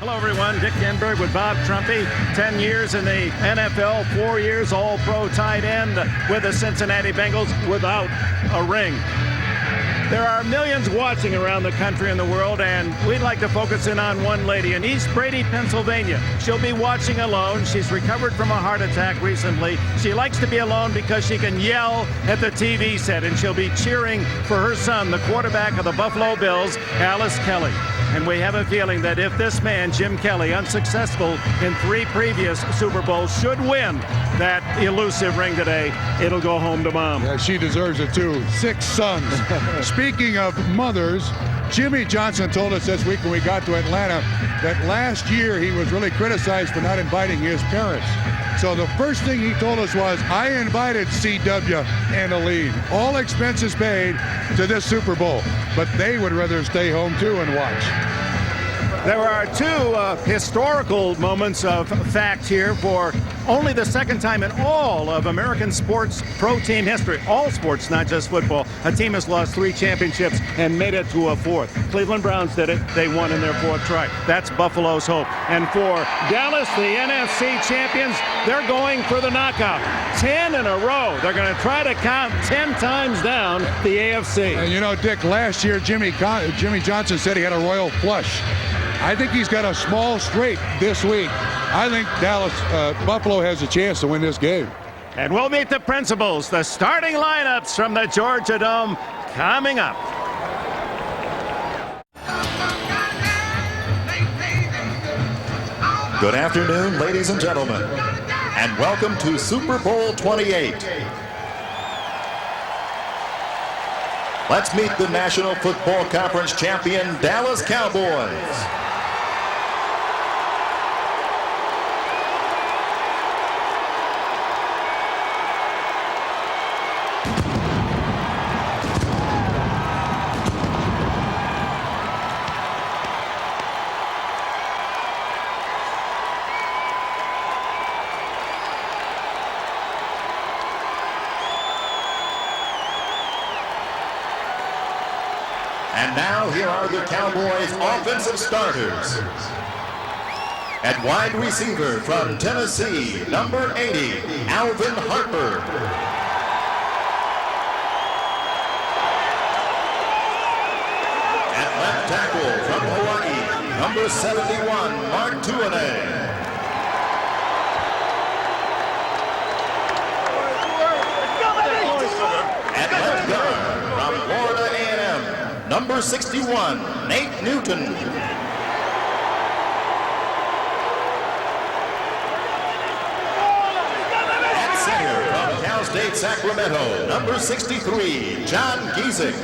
Hello, everyone. Dick Enberg with Bob Trumpy. 10 years in the NFL, 4 years all-pro tight end with the Cincinnati Bengals without a ring. There are millions watching around the country and the world, and we'd like to focus in on one lady in East Brady, Pennsylvania. She'll be watching alone. She's recovered from a heart attack recently. She likes to be alone because she can yell at the TV set, and she'll be cheering for her son, the quarterback of the Buffalo Bills, Alice Kelly. And we have a feeling that if this man, Jim Kelly, unsuccessful in 3 previous Super Bowls, should win that elusive ring today, it'll go home to mom. Yeah, she deserves it too. 6 sons. Speaking of mothers, Jimmy Johnson told us this week when we got to Atlanta that last year he was really criticized for not inviting his parents. So the first thing he told us was, I invited CW and Aline, all expenses paid, to this Super Bowl. But they would rather stay home too and watch. There are 2 historical moments of fact here for only the second time in all of American sports pro team history. All sports, not just football. A team has lost 3 championships and made it to a 4th. Cleveland Browns did it. They won in their 4th try. That's Buffalo's hope. And for Dallas, the NFC champions, they're going for the knockout. 10 in a row. They're going to try to count 10 times down the AFC. And you know, Dick, last year Jimmy Johnson said he had a royal flush. I think he's got a small straight this week. I think Buffalo has a chance to win this game. And we'll meet the principals, the starting lineups from the Georgia Dome coming up. Good afternoon, ladies and gentlemen, and welcome to Super Bowl 28. Let's meet the National Football Conference champion Dallas Cowboys. And now here are the Cowboys' offensive starters. At wide receiver from Tennessee, number 80, Alvin Harper. At left tackle from Hawaii, number 71, Mark Tuanay. At left guard from Florida A&M, number 61, Nate Newton. At center from Cal State Sacramento, number 63, John Giesing.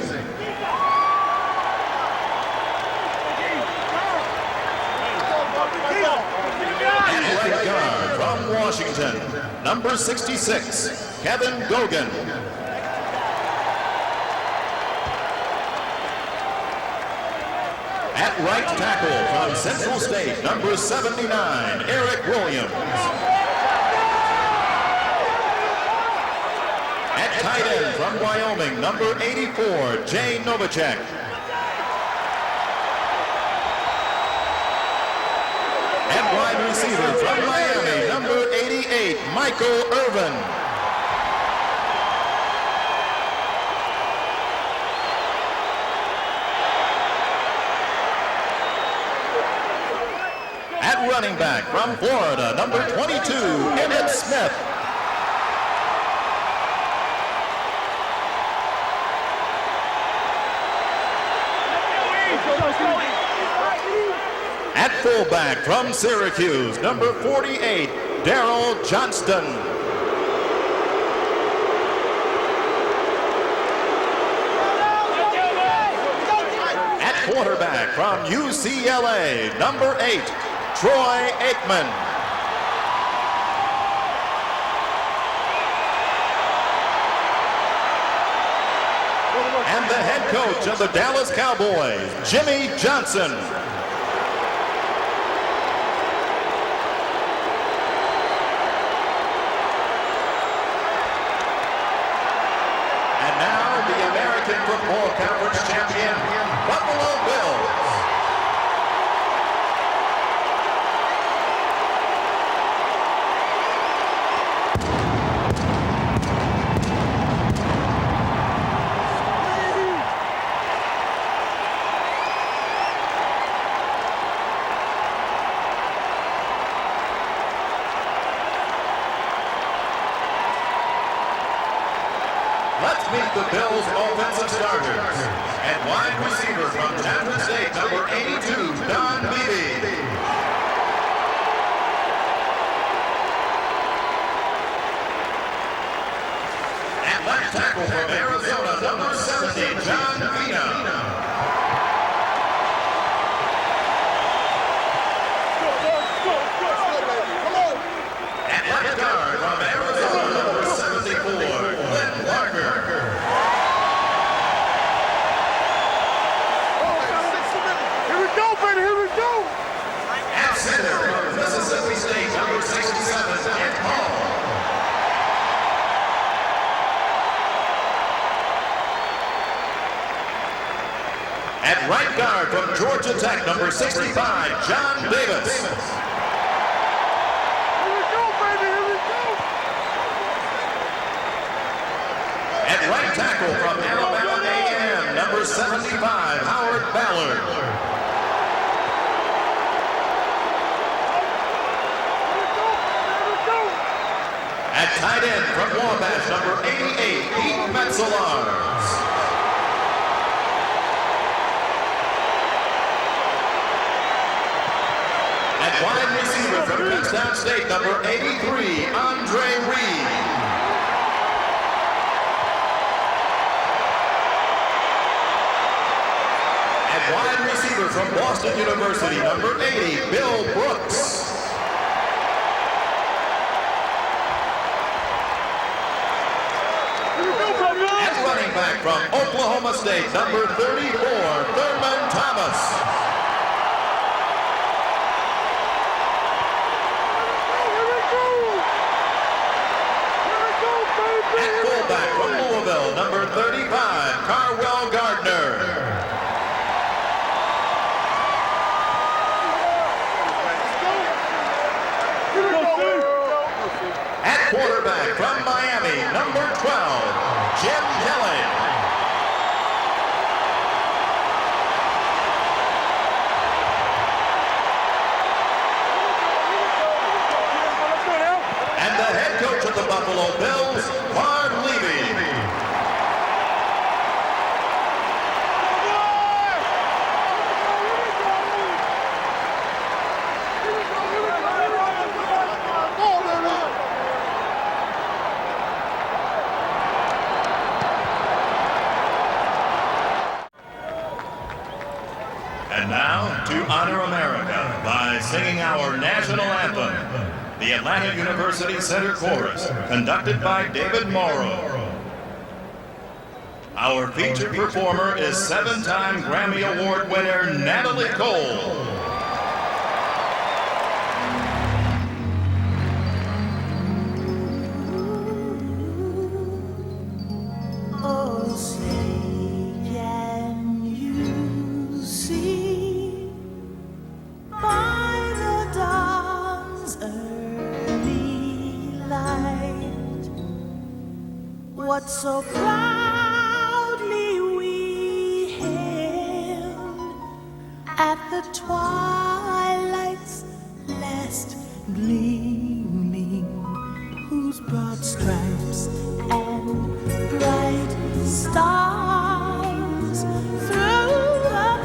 At right guard from Washington, number 66, Kevin Gogan. At right tackle from Central State, number 79, Eric Williams. At tight end from Wyoming, number 84, Jay Novacek. At wide receiver from Miami, number 88, Michael Irvin. At running back from Florida, number 22, Emmitt Smith. At fullback from Syracuse, number 48, Darrell Johnston. At quarterback from UCLA, number 8, Troy Aikman. And the head coach of the Dallas Cowboys, Jimmy Johnson. And now the American Football Conference champion, Buffalo Bills. wide receiver from Chapman State, number 82, Don Beebe. At left tackle from Arizona, number 70, John Vina. At left guard from Arizona, number 74, Glenn Parker. Here we go, baby, here we go! At center from Mississippi State, number 67, Ed Hall. At right guard from Georgia Tech, number 65, John Davis. At right tackle from Alabama A&M, number 75, Howard Ballard. At tight end from Wabash, number 88, Pete Metzelaars. At wide receiver from Touchdown State, number 83, Andre Reed. Wide receiver from Boston University, number 80, Bill Brooks. At running back from Oklahoma State, number 34, Thurman Thomas. At fullback from Louisville, number 35, Carwell Gardner. At quarterback from Miami, number 12, Jim Kelly. And the head coach of the Buffalo Bills, Marv Levy. And now, to honor America by singing our national anthem, the Atlanta University Center Chorus, conducted by David Morrow. Our featured performer is 7-time Grammy Award winner Natalie Cole. What so proudly we hailed at the twilight's last gleaming, whose broad stripes and bright stars through a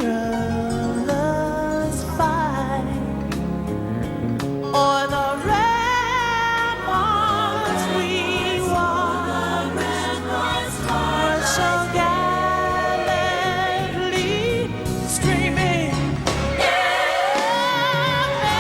perilous fight, o'er the ramparts we so gallantly screaming, America,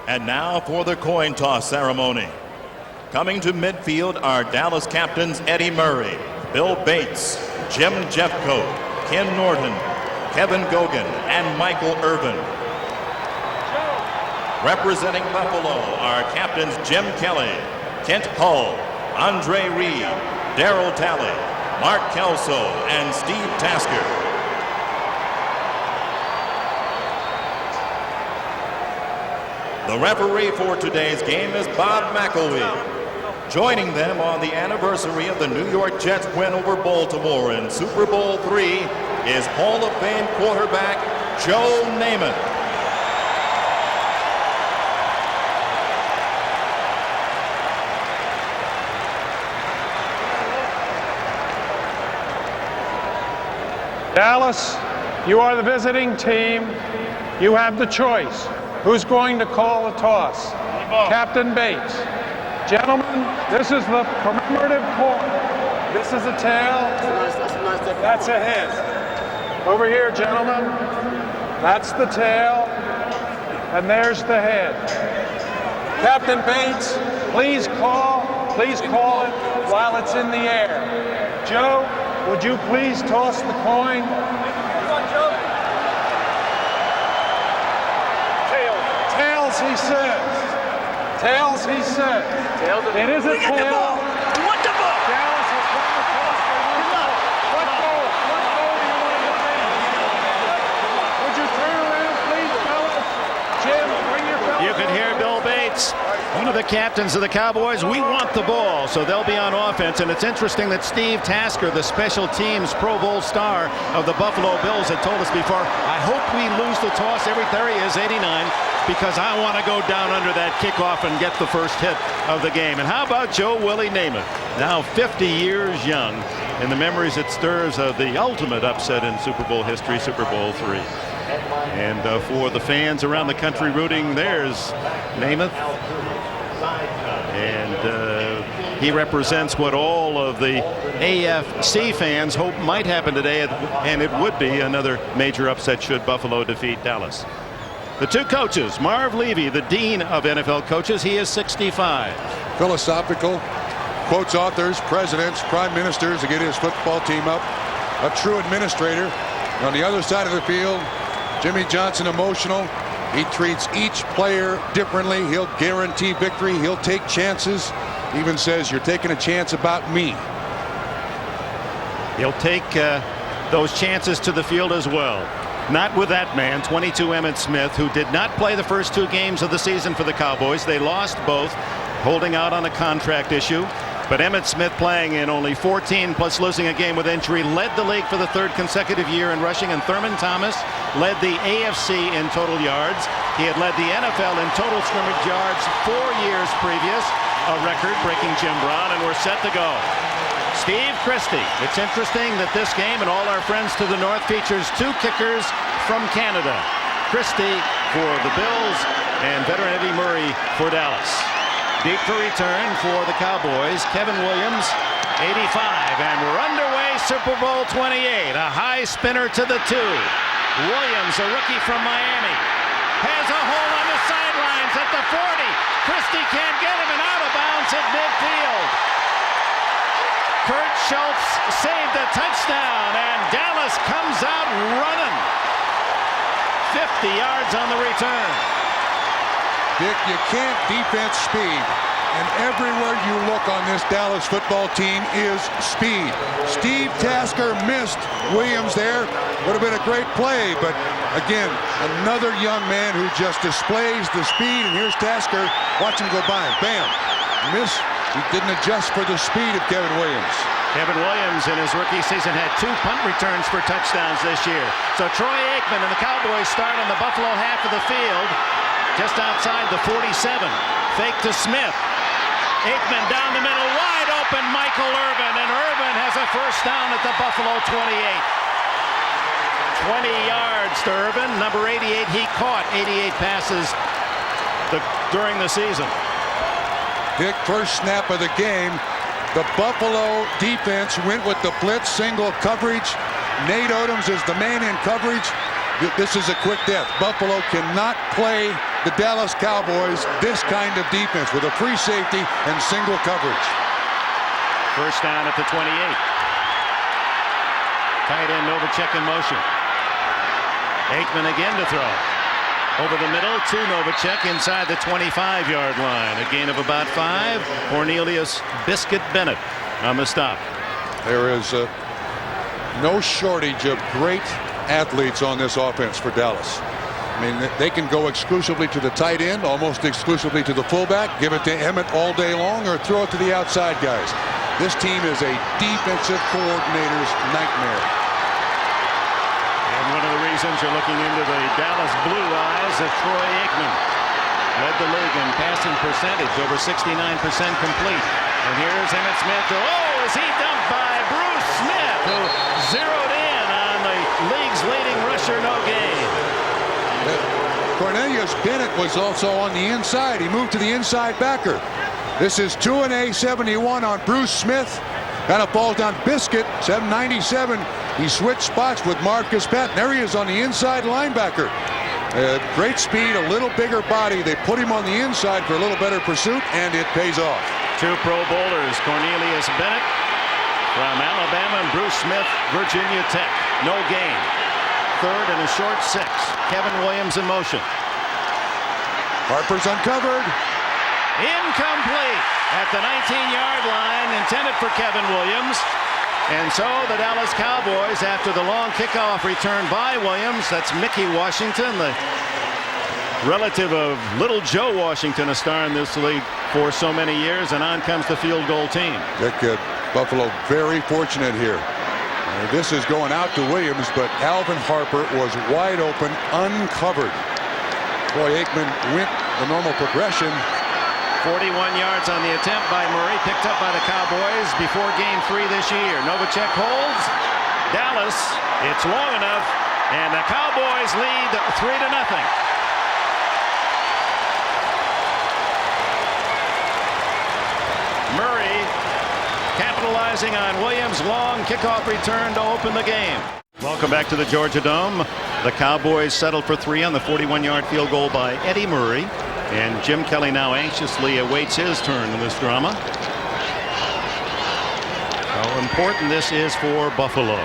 And now for the coin toss ceremony. Coming to midfield are Dallas captains Eddie Murray, Bill Bates, Jim Jeffcoat, Ken Norton, Kevin Gogan, and Michael Irvin. Representing Buffalo are captains Jim Kelly, Kent Hull, Andre Reed, Darryl Talley, Mark Kelso, and Steve Tasker. The referee for today's game is Bob McElwee. Joining them on the anniversary of the New York Jets win over Baltimore in Super Bowl III is Hall of Fame quarterback Joe Namath. Dallas, you are the visiting team. You have the choice. Who's going to call the toss? Captain Bates. Gentlemen, this is the commemorative coin. This is a tail. That's a head. Over here, gentlemen. That's the tail. And there's the head. Captain Bates, please call it while it's in the air. Joe, would you please toss the coin? Tails, he says. Tails, he says. It is a tail. What the ball? Dallas is going to toss the what goal? What goal do you want to make? Would you turn around, please, fellas? Jim, bring your fellas. You can hear Bill Bates, one of the captains of the Cowboys. We want the ball, so they'll be on offense. And it's interesting that Steve Tasker, the special teams Pro Bowl star of the Buffalo Bills, had told us before, I hope we lose the toss. There he is, 89, because I want to go down under that kickoff and get the first hit of the game. And how about Joe Willie Namath, now 50 years young, in the memories it stirs of the ultimate upset in Super Bowl history, Super Bowl III. And for the fans around the country rooting, there's Namath. And he represents what all of the AFC fans hope might happen today, and it would be another major upset should Buffalo defeat Dallas. The two coaches, Marv Levy, the dean of NFL coaches, he is 65. Philosophical, quotes authors, presidents, prime ministers to get his football team up. A true administrator. On the other side of the field, Jimmy Johnson, emotional. He treats each player differently. He'll guarantee victory. He'll take chances. Even says, you're taking a chance about me. He'll take those chances to the field as well. Not with that man, 22 Emmitt Smith, who did not play the first two games of the season for the Cowboys. They lost both, holding out on a contract issue. But Emmitt Smith, playing in only 14 plus losing a game with injury, led the league for the third consecutive year in rushing, and Thurman Thomas led the AFC in total yards. He had led the NFL in total scrimmage yards 4 years previous, a record-breaking Jim Brown, and we're set to go. Steve Christie. It's interesting that this game and all our friends to the north features two kickers from Canada. Christie for the Bills and veteran Eddie Murray for Dallas. Deep for return for the Cowboys, Kevin Williams, 85, and we're underway, Super Bowl 28. A high spinner to the two. Williams, a rookie from Miami, has a hole on the sidelines at the 40. Christie can't get him, and out of bounds at midfield. Kurt Schultz saved a touchdown, and Dallas comes out running. 50 yards on the return. Dick, you can't defense speed. And everywhere you look on this Dallas football team is speed. Steve Tasker missed Williams there. Would have been a great play, but again, another young man who just displays the speed. And here's Tasker. Watch him go by him. Bam. Miss. He didn't adjust for the speed of Kevin Williams. Kevin Williams in his rookie season had 2 punt returns for touchdowns this year. So Troy Aikman and the Cowboys start on the Buffalo half of the field, just outside the 47. Fake to Smith. Aikman down the middle, wide open, Michael Irvin, and Irvin has a first down at the Buffalo 28. 20 yards to Irvin, number 88. He caught 88 passes during the season. Dick, first snap of the game, the Buffalo defense went with the blitz single coverage. Nate Odoms is the man in coverage. This is a quick death. Buffalo cannot play the Dallas Cowboys this kind of defense with a free safety and single coverage. First down at the 28. Tight end Novacek in motion. Aikman again to throw. Over the middle to Novacek inside the 25-yard line. A gain of about 5. Cornelius Biscuit Bennett on the stop. There is no shortage of great athletes on this offense for Dallas. I mean, they can go exclusively to the tight end, almost exclusively to the fullback, give it to Emmett all day long, or throw it to the outside guys. This team is a defensive coordinator's nightmare. And one of the reasons you're looking into the Dallas Blue Eyes is Troy Aikman. Led the league in passing percentage, over 69% complete. And here's Emmitt Smith. Oh, is he dumped by Bruce Smith, who zeroed in on the league's leading rusher, no gain. Cornelius Bennett was also on the inside. He moved to the inside backer. This is 2-71 on Bruce Smith. Kind of falls down Biscuit, 797. He switched spots with Marcus Patton. There he is on the inside linebacker. Great speed, a little bigger body. They put him on the inside for a little better pursuit, and it pays off. 2 Pro Bowlers, Cornelius Bennett from Alabama and Bruce Smith, Virginia Tech. No gain. Third and a short 6. Kevin Williams in motion. Harper's uncovered. Incomplete at the 19-yard line, intended for Kevin Williams. And so the Dallas Cowboys, after the long kickoff return by Williams, that's Mickey Washington, the relative of little Joe Washington, a star in this league for so many years, and on comes the field goal team. Buffalo very fortunate here. This is going out to Williams, but Alvin Harper was wide open, uncovered. Troy Aikman went the normal progression. 41 yards on the attempt by Murray, picked up by the Cowboys before game 3 this year. Novacek holds. Dallas, it's long enough, and the Cowboys lead 3-0. Murray capitalizing on Williams' long kickoff return to open the game. Welcome back to the Georgia Dome. The Cowboys settled for 3 on the 41-yard field goal by Eddie Murray. And Jim Kelly now anxiously awaits his turn in this drama. How important this is for Buffalo.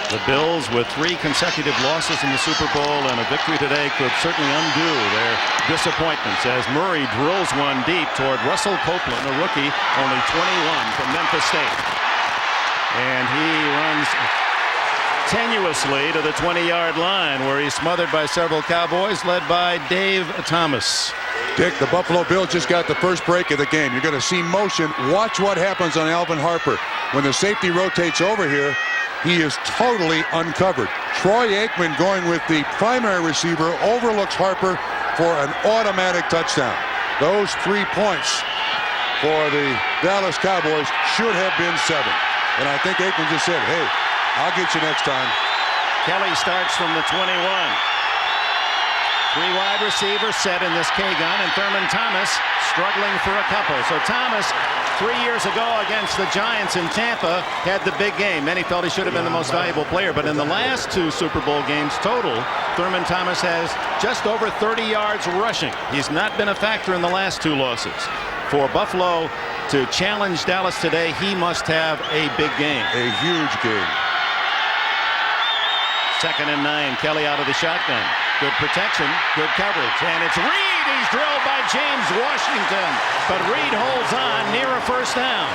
The Bills, with 3 consecutive losses in the Super Bowl and a victory today, could certainly undo their disappointments as Murray drills one deep toward Russell Copeland, a rookie, only 21 from Memphis State. And he runs tenuously to the 20-yard line, where he's smothered by several Cowboys, led by Dave Thomas. Dick, the Buffalo Bills just got the first break of the game. You're going to see motion. Watch what happens on Alvin Harper. When the safety rotates over here, he is totally uncovered. Troy Aikman, going with the primary receiver, overlooks Harper for an automatic touchdown. Those 3 points for the Dallas Cowboys should have been 7. And I think Aikman just said, hey, I'll get you next time. Kelly starts from the 21. 3 wide receivers set in this K-gun, and Thurman Thomas struggling for a couple. So Thomas, 3 years ago against the Giants in Tampa, had the big game. Many felt he should have been the most valuable player, but in the last 2 Super Bowl games total, Thurman Thomas has just over 30 yards rushing. He's not been a factor in the last 2 losses. For Buffalo to challenge Dallas today, he must have a big game. A huge game. 2nd and 9. Kelly out of the shotgun. Good protection, good coverage. And it's Reed. He's drilled by James Washington. But Reed holds on near a first down.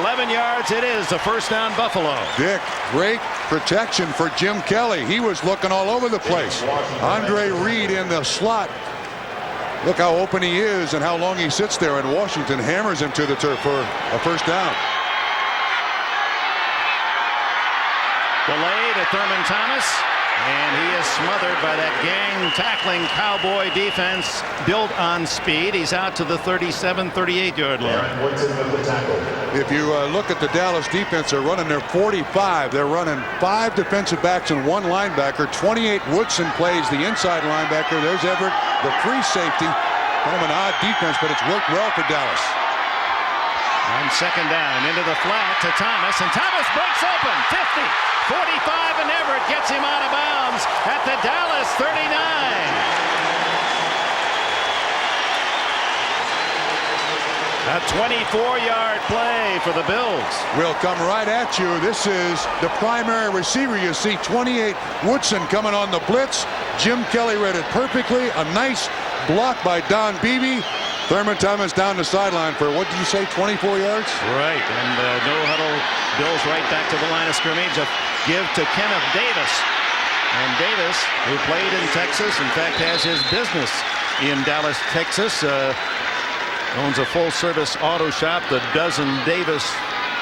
11 yards it is, a first down Buffalo. Dick, great protection for Jim Kelly. He was looking all over the place. Andre Reed in the slot. Look how open he is and how long he sits there, and Washington hammers him to the turf for a first down. Delay to Thurman Thomas, and he is smothered by that gang tackling Cowboy defense built on speed. He's out to the 37, 38-yard line. If you look at the Dallas defense, they're running their 45. They're running 5 defensive backs and 1 linebacker. 28 Woodson plays the inside linebacker. There's Everett, the free safety. Kind of an odd defense, but it's worked well for Dallas. On 2nd down, into the flat to Thomas, and Thomas breaks open. 50, 45, and Everett gets him out of bounds at the Dallas 39. A 24-yard play for the Bills. Will come right at you. This is the primary receiver. You see 28 Woodson coming on the blitz. Jim Kelly read it perfectly. A nice block by Don Beebe. Thurman Thomas down the sideline for, what did you say, 24 yards? Right, and no huddle. Bills right back to the line of scrimmage. A give to Kenneth Davis. And Davis, who played in Texas, in fact has his business in Dallas, Texas. Owns a full-service auto shop, the Dozen Davis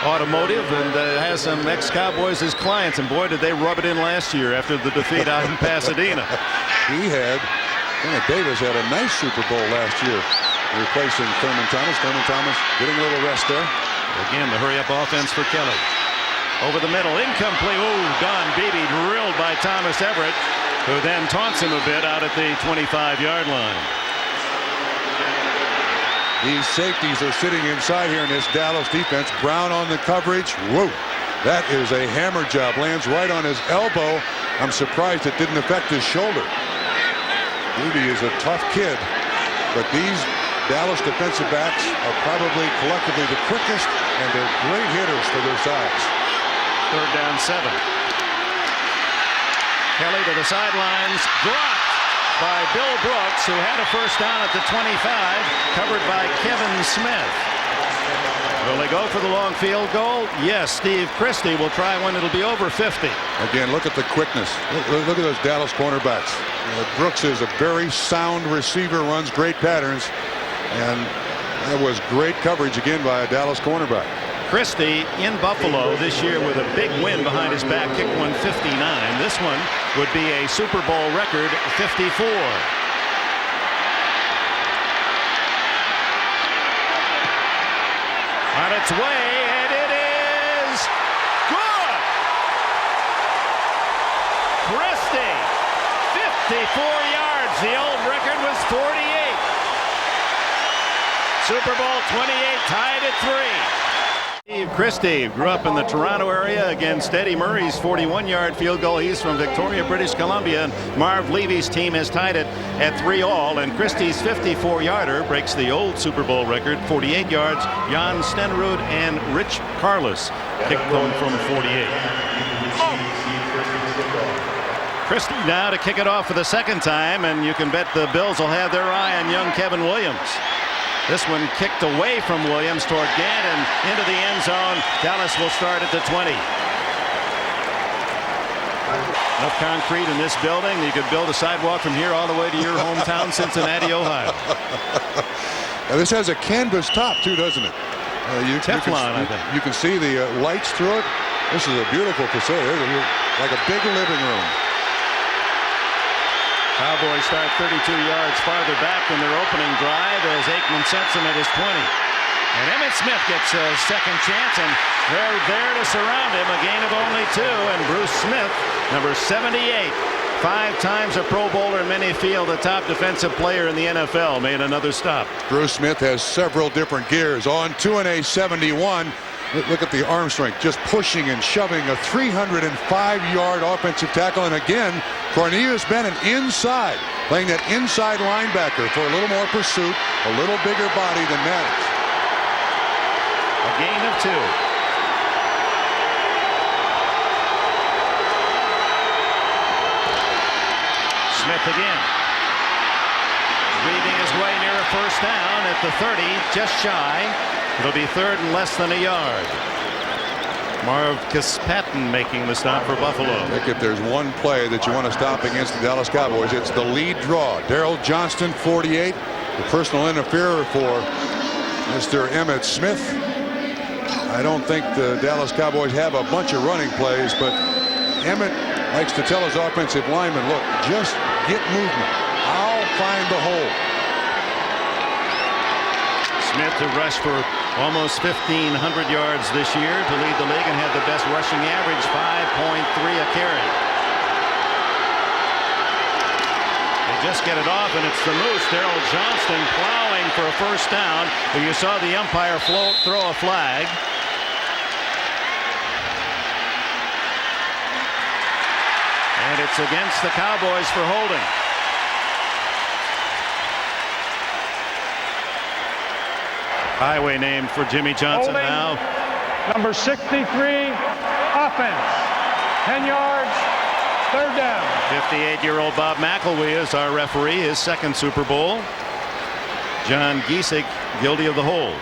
Automotive, and has some ex-Cowboys as clients. And boy, did they rub it in last year after the defeat out in Pasadena. Kenneth Davis had a nice Super Bowl last year, replacing Thurman Thomas. Thurman Thomas getting a little rest there. Again, the hurry-up offense for Kelly. Over the middle, incomplete. Oh, Don Beebe drilled by Thomas Everett, who then taunts him a bit out at the 25-yard line. These safeties are sitting inside here in this Dallas defense. Brown on the coverage. Whoa, that is a hammer job. Lands right on his elbow. I'm surprised it didn't affect his shoulder. Beebe is a tough kid, but these Dallas defensive backs are probably collectively the quickest, and they're great hitters for their size. 3rd down 7. Kelly to the sidelines. Dropped by Bill Brooks, who had a first down at the 25, covered by Kevin Smith. Will they go for the long field goal? Yes. Steve Christie will try one. It'll be over 50. Again, look at the quickness. Look at those Dallas cornerbacks. Brooks is a very sound receiver, runs great patterns, and that was great coverage again by a Dallas cornerback. Christie in Buffalo this year with a big win behind his back, kicked 159. This one would be a Super Bowl record 54. On its way, and it is good. Christie, 54 yards. The old record was 48. Super Bowl 28 tied at 3. Steve Christie grew up in the Toronto area against Eddie Murray's 41-yard field goal. He's from Victoria, British Columbia, and Marv Levy's team has tied it at 3-all. And Christie's 54-yarder breaks the old Super Bowl record, 48 yards. Jan Stenrud and Rich Carlos kicked them from 48. Christie now to kick it off for the second time, and you can bet the Bills will have their eye on young Kevin Williams. This one kicked away from Williams toward Gant and into the end zone. Dallas will start at the 20. Enough concrete in this building, you could build a sidewalk from here all the way to your hometown, Cincinnati, Ohio. Now this has a canvas top too, doesn't it? Teflon, I think. You can see the lights through it. This is a beautiful facility, like a big living room. Cowboys start 32 yards farther back than their opening drive as Aikman sets him at his 20. And Emmitt Smith gets a second chance, and they're there to surround him. A gain of only 2, and Bruce Smith, number 78, 5 times a Pro Bowler, and many feel the top defensive player in the NFL, made another stop. Bruce Smith has several different gears. On to an A71. Look at the arm strength, just pushing and shoving a 305-yard offensive tackle. And again, Cornelius Bennett inside, playing that inside linebacker for a little more pursuit, a little bigger body than Maddox. A gain of 2. Smith again. Weaving his way near a first down at the 30, just shy. It'll be 3rd and less than a yard. Marv Kispatton making the stop for Buffalo. I think if there's one play that you want to stop against the Dallas Cowboys, it's the lead draw. Darrell Johnston, 48, the personal interferer for Mr. Emmitt Smith. I don't think the Dallas Cowboys have a bunch of running plays, but Emmitt likes to tell his offensive lineman, look, just get movement. I'll find the hole. Smith to rush for almost 1,500 yards this year to lead the league and had the best rushing average, 5.3 a carry. They just get it off, and it's the Moose, Darrell Johnston, plowing for a first down. But you saw the umpire throw a flag. And it's against the Cowboys for holding. Highway named for Jimmy Johnson Holding. now. Number 63, offense. 10 yards, third down. 58-year-old Bob McElwee is our referee, his second Super Bowl. John Giesick guilty of the hold.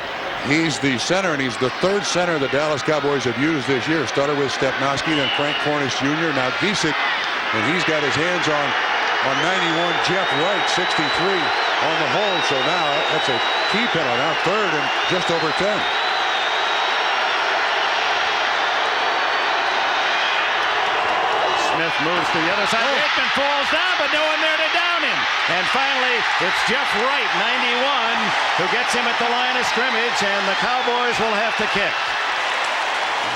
He's the center, and he's the third center the Dallas Cowboys have used this year. Started with Stepnoski, then Frank Cornish Jr., now Giesick, and he's got his hands on 91 Jeff Wright, 63 on the hold. So now that's a key penalty. Now third and just over 10. Smith moves to the other side. Aikman falls down, but no one there to down him. And finally, it's Jeff Wright, 91, who gets him at the line of scrimmage, and the Cowboys will have to kick.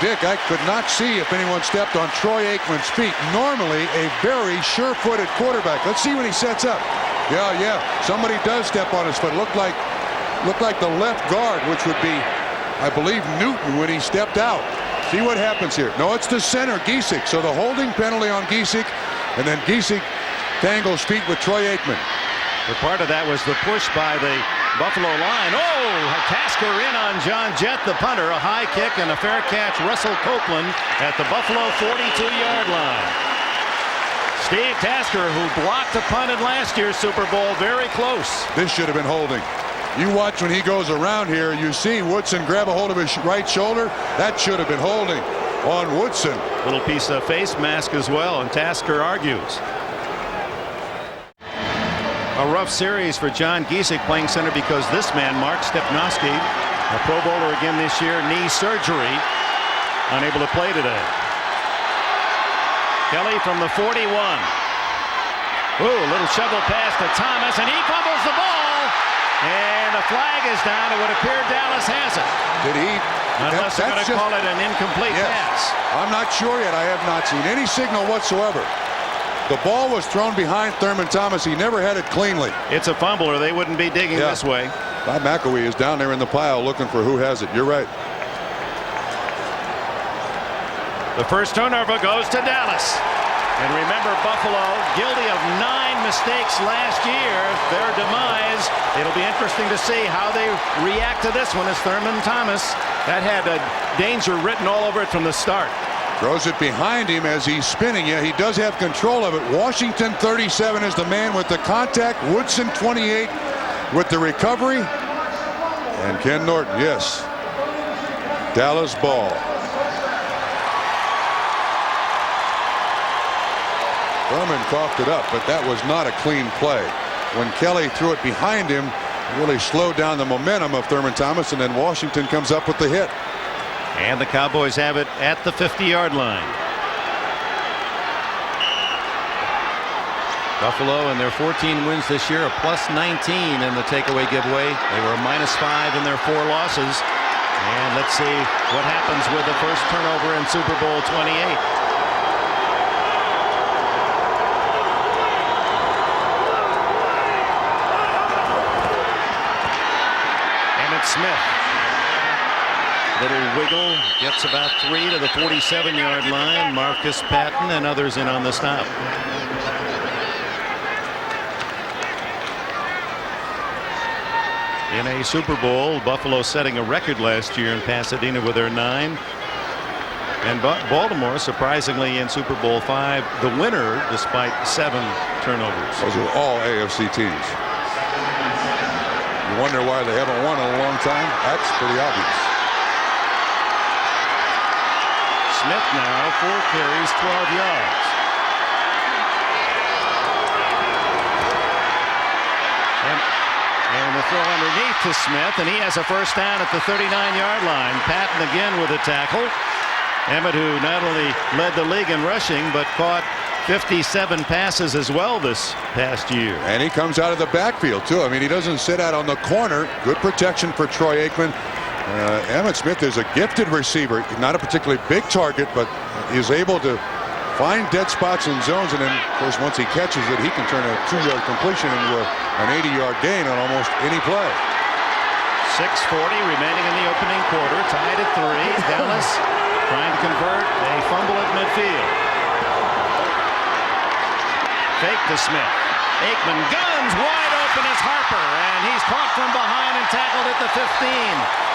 Dick, I could not see if anyone stepped on Troy Aikman's feet. Normally a very sure-footed quarterback. Let's see when he sets up. Yeah. Somebody does step on his foot. Looked like the left guard, which would be, I believe, Newton when he stepped out. See what happens here. No, it's the center, Giesick. So the holding penalty on Giesick, and then Giesick tangles feet with Troy Aikman. But part of that was the push by the Buffalo line. Oh, Tasker in on John Jett, the punter. A high kick and a fair catch. Russell Copeland at the Buffalo 42-yard line. Steve Tasker, who blocked a punt in last year's Super Bowl, very close. This should have been holding. You watch when he goes around here, you see Woodson grab a hold of his right shoulder. That should have been holding on Woodson. Little piece of face mask as well, and Tasker argues. A rough series for John Giesick playing center because this man, Mark Stepnoski, a Pro Bowler again this year, knee surgery, unable to play today. Kelly from the 41. Ooh, a little shovel pass to Thomas, and he fumbles the ball. And a flag is down. It would appear Dallas has it. Did he? Unless they're going to call it an incomplete pass. I'm not sure yet. I have not seen any signal whatsoever. The ball was thrown behind Thurman Thomas. He never had it cleanly. It's a fumble, or they wouldn't be digging this way. Bob McElwee is down there in the pile looking for who has it. You're right. The first turnover goes to Dallas. And remember, Buffalo, guilty of 9 mistakes last year. Their demise. It'll be interesting to see how they react to this one as Thurman Thomas. That had a danger written all over it from the start. Throws it behind him as he's spinning. Yeah, he does have control of it. Washington 37 is the man with the contact. Woodson 28 with the recovery. And Ken Norton, yes. Dallas ball. Thurman coughed it up, but that was not a clean play. When Kelly threw it behind him, really slowed down the momentum of Thurman Thomas, and then Washington comes up with the hit. And the Cowboys have it at the 50-yard line. Buffalo in their 14 wins this year, a +19 in the takeaway giveaway. They were a -5 in their 4 losses. And let's see what happens with the first turnover in Super Bowl 28. Smith. Little wiggle, gets about 3 to the 47-yard line. Marcus Patton and others in on the stop. In a Super Bowl, Buffalo setting a record last year in Pasadena with their 9. And Baltimore, surprisingly, in Super Bowl 5, the winner despite 7 turnovers. Those are all AFC teams. You wonder why they haven't won in a long time? That's pretty obvious. Smith now 4 carries, 12 yards. And the throw underneath to Smith, and he has a first down at the 39-yard line. Patton again with a tackle. Emmett, who not only led the league in rushing, but caught 57 passes as well this past year. And he comes out of the backfield, too. I mean, he doesn't sit out on the corner. Good protection for Troy Aikman. Emmitt Smith is a gifted receiver. Not a particularly big target, but is able to find dead spots in zones. And then, of course, once he catches it, he can turn a 2-yard completion into an 80-yard gain on almost any play. 6:40 remaining in the opening quarter. Tied at 3. Dallas trying to convert a fumble at midfield. fake to Smith. Aikman guns wide open as Harper, and he's caught from behind and tackled at the 15.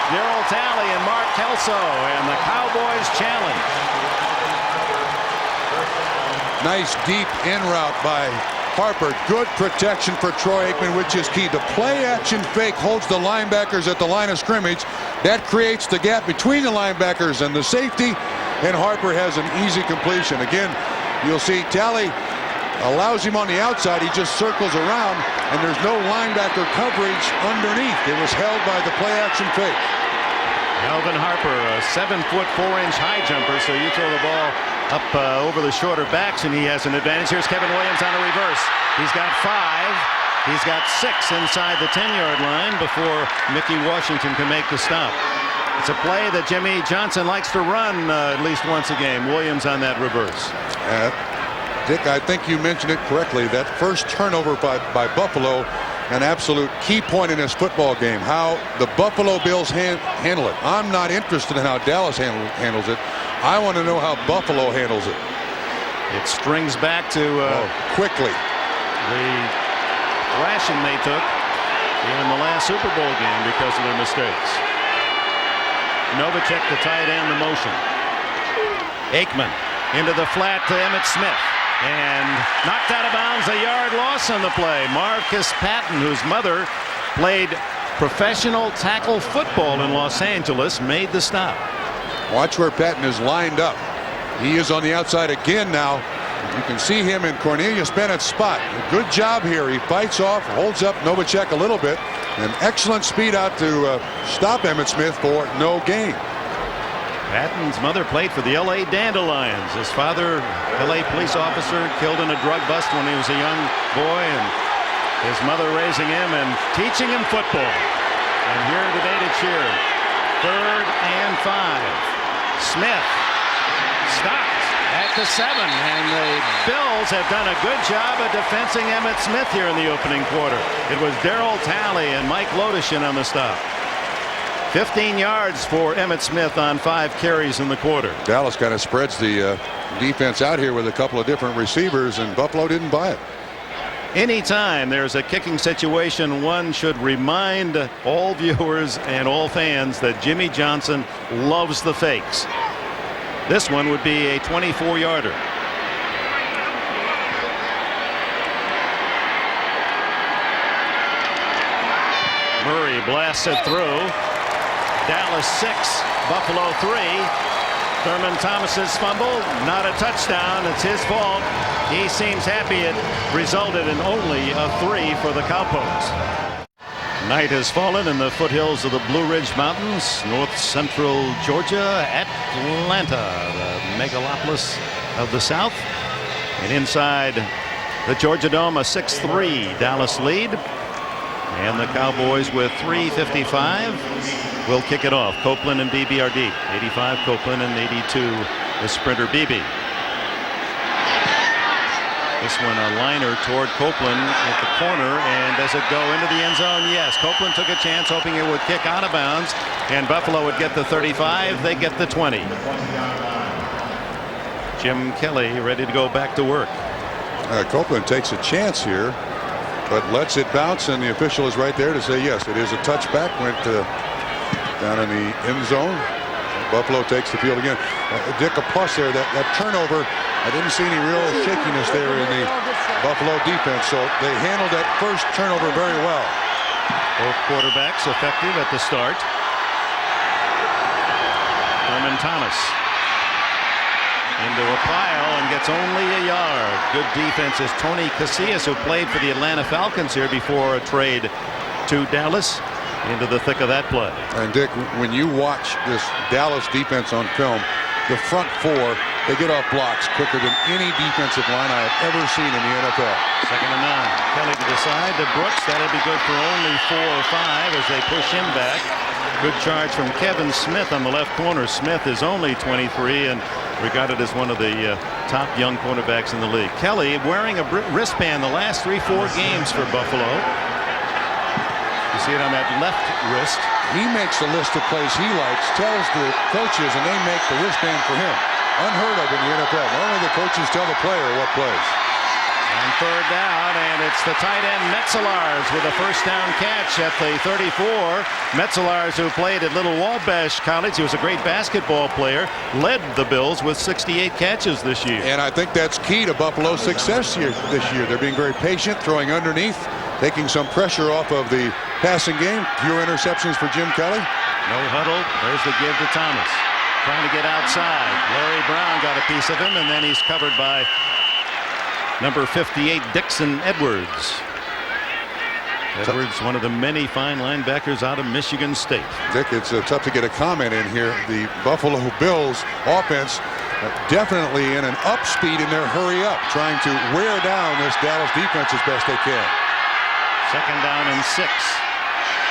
Darryl Talley and Mark Kelso, and the Cowboys challenge. Nice deep in route by Harper. Good protection for Troy Aikman, which is key. The play action fake holds the linebackers at the line of scrimmage. That creates the gap between the linebackers and the safety, and Harper has an easy completion. Again, you'll see Talley allows him on the outside. He just circles around, and there's no linebacker coverage underneath. It was held by the play action fake. Alvin Harper, a 7-foot 4-inch high jumper, so you throw the ball up over the shorter backs, and he has an advantage. Here's Kevin Williams on a reverse. He's got 5. He's got 6 inside the 10-yard line before Mickey Washington can make the stop. It's a play that Jimmy Johnson likes to run at least once a game. Williams on that reverse. Dick, I think you mentioned it correctly. That first turnover by Buffalo, an absolute key point in this football game. How the Buffalo Bills handle it. I'm not interested in how Dallas handles it. I want to know how Buffalo handles it. It strings back to quickly the thrashing they took in the last Super Bowl game because of their mistakes. Novacek, the tight end, the motion. Aikman into the flat to Emmitt Smith. And knocked out of bounds, a yard loss on the play. Marcus Patton, whose mother played professional tackle football in Los Angeles, made the stop. Watch where Patton is lined up. He is on the outside again now. You can see him in Cornelius Bennett's spot. A good job here. He fights off, holds up Novacek a little bit. An excellent speed out to stop Emmitt Smith for no gain. Patton's mother played for the L.A. Dandelions. His father, L.A. police officer, killed in a drug bust when he was a young boy, and his mother raising him and teaching him football. And here today to cheer. 3rd and 5. Smith stopped at the 7, and the Bills have done a good job of defensing Emmitt Smith here in the opening quarter. It was Darryl Talley and Mike Lodishin on the stop. 15 yards for Emmitt Smith on 5 carries in the quarter. Dallas kind of spreads the defense out here with a couple of different receivers, and Buffalo didn't buy it. Anytime there's a kicking situation, one should remind all viewers and all fans that Jimmy Johnson loves the fakes. This one would be a 24-yarder. Murray blasts it through. Dallas 6, Buffalo 3. Thurman Thomas's fumble, not a touchdown. It's his fault. He seems happy it resulted in only a 3 for the Cowboys. Night has fallen in the foothills of the Blue Ridge Mountains, north central Georgia, Atlanta, the megalopolis of the South. And inside the Georgia Dome, a 6-3 Dallas lead. And the Cowboys with 3:55 will kick it off. Copeland and BB are deep. 85 Copeland and 82 the sprinter BB. This one a liner toward Copeland at the corner, and does it go into the end zone? Yes. Copeland took a chance hoping it would kick out of bounds, and Buffalo would get the 35. They get the 20. Jim Kelly ready to go back to work. Copeland takes a chance here, but lets it bounce, and the official is right there to say yes, it is a touchback. Went down in the end zone. Buffalo takes the field again. Dick, a plus there. That turnover, I didn't see any real shakiness there in the Buffalo defense, so they handled that first turnover very well. Both quarterbacks effective at the start. Thurman Thomas into a pile and gets only a yard. Good defense is Tony Casillas, who played for the Atlanta Falcons here before a trade to Dallas, into the thick of that play. And Dick, when you watch this Dallas defense on film, the front four, they get off blocks quicker than any defensive line I have ever seen in the NFL. 2nd and 9. Kelly to the side to Brooks. That'll be good for only 4 or 5 as they push him back. Good charge from Kevin Smith on the left corner. Smith is only 23 and regarded as one of the top young cornerbacks in the league. Kelly wearing a wristband the last 3-4 games for Buffalo. You see it on that left wrist. He makes a list of plays he likes, tells the coaches, and they make the wristband for him. Unheard of in the NFL. Normally the coaches tell the player what plays. On third down, and it's the tight end Metzelars with a first down catch at the 34. Metzelars, who played at Little Wabash College, he was a great basketball player, led the Bills with 68 catches this year. And I think that's key to Buffalo's success this year. They're being very patient, throwing underneath, taking some pressure off of the passing game. Fewer interceptions for Jim Kelly. No huddle. There's the give to Thomas. Trying to get outside. Larry Brown got a piece of him, and then he's covered by number 58, Dixon Edwards. Edwards, one of the many fine linebackers out of Michigan State. Dick, it's tough to get a comment in here. The Buffalo Bills offense definitely in an up speed in their hurry up, trying to wear down this Dallas defense as best they can. Second down and 6.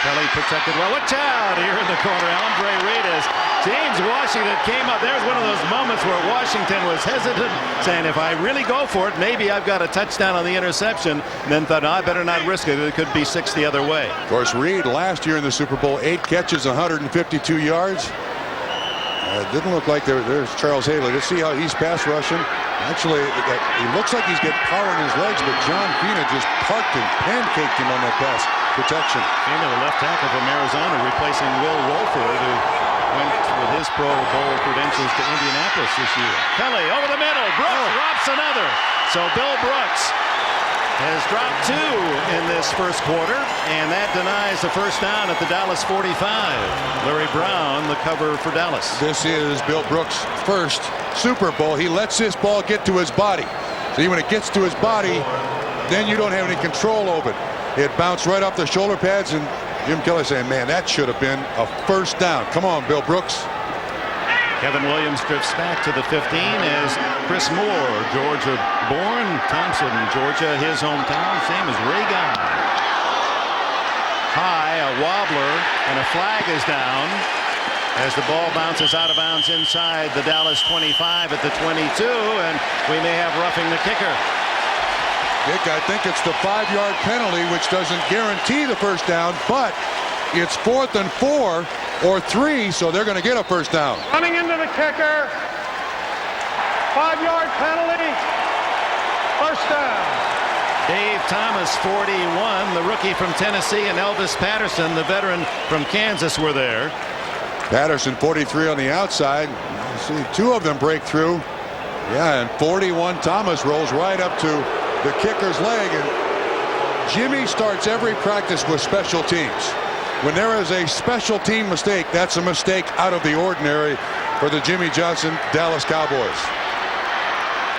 Kelly protected well. Watch out here in the corner. Andre Reed as James Washington came up. There's one of those moments where Washington was hesitant, saying, if I really go for it, maybe I've got a touchdown on the interception. And then thought, no, I better not risk it. It could be 6 the other way. Of course, Reed last year in the Super Bowl, 8 catches, 152 yards. Didn't look like there's Charles Haley. Let's see how he's pass rushing. Actually, he looks like he's got power in his legs, but John Fina just parked and pancaked him on that pass protection. Fina, the left tackle from Arizona, replacing Will Wolford, who went with his Pro Bowl credentials to Indianapolis this year. Kelly over the middle. Brooks drops another. So Bill Brooks has dropped 2 in this first quarter, and that denies the first down at the Dallas 45. Larry Brown, the cover for Dallas. This is Bill Brooks' first Super Bowl. He lets this ball get to his body. See, when it gets to his body, then you don't have any control over it. It bounced right off the shoulder pads, and Jim Kelly saying, man, that should have been a first down. Come on, Bill Brooks. Kevin Williams drifts back to the 15 as Chris Moore, Georgia born, Thompson, Georgia, his hometown, same as Ray Guy. High, a wobbler, and a flag is down as the ball bounces out of bounds inside the Dallas 25 at the 22, and we may have roughing the kicker. Dick, I think it's the 5-yard penalty, which doesn't guarantee the first down, but it's 4th and 4 or 3, so they're going to get a first down. Running into the kicker. 5-yard penalty. First down. Dave Thomas, 41, the rookie from Tennessee, and Elvis Patterson, the veteran from Kansas, were there. Patterson, 43 on the outside. You see 2 of them break through. Yeah, and 41 Thomas rolls right up to the kicker's leg. And Jimmy starts every practice with special teams. When there is a special team mistake, that's a mistake out of the ordinary for the Jimmy Johnson Dallas Cowboys.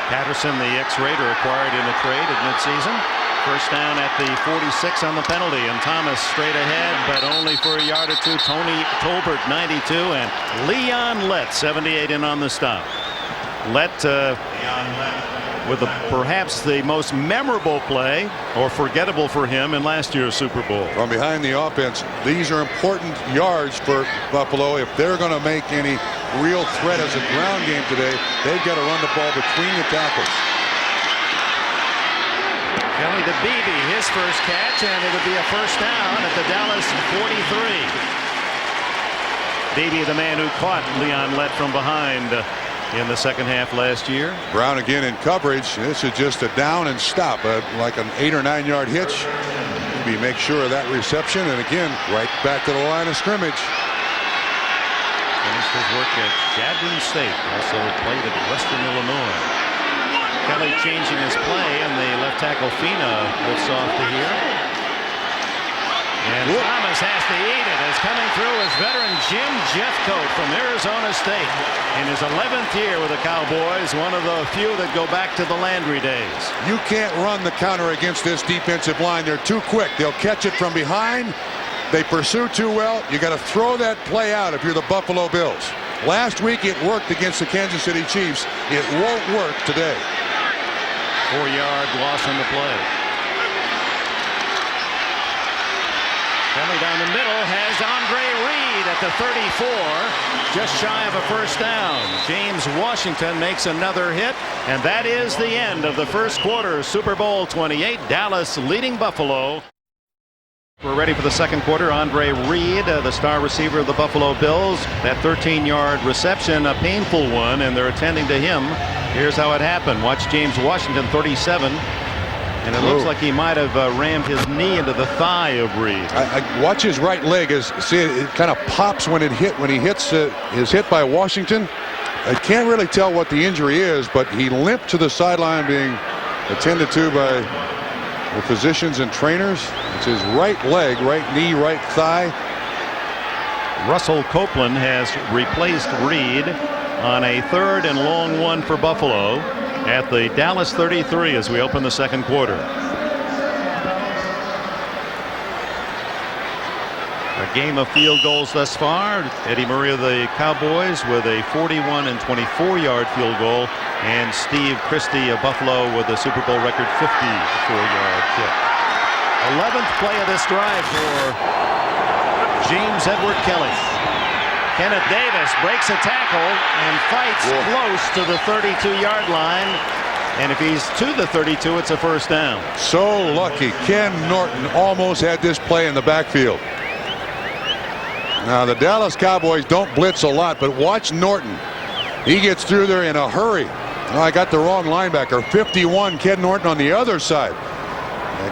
Patterson, the ex-Raider, acquired in a trade at midseason. First down at the 46 on the penalty, and Thomas straight ahead, but only for a yard or 2. Tony Tolbert, 92, and Leon Lett, 78, in on the stop. Lett with perhaps the most memorable play, or forgettable for him, in last year's Super Bowl. From behind the offense, these are important yards for Buffalo. If they're going to make any real threat as a ground game today, they've got to run the ball between the tackles. Kelly to Beebe, his first catch, and it'll be a first down at the Dallas 43. Beebe, the man who caught Leon Lett from behind in the second half last year. Brown again in coverage. This is just a down and stop, like an 8 or 9 yard hitch. Maybe make sure of that reception, and again, right back to the line of scrimmage. Finished his work at Chadron State, also played at Western Illinois. Kelly changing his play, and the left tackle Fina lifts off to here. And Thomas has to eat it as coming through is veteran Jim Jeffcoat from Arizona State. In his 11th year with the Cowboys, one of the few that go back to the Landry days. You can't run the counter against this defensive line. They're too quick. They'll catch it from behind. They pursue too well. You got to throw that play out if you're the Buffalo Bills. Last week it worked against the Kansas City Chiefs. It won't work today. 4-yard loss on the play. Kelly down the middle has Andre Reed at the 34, just shy of a first down. James Washington makes another hit, and that is the end of the first quarter. Super Bowl 28, Dallas leading Buffalo. We're ready for the second quarter. Andre Reed, the star receiver of the Buffalo Bills, that 13-yard reception, a painful one, and they're attending to him. Here's how it happened. Watch James Washington, 37. And it looks like he might have rammed his knee into the thigh of Reed. I watch his right leg. See, it kind of pops when he hits is hit by Washington. I can't really tell what the injury is, but he limped to the sideline being attended to by the physicians and trainers. It's his right leg, right knee, right thigh. Russell Copeland has replaced Reed on a 3rd and long one for Buffalo at the Dallas 33 as we open the second quarter. A game of field goals thus far. Eddie Murray of the Cowboys with a 41 and 24-yard field goal, and Steve Christie of Buffalo with a Super Bowl record 54-yard kick. 11th play of this drive for James Edward Kelly. Kenneth Davis breaks a tackle and fights close to the 32-yard line. And if he's to the 32, it's a first down. So lucky. Ken Norton almost had this play in the backfield. Now, the Dallas Cowboys don't blitz a lot, but watch Norton. He gets through there in a hurry. Oh, I got the wrong linebacker. 51, Ken Norton on the other side.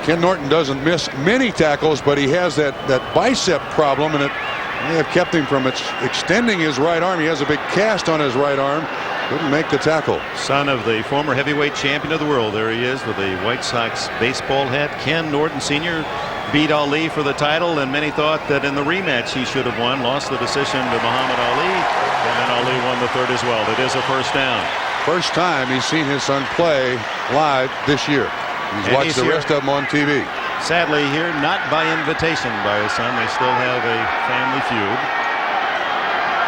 Ken Norton doesn't miss many tackles, but he has that bicep problem, and it may have kept him from extending his right arm. He has a big cast on his right arm. Couldn't make the tackle. Son of the former heavyweight champion of the world. There he is with the White Sox baseball hat. Ken Norton Sr. beat Ali for the title, and many thought that in the rematch he should have won. Lost the decision to Muhammad Ali, and then Ali won the 3rd as well. It is a first down. First time he's seen his son play live this year. He's watched the rest of them on TV. Sadly here, not by invitation by his son. They still have a family feud.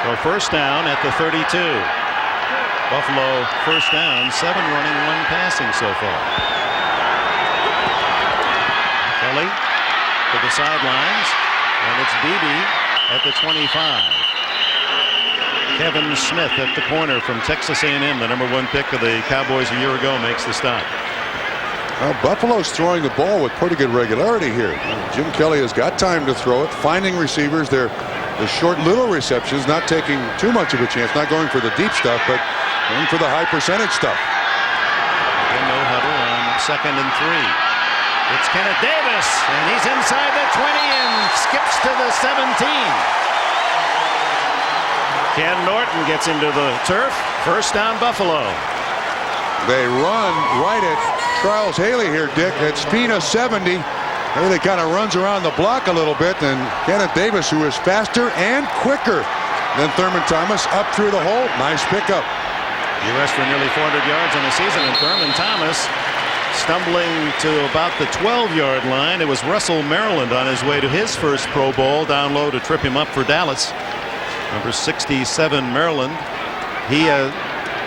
So first down at the 32. Buffalo first down, 7 running, 1 passing so far. Kelly to the sidelines, and it's Beebe at the 25. Kevin Smith at the corner from Texas A&M, the #1 pick of the Cowboys a year ago, makes the stop. Well, Buffalo's throwing the ball with pretty good regularity here. Jim Kelly has got time to throw it, finding receivers. They're the short little receptions, not taking too much of a chance, not going for the deep stuff, but going for the high percentage stuff. And no huddle on 2nd and 3. It's Kenneth Davis, and he's inside the 20 and skips to the 17. Ken Norton gets into the turf. First down, Buffalo. They run right at Charles Haley here, Dick. At speed of 70. Haley kind of runs around the block a little bit, and Kenneth Davis, who is faster and quicker than Thurman Thomas, up through the hole. Nice pickup. He rushed for nearly 400 yards in the season, and Thurman Thomas stumbling to about the 12-yard line. It was Russell Maryland on his way to his first Pro Bowl, down low to trip him up for Dallas. Number 67, Maryland. He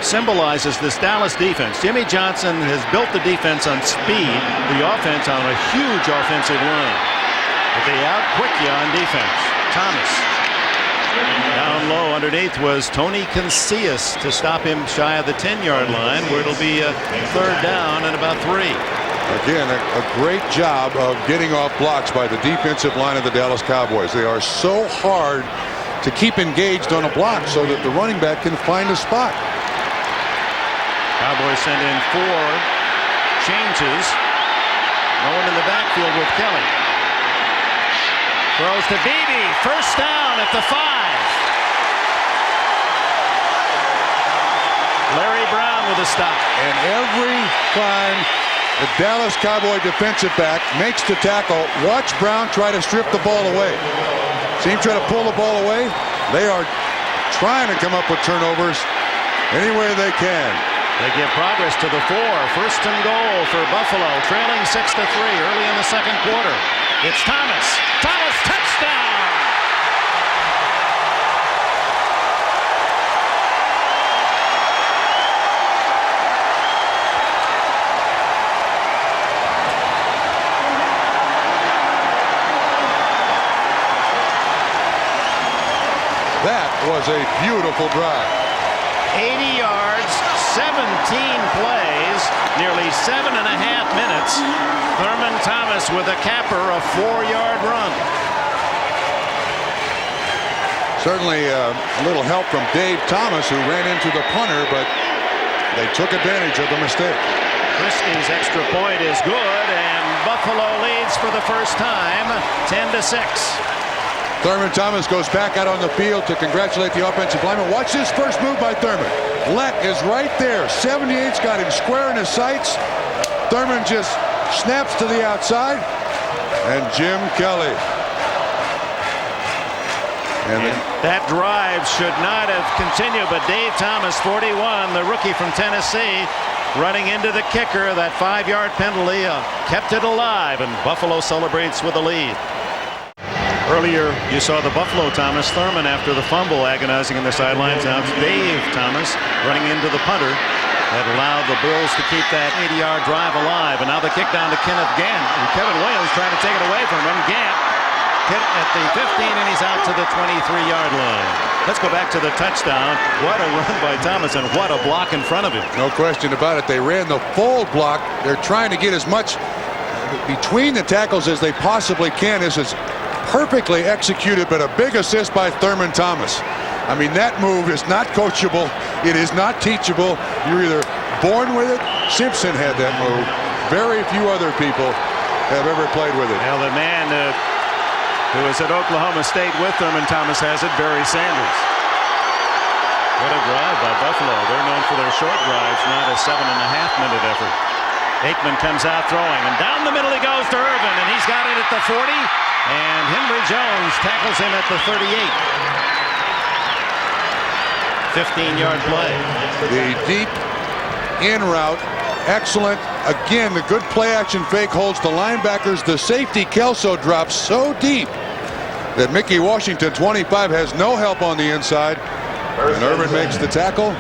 symbolizes this Dallas defense. Jimmy Johnson has built the defense on speed, the offense on a huge offensive line. But they out-quick you on defense. Thomas. Down low underneath was Tony Casillas to stop him shy of the 10-yard line, where it'll be a 3rd down and about 3. Again, a great job of getting off blocks by the defensive line of the Dallas Cowboys. They are so hard to keep engaged on a block so that the running back can find a spot. Cowboys send in 4 changes. No one in the backfield with Kelly. Throws to Beebe. First down at the 5. Larry Brown with a stop. And every time the Dallas Cowboy defensive back makes the tackle, watch Brown try to strip the ball away. See him try to pull the ball away. They are trying to come up with turnovers any way they can. They give progress to the 4. First and goal for Buffalo, trailing 6-3 early in the second quarter. It's Thomas. Thomas, touchdown! That was a beautiful drive. 80 yards, 17 plays, nearly 7.5 minutes. Thurman Thomas with a capper, a 4-yard run. Certainly a little help from Dave Thomas, who ran into the punter, but they took advantage of the mistake. Christie's extra point is good, and Buffalo leads for the first time, 10-6. Thurman Thomas goes back out on the field to congratulate the offensive lineman. Watch this first move by Thurman. Lett is right there. 78's got him square in his sights. Thurman just snaps to the outside. And Jim Kelly. And that drive should not have continued, but Dave Thomas, 41, the rookie from Tennessee, running into the kicker. That 5-yard penalty kept it alive, and Buffalo celebrates with a lead. Earlier, you saw the Buffalo Thomas, Thurman after the fumble, agonizing in the sidelines. Now it's Dave Thomas running into the punter that allowed the Bills to keep that 80-yard drive alive. And now the kick down to Kenneth Gant. And Kevin Williams trying to take it away from him. Gant hit at the 15, and he's out to the 23-yard line. Let's go back to the touchdown. What a run by Thomas, and what a block in front of him. No question about it. They ran the full block. They're trying to get as much between the tackles as they possibly can. This is perfectly executed, but a big assist by Thurman Thomas. I mean, that move is not coachable. It is not teachable. You're either born with it. Simpson had that move. Very few other people have ever played with it. Well, the man who was at Oklahoma State with Thurman Thomas has it, Barry Sanders. What a drive by Buffalo. They're known for their short drives, not a 7.5-minute effort. Aikman comes out throwing, and down the middle he goes to Irvin, and he's got it at the 40, and Henry Jones tackles him at the 38. 15-yard play. The deep in route, excellent. Again, the good play-action fake holds the linebackers. The safety Kelso drops so deep that Mickey Washington, 25, has no help on the inside. And Irvin makes the tackle,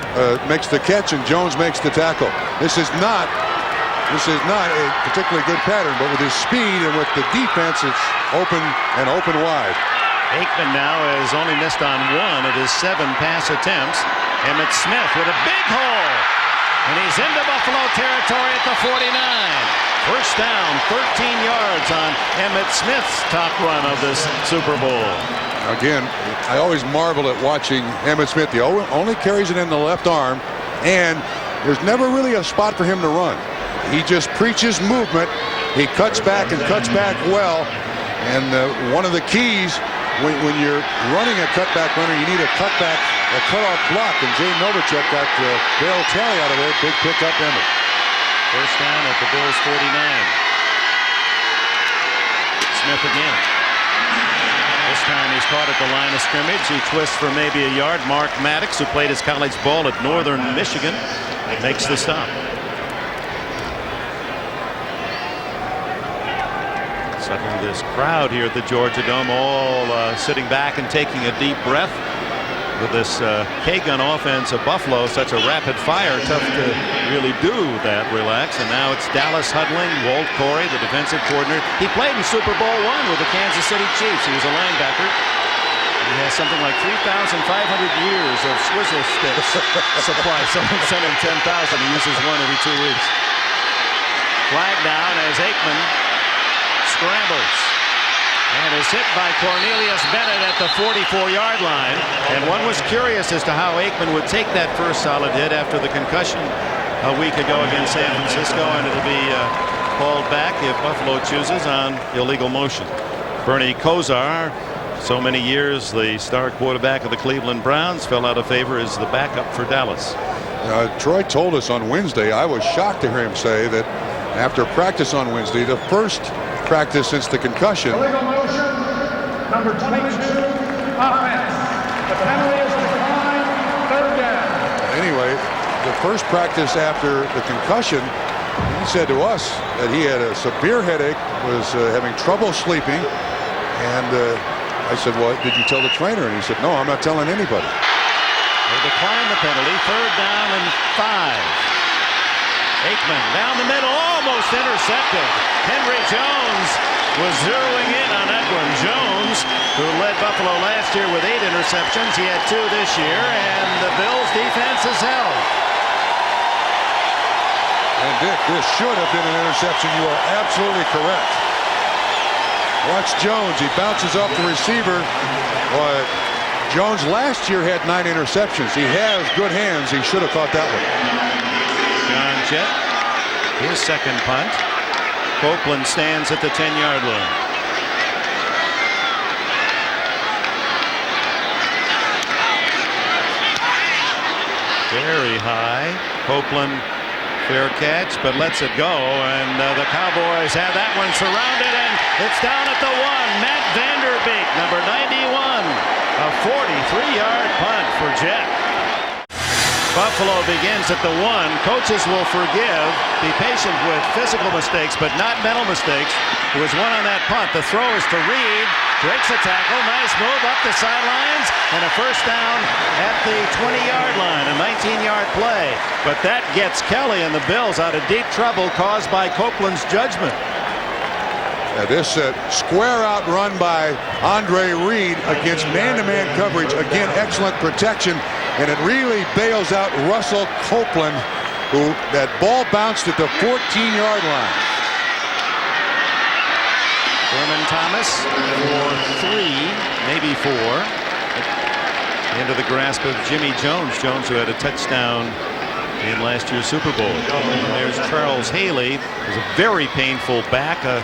makes the catch, and Jones makes the tackle. This is not a particularly good pattern, but with his speed and with the defense, it's open and open wide. Aikman now has only missed on 1 of his 7 pass attempts. Emmitt Smith with a big hole, and he's into Buffalo territory at the 49. First down, 13 yards on Emmitt Smith's top run of this Super Bowl. Again, I always marvel at watching Emmitt Smith. He only carries it in the left arm, and there's never really a spot for him to run. He just preaches movement. He cuts back and cuts back well. And one of the keys when you're running a cutback runner, you need a cutoff block. And Jay Novacek got Bill Kelly out of there. Big pickup, Emmitt. First down at the Bills' 49. Smith again. This time he's caught at the line of scrimmage. He twists for maybe a yard. Mark Maddox, who played his college ball at Northern Michigan, makes the stop. Suddenly this crowd here at the Georgia Dome all sitting back and taking a deep breath. With this K-gun offense of Buffalo, such a rapid fire, tough to really do that, relax. And now it's Dallas huddling. Walt Corey, the defensive coordinator. He played in Super Bowl I with the Kansas City Chiefs. He was a linebacker. He has something like 3,500 years of swizzle sticks supply. Someone sent him 10,000. He uses one every 2 weeks. Flag down as Aikman scrambles and is hit by Cornelius Bennett at the 44-yard line. And one was curious as to how Aikman would take that first solid hit after the concussion a week ago against San Francisco, and it'll be called back if Buffalo chooses on illegal motion. Bernie Kosar, so many years the star quarterback of the Cleveland Browns, fell out of favor as the backup for Dallas. Troy told us on Wednesday, I was shocked to hear him say that after practice on Wednesday, the first practice since the concussion. Illegal motion, number 22, offense. The penalty is declined, 3rd down. Anyway, the first practice after the concussion, he said to us that he had a severe headache, was having trouble sleeping, and I said, well, did you tell the trainer? And he said, no, I'm not telling anybody. They decline the penalty. 3rd down and 5. Aikman down the middle, almost intercepted. Henry Jones was zeroing in on that one. Jones, who led Buffalo last year with 8 interceptions. He had 2 this year, and the Bills' defense is held. And Dick, this should have been an interception. You are absolutely correct. Watch Jones. He bounces off the receiver. Boy, Jones last year had 9 interceptions. He has good hands. He should have caught that one. John Jett his second punt. Copeland stands at the 10-yard line. Very high. Copeland, fair catch, but lets it go, and the Cowboys have that one surrounded, and it's down at the 1. Matt Vanderbeek, number 91, a 43-yard punt for Jet. Buffalo begins at the 1. Coaches will forgive, be patient with physical mistakes, but not mental mistakes. There was one on that punt. The throw is to Reed, breaks a tackle, nice move up the sidelines, and a first down at the 20-yard line, a 19-yard play. But that gets Kelly and the Bills out of deep trouble caused by Copeland's judgment. This square out run by Andre Reed against man-to-man coverage. Again, excellent protection, and it really bails out Russell Copeland, who that ball bounced at the 14-yard line. Thurman Thomas for 3, maybe 4. Into the grasp of Jimmy Jones. Jones, who had a touchdown in last year's Super Bowl. And there's Charles Haley. It was a very painful back, a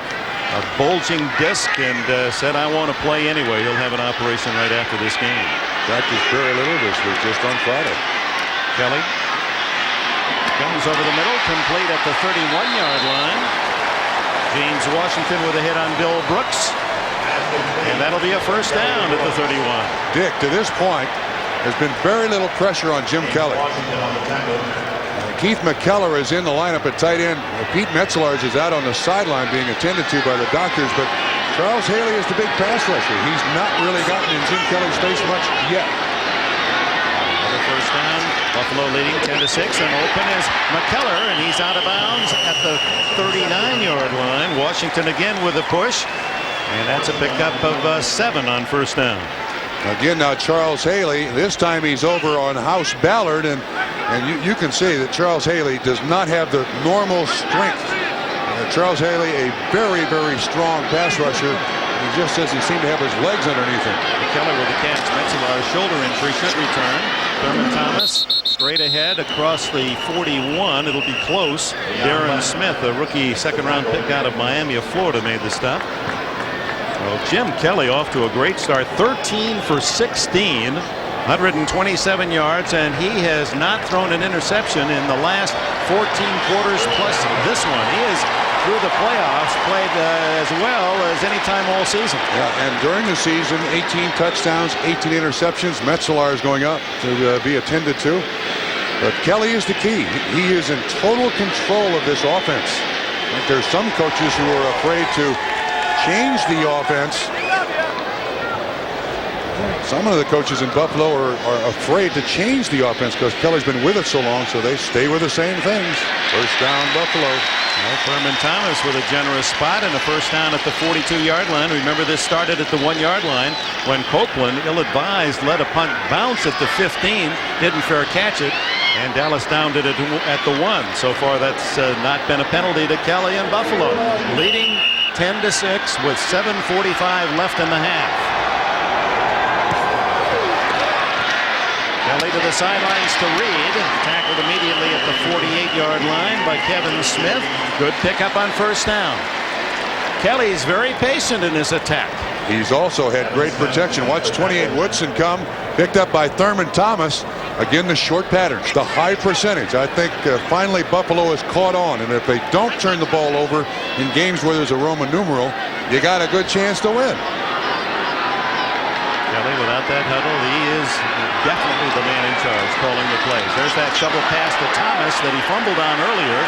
bulging disc, and said, I want to play anyway. He'll have an operation right after this game. Practiced very little this week, just on Friday. Kelly comes over the middle, complete at the 31-yard line. James Washington with a hit on Bill Brooks, and that'll be a first down at the 31. Dick, to this point, there's been very little pressure on Jim Kelly. Keith McKellar is in the lineup at tight end. Pete Metzelaars is out on the sideline being attended to by the doctors, but Charles Haley is the big pass rusher. He's not really gotten in Jim Kelly's face much yet. Another first down. Buffalo leading 10-6, and open is McKellar, and he's out of bounds at the 39-yard line. Washington again with a push, and that's a pickup of 7 on first down. Again, now Charles Haley, this time he's over on House Ballard, and you can see that Charles Haley does not have the normal strength. Charles Haley, a very, very strong pass rusher. He just doesn't seem to have his legs underneath him. McKellar with the catch. Metzelaar's shoulder injury should return. Thurman Thomas straight ahead across the 41. It'll be close. Darren Smith, a rookie second-round pick out of Miami of Florida, made the stop. Well, Jim Kelly off to a great start. 13 for 16, 127 yards, and he has not thrown an interception in the last 14 quarters plus this one. He is through the playoffs, played as well as any time all season. Yeah, and during the season, 18 touchdowns, 18 interceptions. Metzelaar is going up to be attended to. But Kelly is the key. He is in total control of this offense. I think there's some coaches who are afraid to change the offense. Some of the coaches in Buffalo are afraid to change the offense because Kelly's been with it so long, so they stay with the same things. First down, Buffalo. Well, Thurman Thomas with a generous spot and a first down at the 42-yard line. Remember, this started at the 1-yard line when Copeland, ill-advised, let a punt bounce at the 15, didn't fair catch it, and Dallas downed it at the 1. So far, that's not been a penalty to Kelly and Buffalo, leading 10-6 with 7:45 left in the half. Kelly to the sidelines to Reed. Tackled immediately at the 48-yard line by Kevin Smith. Good pickup on first down. Kelly's very patient in his attack. He's also had great protection. Watch 28 Woodson come. Picked up by Thurman Thomas. Again, the short patterns, the high percentage. I think finally Buffalo has caught on. And if they don't turn the ball over in games where there's a Roman numeral, you got a good chance to win. Kelly, without that huddle, he is definitely the man in charge calling the plays. There's that shovel pass to Thomas that he fumbled on earlier.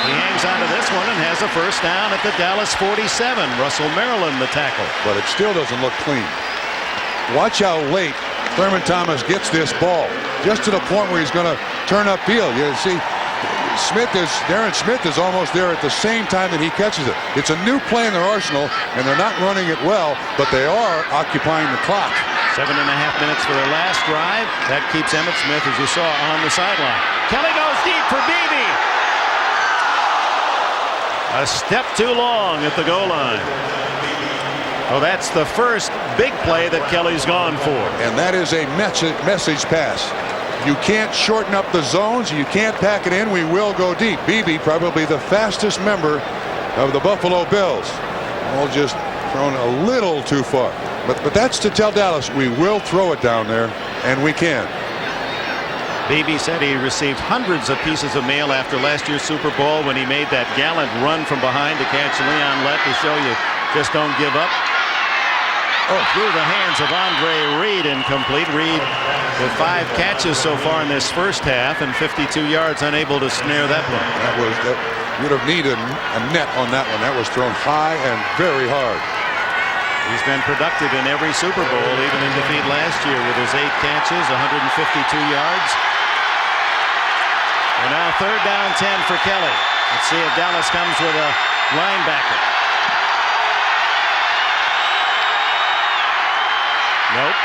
He hangs on to this one and has a first down at the Dallas 47. Russell Maryland the tackle. But it still doesn't look clean. Watch how late Thurman Thomas gets this ball. Just to the point where he's going to turn upfield. You see, Darren Smith is almost there at the same time that he catches it. It's a new play in their arsenal, and they're not running it well, but they are occupying the clock. 7.5 minutes for their last drive. That keeps Emmitt Smith, as you saw, on the sideline. Kelly goes deep for Beebe. A step too long at the goal line. Oh, that's the first big play that Kelly's gone for. And that is a message pass. You can't shorten up the zones. You can't pack it in. We will go deep. Beebe, probably the fastest member of the Buffalo Bills. All just thrown a little too far. But that's to tell Dallas we will throw it down there, and we can. Beebe said he received hundreds of pieces of mail after last year's Super Bowl when he made that gallant run from behind to catch Leon Lett to show you just don't give up. Through the hands of Andre Reed, incomplete. Reed with 5 catches so far in this first half and 52 yards, unable to snare that one. That would have needed a net on that one. That was thrown high and very hard. He's been productive in every Super Bowl, even in defeat last year with his 8 catches, 152 yards. And now 3rd down 10 for Kelly. Let's see if Dallas comes with a linebacker. Nope.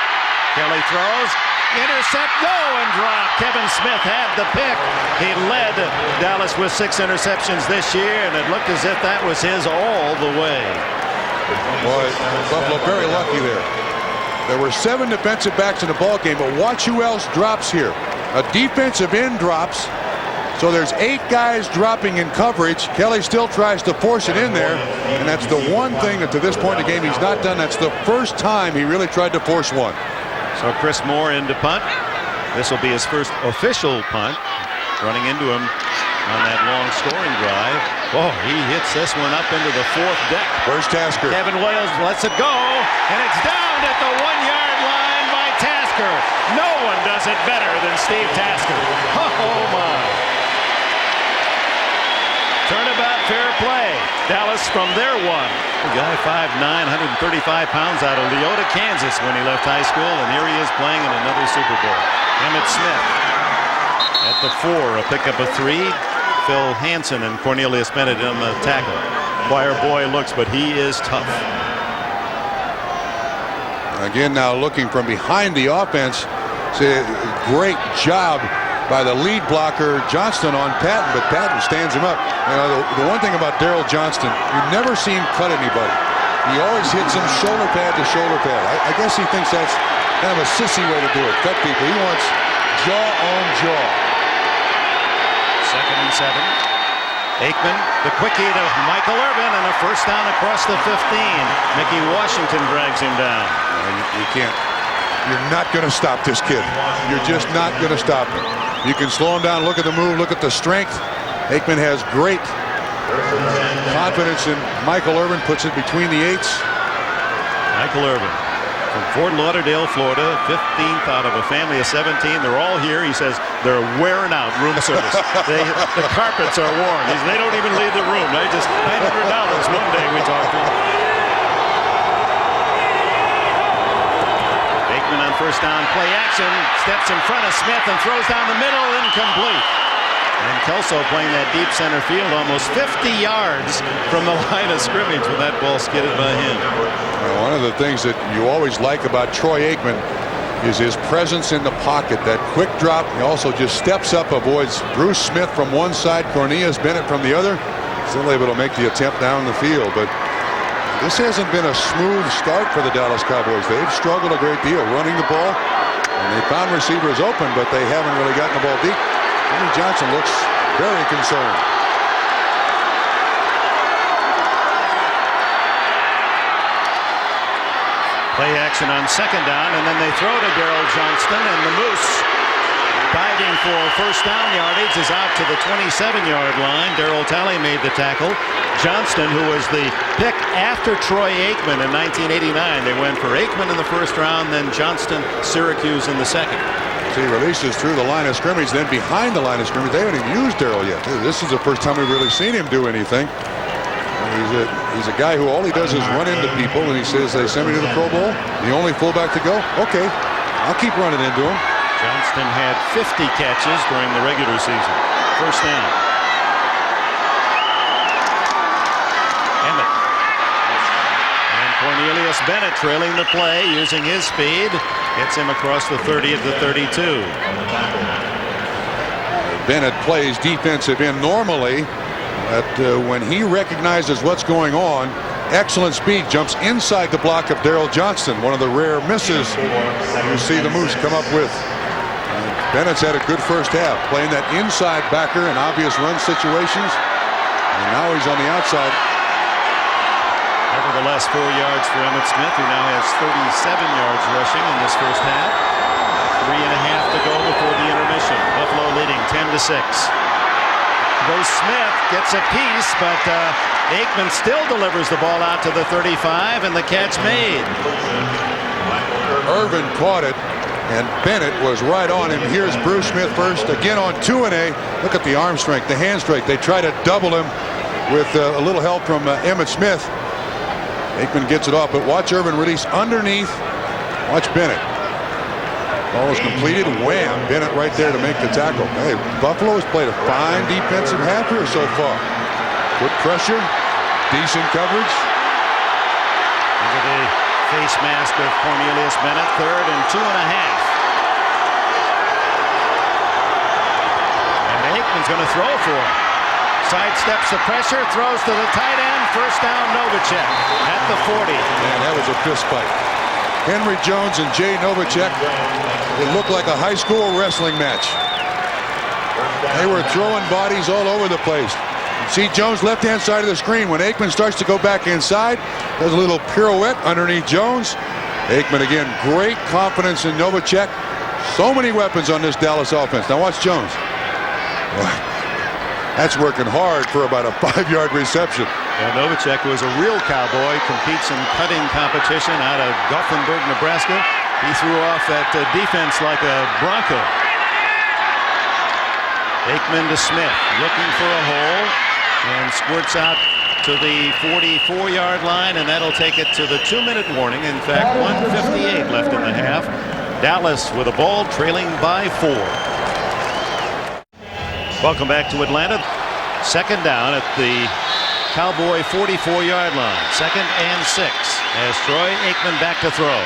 Kelly throws. Intercept. Go and drop. Kevin Smith had the pick. He led Dallas with 6 interceptions this year, and it looked as if that was his all the way. Boy, Buffalo very lucky there. There were 7 defensive backs in the ball game, but watch who else drops here. A defensive end drops. So there's 8 guys dropping in coverage. Kelly still tries to force it in there, and that's the one thing that to this point in the game he's not done. That's the first time he really tried to force one. So Chris Moore into punt. This will be his first official punt. Running into him on that long scoring drive. Oh, he hits this one up into the 4th deck. Where's Tasker? Kevin Williams lets it go, and it's down at the 1-yard line by Tasker. No one does it better than Steve Tasker. Oh my. Turnabout, fair play. Dallas from their one. The guy 5'9", 135 pounds out of Leota, Kansas when he left high school, and here he is playing in another Super Bowl. Emmett Smith at the 4, a pickup of 3. Phil Hansen and Cornelius Bennett on the tackle. Choir boy looks, but he is tough. Again, now looking from behind the offense. It's a great job by the lead blocker Johnston on Patton, but Patton stands him up. You know, the one thing about Daryl Johnston, you never see him cut anybody. He always hits him shoulder pad to shoulder pad. I guess he thinks that's kind of a sissy way to do it. Cut people. He wants jaw on jaw. 2nd and 7. Aikman, the quickie to Michael Irvin, and a first down across the 15. Mickey Washington drags him down. You can't. You're not going to stop this kid. You're just not going to stop him. You can slow him down. Look at the move. Look at the strength. Aikman has great confidence in Michael Irvin. Puts it between the 8s. Michael Irvin from Fort Lauderdale, Florida. 15th out of a family of 17. They're all here. He says they're wearing out room service. The carpets are worn. They don't even leave the room. They just $900 one day we talked to them. On first down, play action, steps in front of Smith and throws down the middle, incomplete. And Kelso playing that deep center field, almost 50 yards from the line of scrimmage when that ball skidded by him. One of the things that you always like about Troy Aikman is his presence in the pocket. That quick drop. He also just steps up, avoids Bruce Smith from one side, Cornelius Bennett from the other. Still able to make the attempt down the field, but this hasn't been a smooth start for the Dallas Cowboys. They've struggled a great deal running the ball, and they found receivers open, but they haven't really gotten the ball deep. Jimmy Johnson looks very concerned. Play action on 2nd down, and then they throw to Daryl Johnston, and the Moose, diving for first down yardage, is out to the 27-yard line. Darryl Talley made the tackle. Johnston, who was the pick after Troy Aikman in 1989. They went for Aikman in the first round, then Johnston, Syracuse in the 2nd. So he releases through the line of scrimmage, then behind the line of scrimmage. They haven't even used Darryl yet. This is the first time we've really seen him do anything. He's a guy who all he does is run into people, and he says, they send me to the Pro Bowl. The only fullback to go? Okay, I'll keep running into him. Johnston had 50 catches during the regular season. First down. Emmett. And Cornelius Bennett trailing the play, using his speed. Hits him across the 30 at the 32. Bennett plays defensive end normally, but when he recognizes what's going on, excellent speed, jumps inside the block of Daryl Johnston. One of the rare misses you see the Moose come up with. Bennett's had a good first half, playing that inside backer in obvious run situations. And now he's on the outside. Nevertheless, 4 yards for Emmitt Smith, who now has 37 yards rushing in this first half. 3.5 to go before the intermission. Buffalo leading 10-6. Goes Smith, gets a piece, but Aikman still delivers the ball out to the 35, and the catch made. Irvin caught it, and Bennett was right on him. Here's Bruce Smith first, again on 2-A. Look at the arm strength, the hand strength. They try to double him with a little help from Emmitt Smith. Aikman gets it off, but watch Irvin release underneath. Watch Bennett. Ball is completed. Wham! Bennett right there to make the tackle. Hey, Buffalo has played a fine defensive half here so far. Good pressure, decent coverage. Into the face mask of Cornelius Bennett. 3rd and 2.5. And Aikman's going to throw for him. Sidesteps the pressure, throws to the tight end. First down, Novacek at the 40. Man, that was a fist fight. Henry Jones and Jay Novacek. It looked like a high school wrestling match. They were throwing bodies all over the place. See Jones left-hand side of the screen. When Aikman starts to go back inside, does a little pirouette underneath Jones. Aikman again, great confidence in Novacek. So many weapons on this Dallas offense. Now watch Jones. That's working hard for about a 5-yard reception. Well, Novacek, who is a real cowboy, competes in cutting competition out of Gothenburg, Nebraska. He threw off that defense like a Bronco. Aikman to Smith, looking for a hole, and squirts out to the 44-yard line, and that'll take it to the 2-minute warning. In fact, 1:58 left in the half. Dallas with a ball trailing by 4. Welcome back to Atlanta. Second down at the Cowboy 44-yard line. 2nd and 6 as Troy Aikman back to throw.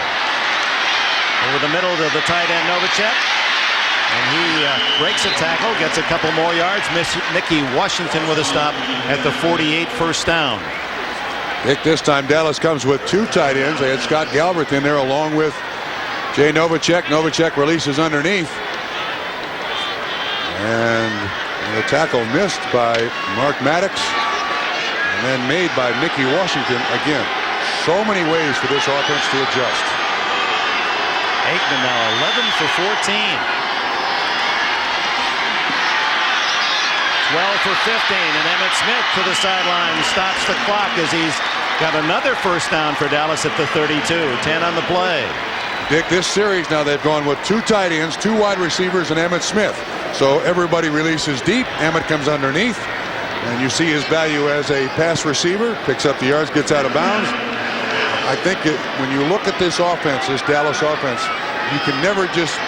Over the middle to the tight end Novacek. And he breaks a tackle, gets a couple more yards. Mickey Washington with a stop at the 48, first down. Nick, this time Dallas comes with 2 tight ends. They had Scott Galbraith in there along with Jay Novacek. Novacek releases underneath. And the tackle missed by Mark Maddox. And then made by Mickey Washington. Again, so many ways for this offense to adjust. Aikman now 11 for 14. 12 for 15, and Emmitt Smith to the sideline stops the clock as he's got another first down for Dallas at the 32. 10 on the play. Dick, this series now they've gone with 2 tight ends, 2 wide receivers, and Emmitt Smith. So everybody releases deep. Emmitt comes underneath, and you see his value as a pass receiver. Picks up the yards, gets out of bounds. I think when you look at this offense, this Dallas offense, you can never just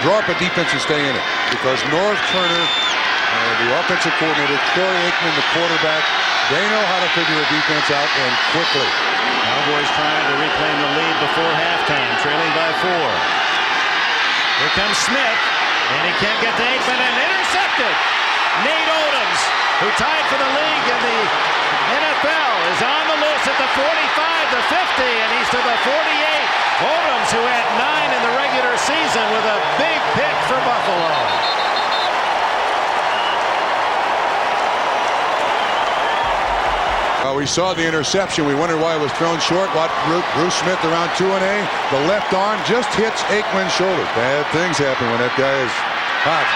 draw up a defense and stay in it, because Norv Turner, the offensive coordinator, Troy Aikman, the quarterback, they know how to figure a defense out, and quickly. Cowboys trying to reclaim the lead before halftime, trailing by 4. Here comes Smith, and he can't get to Aikman, and intercepted. Nate Odoms, who tied for the league in the NFL, is on the loose at the 45, the 50, and he's to the 48. Odoms, who had 9 in the regular season, with a big pick for Buffalo. We saw the interception. We wondered why it was thrown short. Watch Bruce Smith around 2-A. The left arm just hits Aikman's shoulder. Bad things happen when that guy is hot.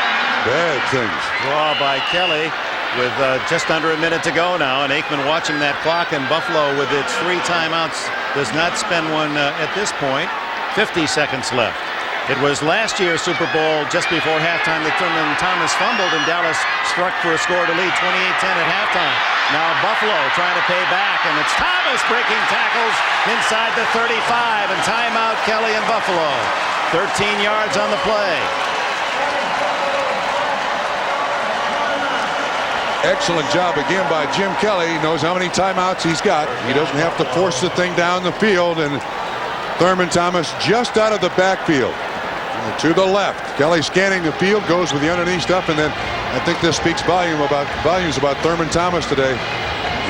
Bad things. Draw by Kelly with just under a minute to go now, and Aikman watching that clock, and Buffalo with its 3 timeouts does not spend one at this point. 50 seconds left. It was last year's Super Bowl just before halftime that Thurman Thomas fumbled, and Dallas struck for a score to lead 28-10 at halftime. Now Buffalo trying to pay back, and it's Thomas breaking tackles inside the 35, and timeout Kelly and Buffalo. 13 yards on the play. Excellent job again by Jim Kelly. He knows how many timeouts he's got. He doesn't have to force the thing down the field, and Thurman Thomas just out of the backfield. To the left. Kelly scanning the field, goes with the underneath stuff, and then I think this speaks volumes about Thurman Thomas today.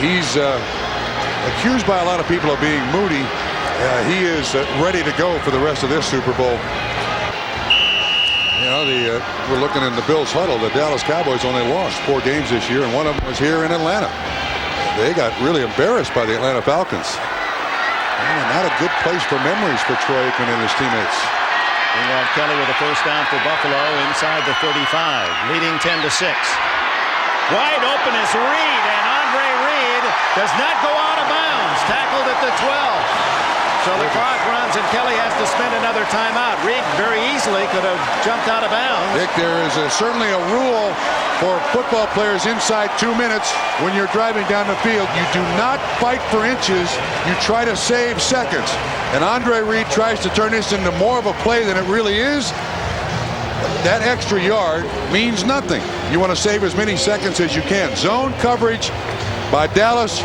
He's accused by a lot of people of being moody. He is ready to go for the rest of this Super Bowl. You know, Now we're looking in the Bills huddle. The Dallas Cowboys only lost 4 games this year, and one of them was here in Atlanta. They got really embarrassed by the Atlanta Falcons. Not a good place for memories for Troy Aikman and his teammates. Meanwhile, Kelly with a first down for Buffalo inside the 35, leading 10-6. Wide open is Reed, and Andre Reed does not go out of bounds. Tackled at the 12. So the clock runs, and Kelly has to spend another timeout. Reed very easily could have jumped out of bounds. Dick, there is certainly a rule for football players inside 2 minutes when you're driving down the field. You do not fight for inches. You try to save seconds. And Andre Reed tries to turn this into more of a play than it really is. That extra yard means nothing. You want to save as many seconds as you can. Zone coverage by Dallas.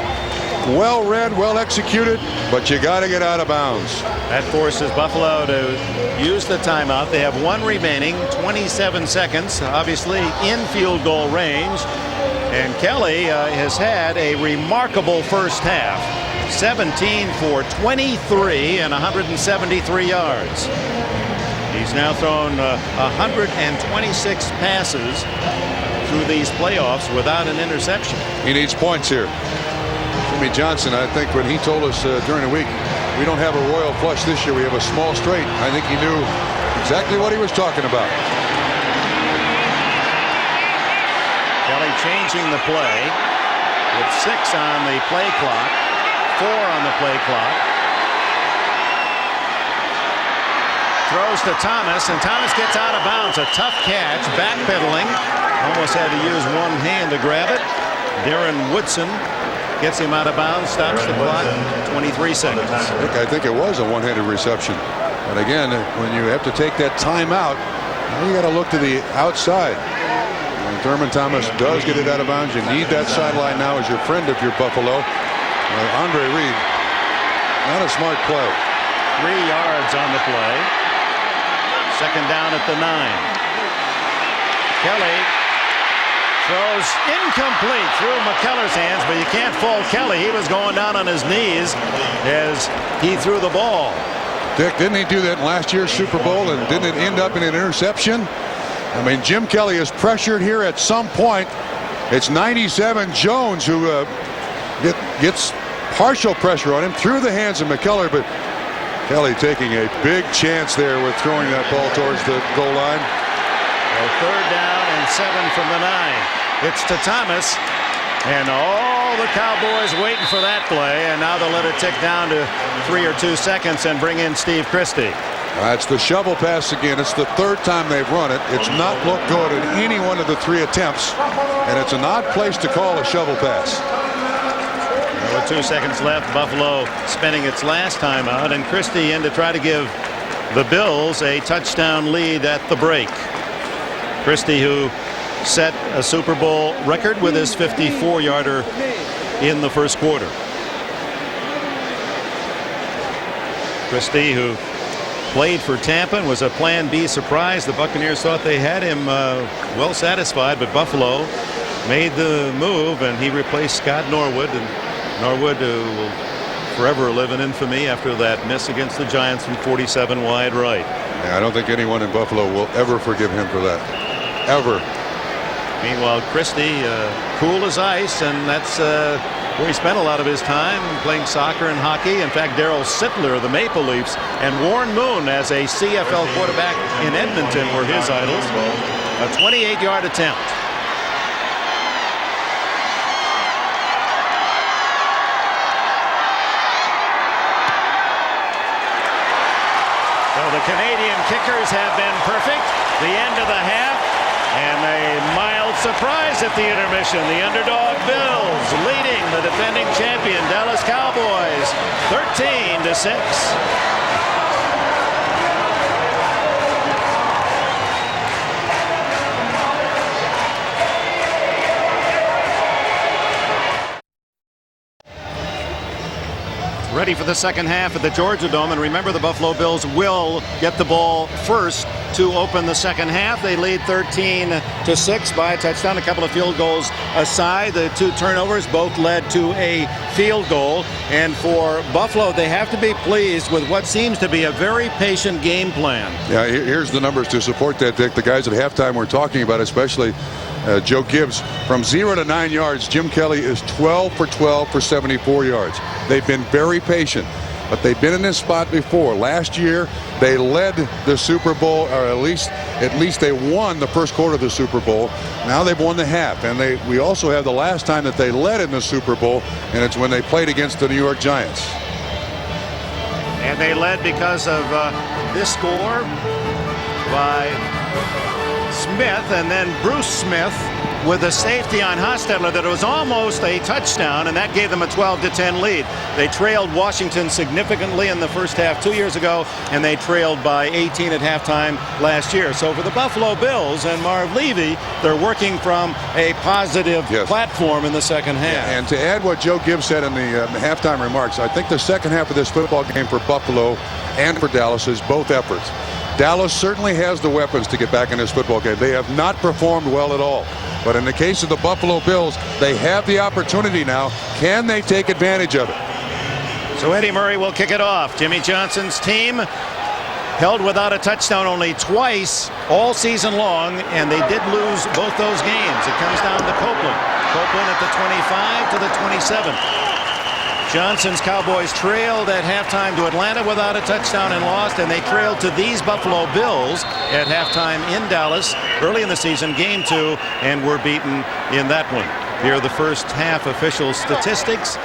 Well read, well executed, but you got to get out of bounds. That forces Buffalo to use the timeout. They have 1 remaining, 27 seconds, obviously in field goal range. And Kelly has had a remarkable first half. 17 for 23 and 173 yards. He's now thrown 126 passes through these playoffs without an interception. He needs points here. Jimmy Johnson, I think when he told us during the week, we don't have a royal flush this year, we have a small straight, I think he knew exactly what he was talking about. Kelly changing the play with 6 on the play clock, 4 on the play clock. Throws to Thomas, and Thomas gets out of bounds. A tough catch, backpedaling. Almost had to use one hand to grab it. Darren Woodson gets him out of bounds, stops the clock, 23 seconds. I think it was a one-handed reception. But again, when you have to take that timeout, you got to look to the outside. And Thurman Thomas does get it out of bounds. You need that sideline now as your friend if you're Buffalo. Andre Reed, not a smart play. 3 yards on the play. Second down at the 9. Kelly throws incomplete through McKellar's hands, but you can't fault Kelly. He was going down on his knees as he threw the ball. Dick, didn't he do that in last year's Super Bowl, and didn't it end up in an interception? I mean, Jim Kelly is pressured here at some point. It's 97 Jones who gets partial pressure on him through the hands of McKellar, but Kelly taking a big chance there with throwing that ball towards the goal line. Well, third down and 7 from the 9. It's to Thomas, and all the Cowboys waiting for that play, and now they'll let it tick down to 3 or 2 seconds and bring in Steve Christie. That's the shovel pass again. It's the 3rd time they've run it. It's not looked good in any one of the 3 attempts, and it's an odd place to call a shovel pass. With 2 seconds left, Buffalo spending its last timeout, and Christie in to try to give the Bills a touchdown lead at the break. Christie, who set a Super Bowl record with his 54-yarder in the first quarter. Christie, who played for Tampa and was a Plan B surprise. The Buccaneers thought they had him well satisfied, but Buffalo made the move, and he replaced Scott Norwood. And Norwood, who will forever live in infamy after that miss against the Giants from 47 wide right. Yeah, I don't think anyone in Buffalo will ever forgive him for that. Ever. Meanwhile, Christie, cool as ice, and that's where he spent a lot of his time playing soccer and hockey. In fact, Darryl Sittler of the Maple Leafs and Warren Moon as a CFL quarterback in Edmonton were his idols. A 28-yard attempt. So the Canadian kickers have been perfect. The end of the half, and a mild surprise at the intermission. The underdog Bills leading the defending champion Dallas Cowboys 13-6. Ready for the second half at the Georgia Dome, and remember, the Buffalo Bills will get the ball first to open the second half. They lead 13-6 by a touchdown, a couple of field goals aside. The two turnovers both led to a field goal. And for Buffalo, they have to be pleased with what seems to be a very patient game plan. Yeah, here's the numbers to support that, Dick. The guys at halftime we're talking about, especially Joe Gibbs, from 0 to 9 yards, Jim Kelly is 12 for 12 for 74 yards. They've been very patient, but they've been in this spot before. Last year, they led the Super Bowl, or at least they won the first quarter of the Super Bowl. Now they've won the half, and we also have the last time that they led in the Super Bowl, and it's when they played against the New York Giants. And they led because of this score by Smith, and then Bruce Smith with a safety on Hostetler that was almost a touchdown, and that gave them a 12-10 lead. They trailed Washington significantly in the first half 2 years ago, and they trailed by 18 at halftime last year. So for the Buffalo Bills and Marv Levy, they're working from a positive platform in the second half. And to add what Joe Gibbs said in the halftime remarks, I think the second half of this football game for Buffalo and for Dallas is both efforts. Dallas certainly has the weapons to get back in this football game. They have not performed well at all. But in the case of the Buffalo Bills, they have the opportunity now. Can they take advantage of it? So Eddie Murray will kick it off. Jimmy Johnson's team held without a touchdown only twice all season long, and they did lose both those games. It comes down to Copeland. Copeland at the 25 to the 27. Johnson's Cowboys trailed at halftime to Atlanta without a touchdown and lost, and they trailed to these Buffalo Bills at halftime in Dallas early in the season, game 2, and were beaten in that one. Here are the first half official statistics.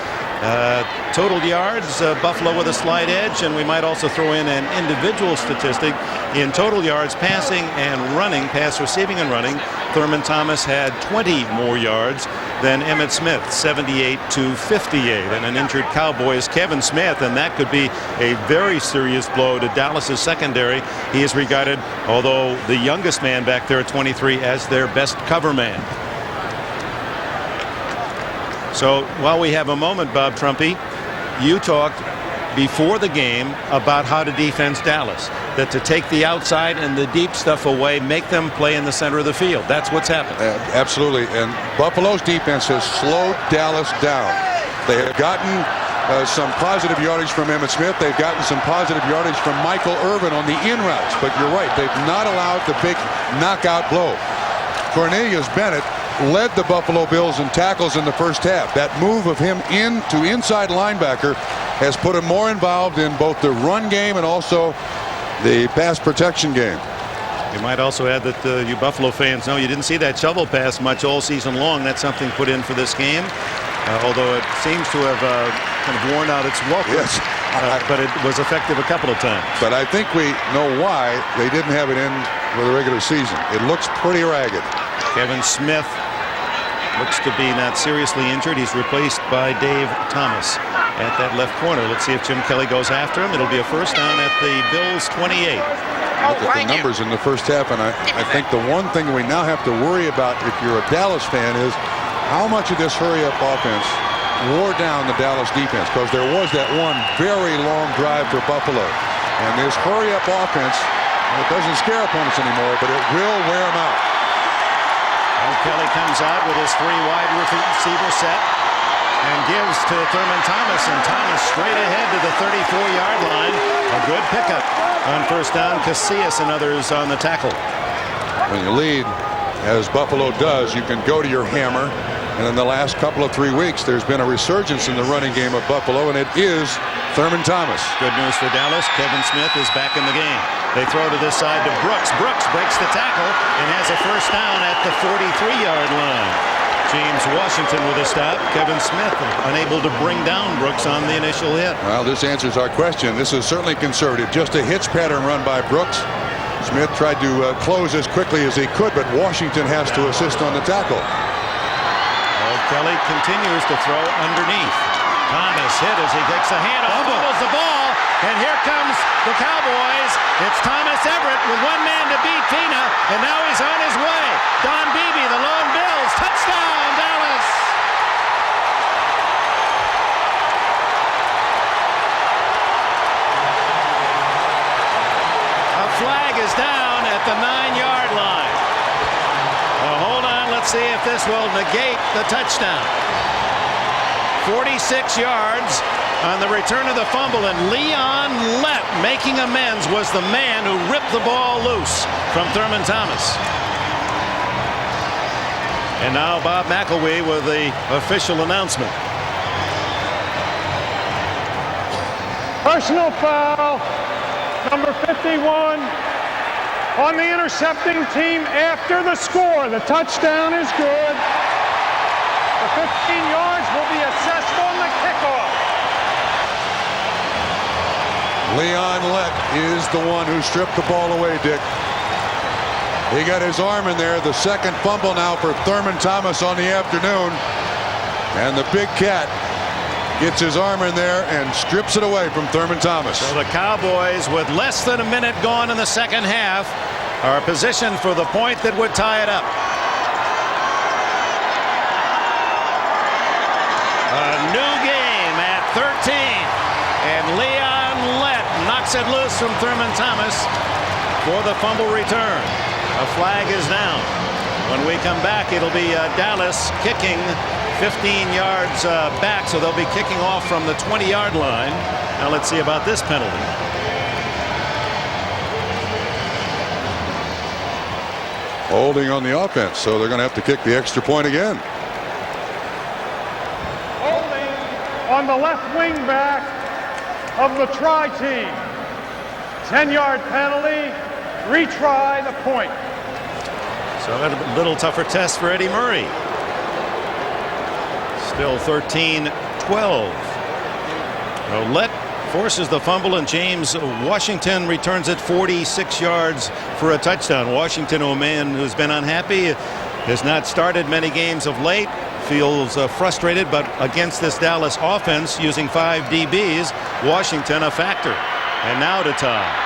Total yards, Buffalo with a slight edge, and we might also throw in an individual statistic. In total yards passing and running, pass receiving and running, Thurman Thomas had 20 more yards than Emmitt Smith, 78 to 58. And an injured Cowboys, Kevin Smith, and that could be a very serious blow to Dallas's secondary. He is regarded, although the youngest man back there at 23, as their best cover man. So while we have a moment, Bob Trumpy, you talked before the game about how to defense Dallas, that to take the outside and the deep stuff away, make them play in the center of the field. That's what's happened. Absolutely. And Buffalo's defense has slowed Dallas down. They have gotten some positive yardage from Emmitt Smith. They've gotten some positive yardage from Michael Irvin on the in routes. But you're right, they've not allowed the big knockout blow. Cornelius Bennett led the Buffalo Bills in tackles in the first half. That move of him into inside linebacker has put him more involved in both the run game and also the pass protection game. You might also add that you Buffalo fans know you didn't see that shovel pass much all season long. That's something put in for this game, although it seems to have kind of worn out its welcome. Yes. But it was effective a couple of times. But I think we know why they didn't have it in for the regular season. It looks pretty ragged. Kevin Smith looks to be not seriously injured. He's replaced by Dave Thomas at that left corner. Let's see if Jim Kelly goes after him. It'll be a first down at the Bills' 28. Look at the numbers in the first half, and I think the one thing we now have to worry about if you're a Dallas fan is how much of this hurry-up offense wore down the Dallas defense, because there was that one very long drive for Buffalo. And this hurry-up offense, it doesn't scare opponents anymore, but it will wear them out. Kelly comes out with his 3 wide receiver set and gives to Thurman Thomas, and Thomas straight ahead to the 34-yard line. A good pickup on first down. Casillas and others on the tackle. When you lead, as Buffalo does, you can go to your hammer. And in the last couple of 3 weeks, there's been a resurgence in the running game of Buffalo, and it is Thurman Thomas. Good news for Dallas. Kevin Smith is back in the game. They throw to this side to Brooks. Brooks breaks the tackle and has a first down at the 43-yard line. James Washington with a stop. Kevin Smith unable to bring down Brooks on the initial hit. Well, this answers our question. This is certainly conservative. Just a hitch pattern run by Brooks. Smith tried to close as quickly as he could, but Washington has to assist on the tackle. Kelly continues to throw underneath. Thomas hit as he takes a handoff, fumbles the ball, and here comes the Cowboys. It's Thomas Everett with one man to beat Tina, and now he's on his way. Don Beebe, the lone Bills, touchdown, Dallas. A flag is down. down at the 9-yard line. Hold on, let's see if this will negate the touchdown. 46 yards on the return of the fumble, and Leon Lett, making amends, was the man who ripped the ball loose from Thurman Thomas. And now Bob McElwee with the official announcement. Personal foul, number 51, on the intercepting team after the score. The touchdown is good. The 15 yards will be assessed on the kickoff. Leon Lett is the one who stripped the ball away, Dick. He got his arm in there. The second fumble now for Thurman Thomas on the afternoon. And the big cat gets his arm in there and strips it away from Thurman Thomas. So the Cowboys, with less than a minute gone in the second half, are positioned for the point that would tie it up. A new game at 13. And Leon Lett knocks it loose from Thurman Thomas for the fumble return. A flag is down. When we come back, it'll be Dallas kicking 15 yards back, so they'll be kicking off from the 20-yard line. Now let's see about this penalty. Holding on the offense, so they're going to have to kick the extra point again. Holding on the left wing back of the try team. 10-yard penalty. Retry the point. So a little tougher test for Eddie Murray. Still 13-12. Lett forces the fumble, and James Washington returns it 46 yards for a touchdown. Washington, a man who's been unhappy, has not started many games of late, feels frustrated, but against this Dallas offense using 5 DBs, Washington a factor. And now to tie.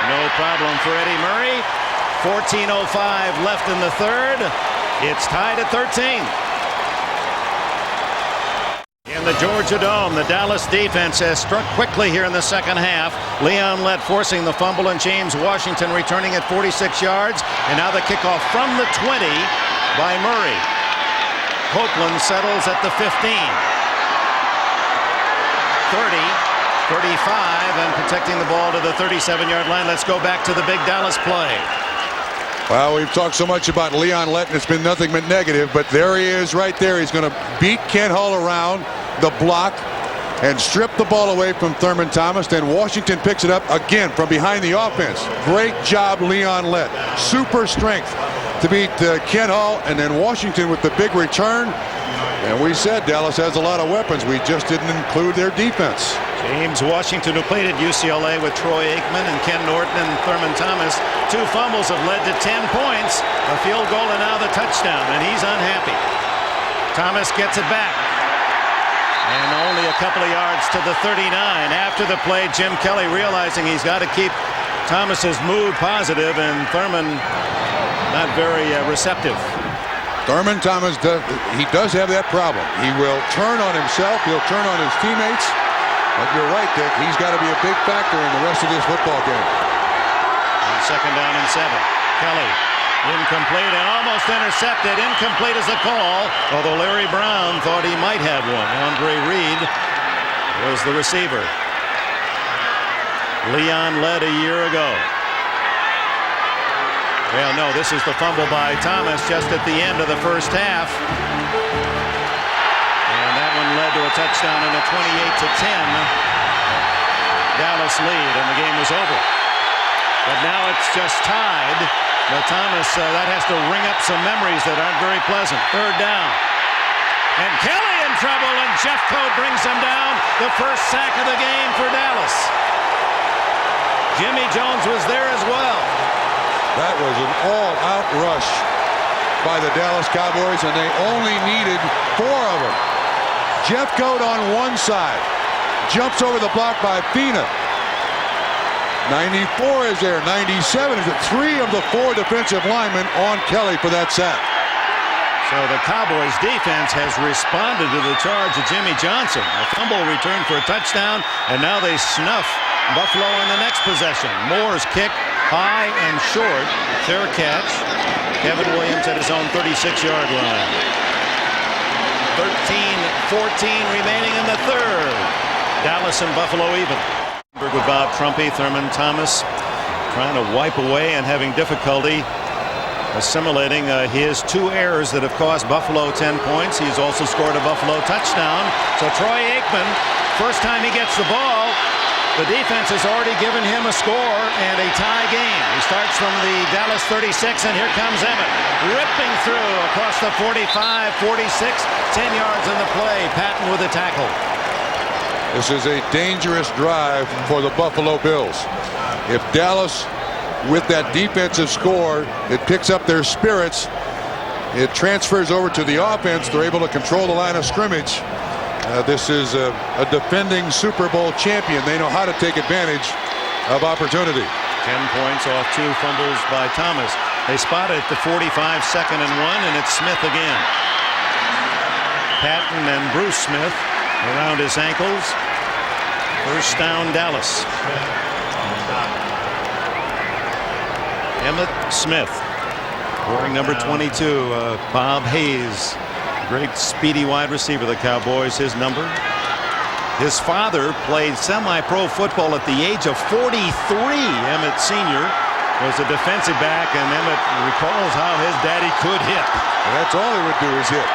No problem for Eddie Murray. 14:05 left in the third. It's tied at 13. In the Georgia Dome, the Dallas defense has struck quickly here in the second half. Leon Lett forcing the fumble, and James Washington returning at 46 yards. And now the kickoff from the 20 by Murray. Copeland settles at the 15. 30. 35, and protecting the ball to the 37-yard line. Let's go back to the big Dallas play. Well, we've talked so much about Leon Lett, and it's been nothing but negative, but there he is right there. He's going to beat Kent Hull around the block and strip the ball away from Thurman Thomas. Then Washington picks it up again from behind the offense. Great job, Leon Lett. Super strength to beat Kent Hull, and then Washington with the big return. And we said Dallas has a lot of weapons. We just didn't include their defense. James Washington, who played at UCLA with Troy Aikman and Ken Norton and Thurman Thomas. 2 fumbles have led to 10 points. A field goal and now the touchdown, and he's unhappy. Thomas gets it back. And only a couple of yards to the 39. After the play, Jim Kelly realizing he's got to keep Thomas's mood positive, and Thurman not very receptive. Thurman Thomas, he does have that problem. He will turn on himself. He'll turn on his teammates. But you're right, Dick. He's got to be a big factor in the rest of this football game. On 2nd down and 7. Kelly incomplete and almost intercepted. Incomplete is the call, although Larry Brown thought he might have one. Andre Reed was the receiver. Leon led a year ago. Well, no, this is the fumble by Thomas just at the end of the first half. And that one led to a touchdown and a 28-10 Dallas lead, and the game was over. But now it's just tied. But Thomas, that has to ring up some memories that aren't very pleasant. 3rd down. And Kelly in trouble, and Jeff Coat brings him down. The first sack of the game for Dallas. Jimmy Jones was there as well. That was an all-out rush by the Dallas Cowboys, and they only needed 4 of them. Jeff Coat on one side. Jumps over the block by Fina. 94 is there. 97 is it. 3 of the 4 defensive linemen on Kelly for that sack. So the Cowboys defense has responded to the charge of Jimmy Johnson. A fumble return for a touchdown, and now they snuff Buffalo in the next possession. Moore's kick high and short. Fair catch. Kevin Williams at his own 36-yard line. 13-14 remaining in the third. Dallas and Buffalo even. With Bob Trumpy, Thurman Thomas trying to wipe away and having difficulty assimilating his 2 errors that have cost Buffalo 10 points. He's also scored a Buffalo touchdown. So Troy Aikman, first time he gets the ball, the defense has already given him a score and a tie game. He starts from the Dallas 36, and here comes Emmett, ripping through across the 45, 46, 10 yards in the play. Patton with a tackle. This is a dangerous drive for the Buffalo Bills. If Dallas, with that defensive score, it picks up their spirits, it transfers over to the offense, they're able to control the line of scrimmage. This is a defending Super Bowl champion. They know how to take advantage of opportunity. 10 points off 2 fumbles by Thomas. They spot it at the 45, 2nd and 1, and it's Smith again. Patton and Bruce Smith around his ankles. First down, Dallas. Emmitt Smith wearing number 22. Bob Hayes, great speedy wide receiver, the Cowboys, his number. His father played semi-pro football at the age of 43. Emmitt Sr. was a defensive back, and Emmitt recalls how his daddy could hit. And that's all he would do is hit.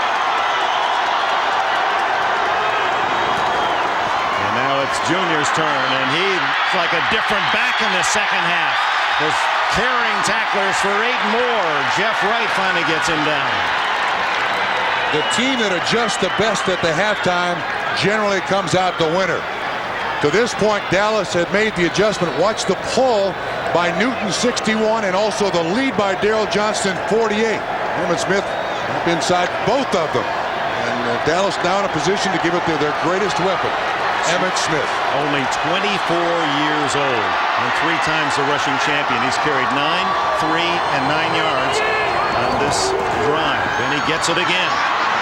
It's Junior's turn, and he's like a different back in the second half. Was carrying tacklers for 8 more. Jeff Wright finally gets him down. The team that adjusts the best at the halftime generally comes out the winner. To this point, Dallas had made the adjustment. Watch the pull by Newton, 61, and also the lead by Daryl Johnston, 48. Emmitt Smith up inside both of them. And Dallas now in a position to give it to their greatest weapon, Emmitt Smith. Only 24 years old and 3 times the rushing champion. He's carried 9, 3, and 9 yards on this drive. Then he gets it again.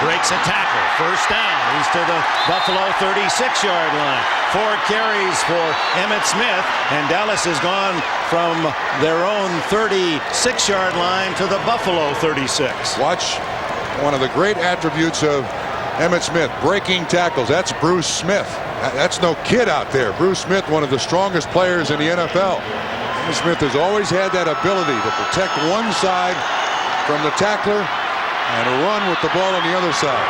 Breaks a tackle. First down. He's to the Buffalo 36-yard line. 4 carries for Emmitt Smith, and Dallas has gone from their own 36-yard line to the Buffalo 36. Watch one of the great attributes of Emmitt Smith, breaking tackles. That's Bruce Smith. That's no kid out there. Bruce Smith, one of the strongest players in the NFL. Emmitt Smith has always had that ability to protect one side from the tackler and run with the ball on the other side.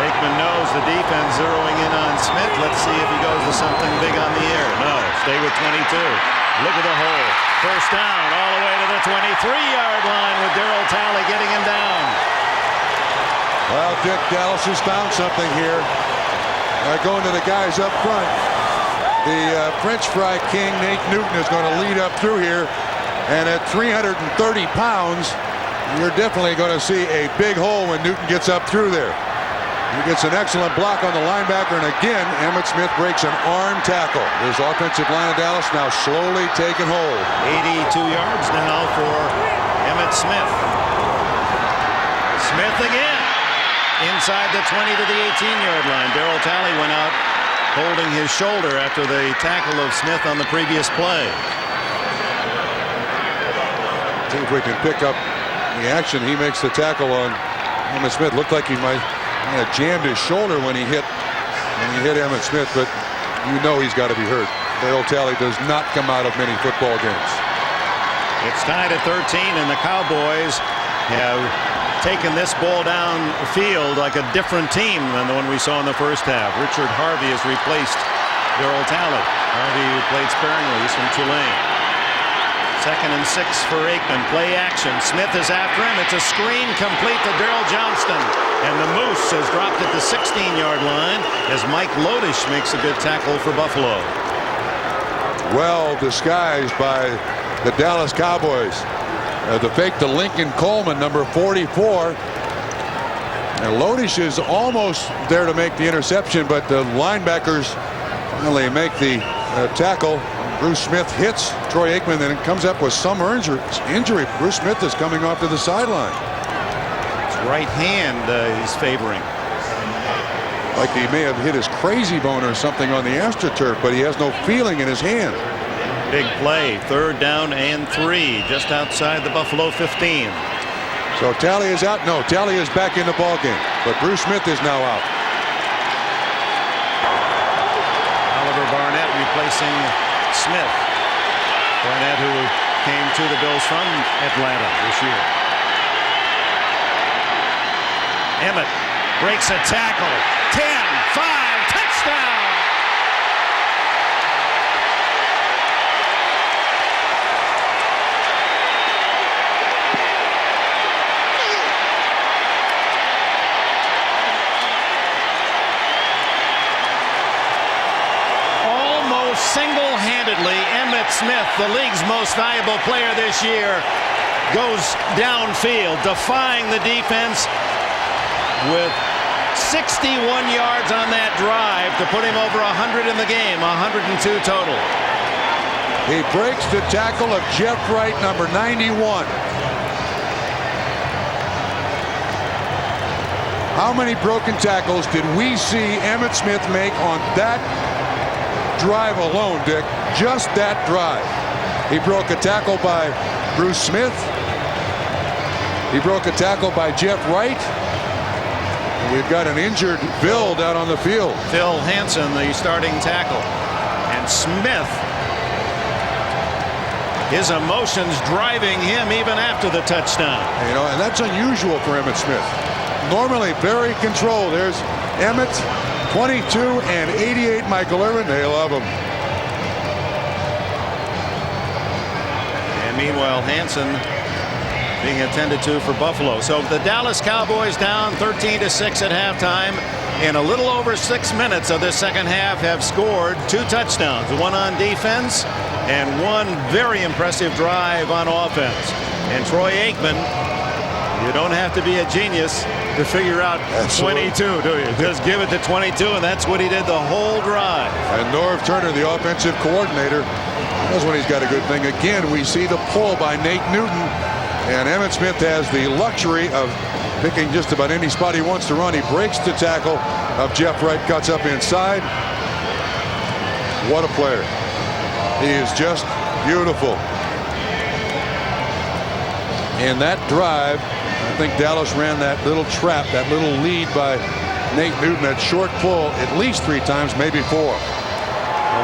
Aikman knows the defense zeroing in on Smith. Let's see if he goes to something big on the air. No, stay with 22. Look at the hole. First down all the way to the 23-yard line with Darryl Talley getting him down. Well, Dick, Dallas has found something here. Going to the guys up front. The French fry king, Nate Newton, is going to lead up through here. And at 330 pounds, you're definitely going to see a big hole when Newton gets up through there. He gets an excellent block on the linebacker, and again, Emmitt Smith breaks an arm tackle. This offensive line of Dallas now slowly taking hold. 82 yards now for Emmitt Smith. Smith again. Inside the 20 to the 18-yard line. Darryl Talley went out holding his shoulder after the tackle of Smith on the previous play. See if we can pick up the action. He makes the tackle on Emmitt Smith. Looked like he might have jammed his shoulder when he hit Emmitt Smith, but you know he's got to be hurt. Darryl Talley does not come out of many football games. It's tied at 13, and the Cowboys have taken this ball down field like a different team than the one we saw in the first half. Richard Harvey has replaced Darryl Talley. Harvey, who played sparingly, is from Tulane. 2nd and 6 for Aikman. Play action. Smith is after him. It's a screen complete to Daryl Johnston. And the Moose has dropped at the 16-yard line as Mike Lodish makes a good tackle for Buffalo. Well disguised by the Dallas Cowboys. The fake to Lincoln Coleman, number 44. And Lodish is almost there to make the interception, but the linebackers finally make the tackle. Bruce Smith hits Troy Aikman, and it comes up with some injury. Bruce Smith is coming off to the sideline. His right hand he's favoring. Like he may have hit his crazy bone or something on the AstroTurf, but he has no feeling in his hand. Big play, 3rd down and 3, just outside the Buffalo 15. So Talley is out. No, Talley is back in the ball game, but Bruce Smith is now out. Oliver Barnett replacing Smith. Barnett, who came to the Bills from Atlanta this year. Emmett breaks a tackle. 10, 5, touchdown! Single-handedly, Emmitt Smith, the league's most valuable player this year, goes downfield, defying the defense with 61 yards on that drive to put him over 100 in the game, 102 total. He breaks the tackle of Jeff Wright, number 91. How many broken tackles did we see Emmitt Smith make on that drive alone, Dick? Just that drive. He broke a tackle by Bruce Smith. He broke a tackle by Jeff Wright. And we've got an injured Bill down on the field. Phil Hansen, the starting tackle. And Smith, his emotions driving him even after the touchdown. You know, and that's unusual for Emmitt Smith. Normally very controlled. There's Emmitt, 22 and 88, Michael Irvin. They love him. And meanwhile, Hansen being attended to for Buffalo. So the Dallas Cowboys down 13-6 at halftime. In a little over 6 minutes of this second half have scored 2 touchdowns, one on defense and one very impressive drive on offense. And Troy Aikman, you don't have to be a genius to figure out 22, do you? Just give it to 22, and that's what he did the whole drive. And Norv Turner, the offensive coordinator, that's when he's got a good thing. Again, we see the pull by Nate Newton, and Emmitt Smith has the luxury of picking just about any spot he wants to run. He breaks the tackle of Jeff Wright, cuts up inside. What a player. He is just beautiful. In that drive, I think Dallas ran that little trap, that little lead by Nate Newton, that short pull at least 3 times, maybe 4. Well,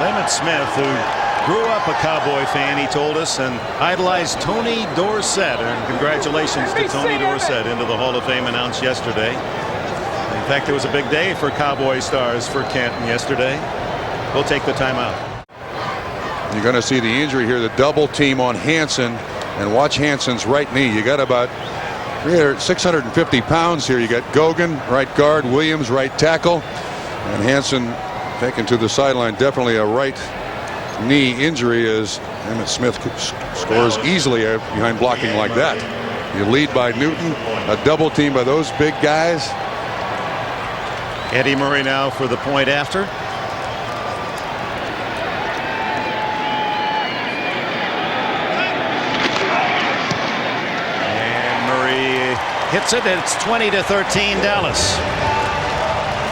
Emmitt Smith, who grew up a Cowboy fan, he told us, and idolized Tony Dorsett. And congratulations to Tony Dorsett into the Hall of Fame announced yesterday. In fact, it was a big day for Cowboy stars for Canton yesterday. We'll take the timeout. You're going to see the injury here, the double team on Hansen, and watch Hansen's right knee. You got about 650 pounds here. You got Gogan, right guard, Williams, right tackle, and Hansen taken to the sideline. Definitely a right knee injury as Emmitt Smith scores easily behind blocking like that. You lead by Newton, a double team by those big guys. Eddie Murray now for the point after. Hits it. It's 20-13 Dallas.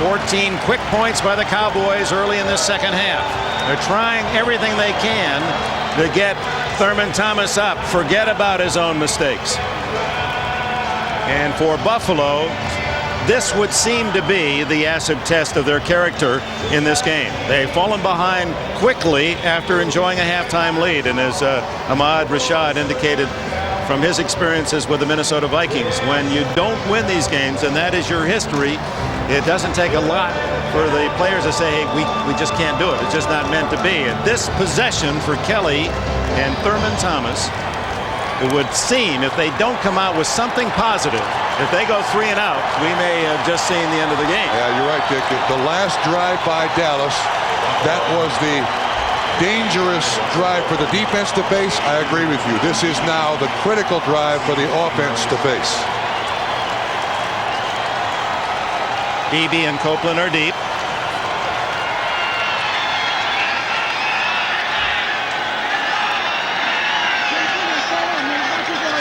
14 quick points by the Cowboys early in this second half. They're trying everything they can to get Thurman Thomas up. Forget about his own mistakes. And for Buffalo, this would seem to be the acid test of their character in this game. They've fallen behind quickly after enjoying a halftime lead. And as Ahmad Rashad indicated from his experiences with the Minnesota Vikings, when you don't win these games, and that is your history, it doesn't take a lot for the players to say, hey, we just can't do it. It's just not meant to be. And this possession for Kelly and Thurman Thomas, it would seem, if they don't come out with something positive, if they go 3 and out, we may have just seen the end of the game. Yeah, you're right, Dick. The last drive by Dallas, that was the dangerous drive for the defense to face. I agree with you. This is now the critical drive for the offense to face. Beebe and Copeland are deep.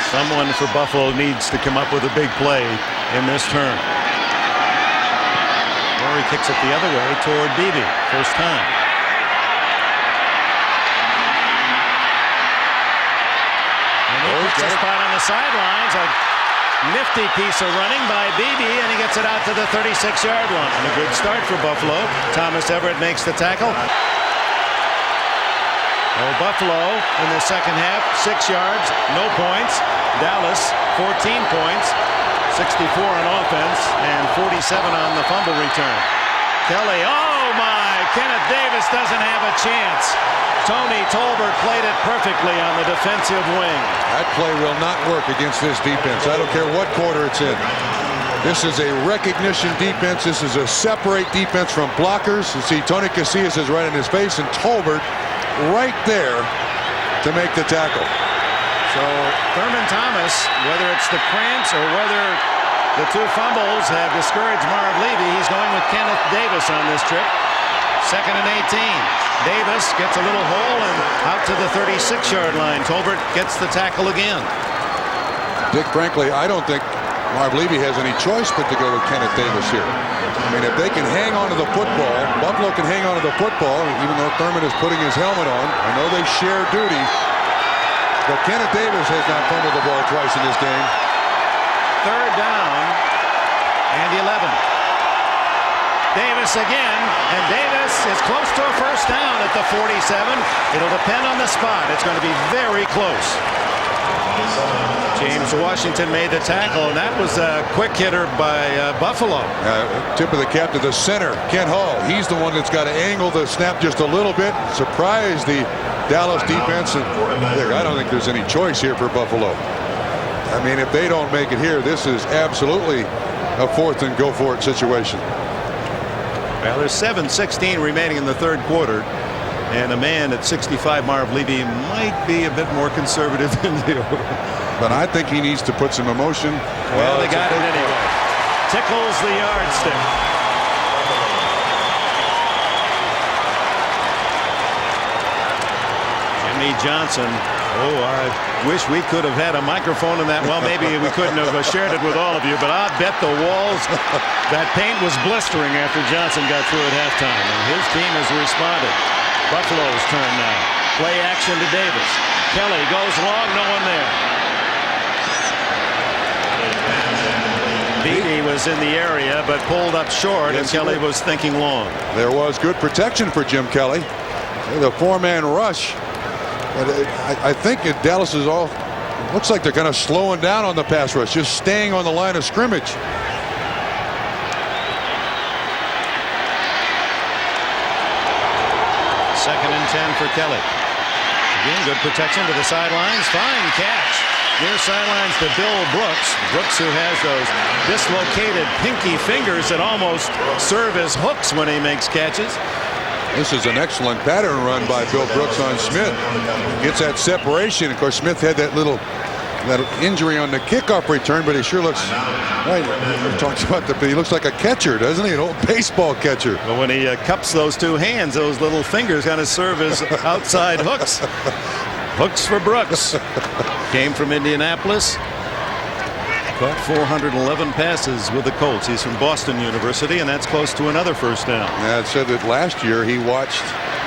Someone for Buffalo needs to come up with a big play in this turn. Murray kicks it the other way toward Beebe. First time. sidelines. A nifty piece of running by Beebe, and he gets it out to the 36-yard line. And a good start for Buffalo. Thomas Everett makes the tackle. Oh, Buffalo in the second half, 6 yards, no points. Dallas, 14 points, 64 on offense, and 47 on the fumble return. Kelly, oh my! Kenneth Davis doesn't have a chance. Tony Tolbert played it perfectly on the defensive wing. That play will not work against this defense. I don't care what quarter it's in. This is a recognition defense. This is a separate defense from blockers. You see Tony Casillas is right in his face, and Tolbert right there to make the tackle. So Thurman Thomas, whether it's the cramps or whether the two fumbles have discouraged Marv Levy, he's going with Kenneth Davis on this trip. 2nd and 18. Davis gets a little hole and out to the 36-yard line. Tolbert gets the tackle again. Dick, frankly, I don't think Marv Levy has any choice but to go with Kenneth Davis here. I mean, if they can hang on to the football, Buffalo can hang on to the football, even though Thurman is putting his helmet on. I know they share duty, but Kenneth Davis has not fumbled the ball twice in this game. 3rd down and 11. Davis again, and Davis is close to a first down at the 47. It'll depend on the spot. It's going to be very close. James Washington made the tackle, and that was a quick hitter by Buffalo. Tip of the cap to the center, Kent Hall. He's the one that's got to angle the snap just a little bit, surprise the Dallas defense. And I don't think there's any choice here for Buffalo. I mean, if they don't make it here, this is absolutely a 4th and go for it situation. Well, there's 7:16 remaining in the 3rd quarter, and a man at 65, Marv Levy, might be a bit more conservative than the other. But I think he needs to put some emotion. Well, they got it anyway. Tickles the yardstick. Jimmy Johnson. Oh, I wish we could have had a microphone in that. Well, maybe we couldn't have shared it with all of you, but I bet the walls, that paint was blistering after Johnson got through at halftime, and his team has responded. Buffalo's turn now. Play action to Davis. Kelly goes long, no one there. Beebe was in the area, but pulled up short, and Kelly was thinking long. There was good protection for Jim Kelly. The 4-man rush. I think Dallas is all, looks like they're kind of slowing down on the pass rush, just staying on the line of scrimmage. 2nd and 10 for Kelly. Again, good protection to the sidelines. Fine catch. Near sidelines to Bill Brooks. Brooks, who has those dislocated pinky fingers that almost serve as hooks when he makes catches. This is an excellent pattern run by Bill Brooks on Smith. Gets that separation. Of course, Smith had that injury on the kickoff return, but he sure looks, right, we talked about he looks like a catcher, doesn't he? An old baseball catcher. But when he cups those two hands, those little fingers kind of serve as outside hooks. Hooks for Brooks. Came from Indianapolis. Caught 411 passes with the Colts. He's from Boston University, and that's close to another first down. Yeah, it said that last year he watched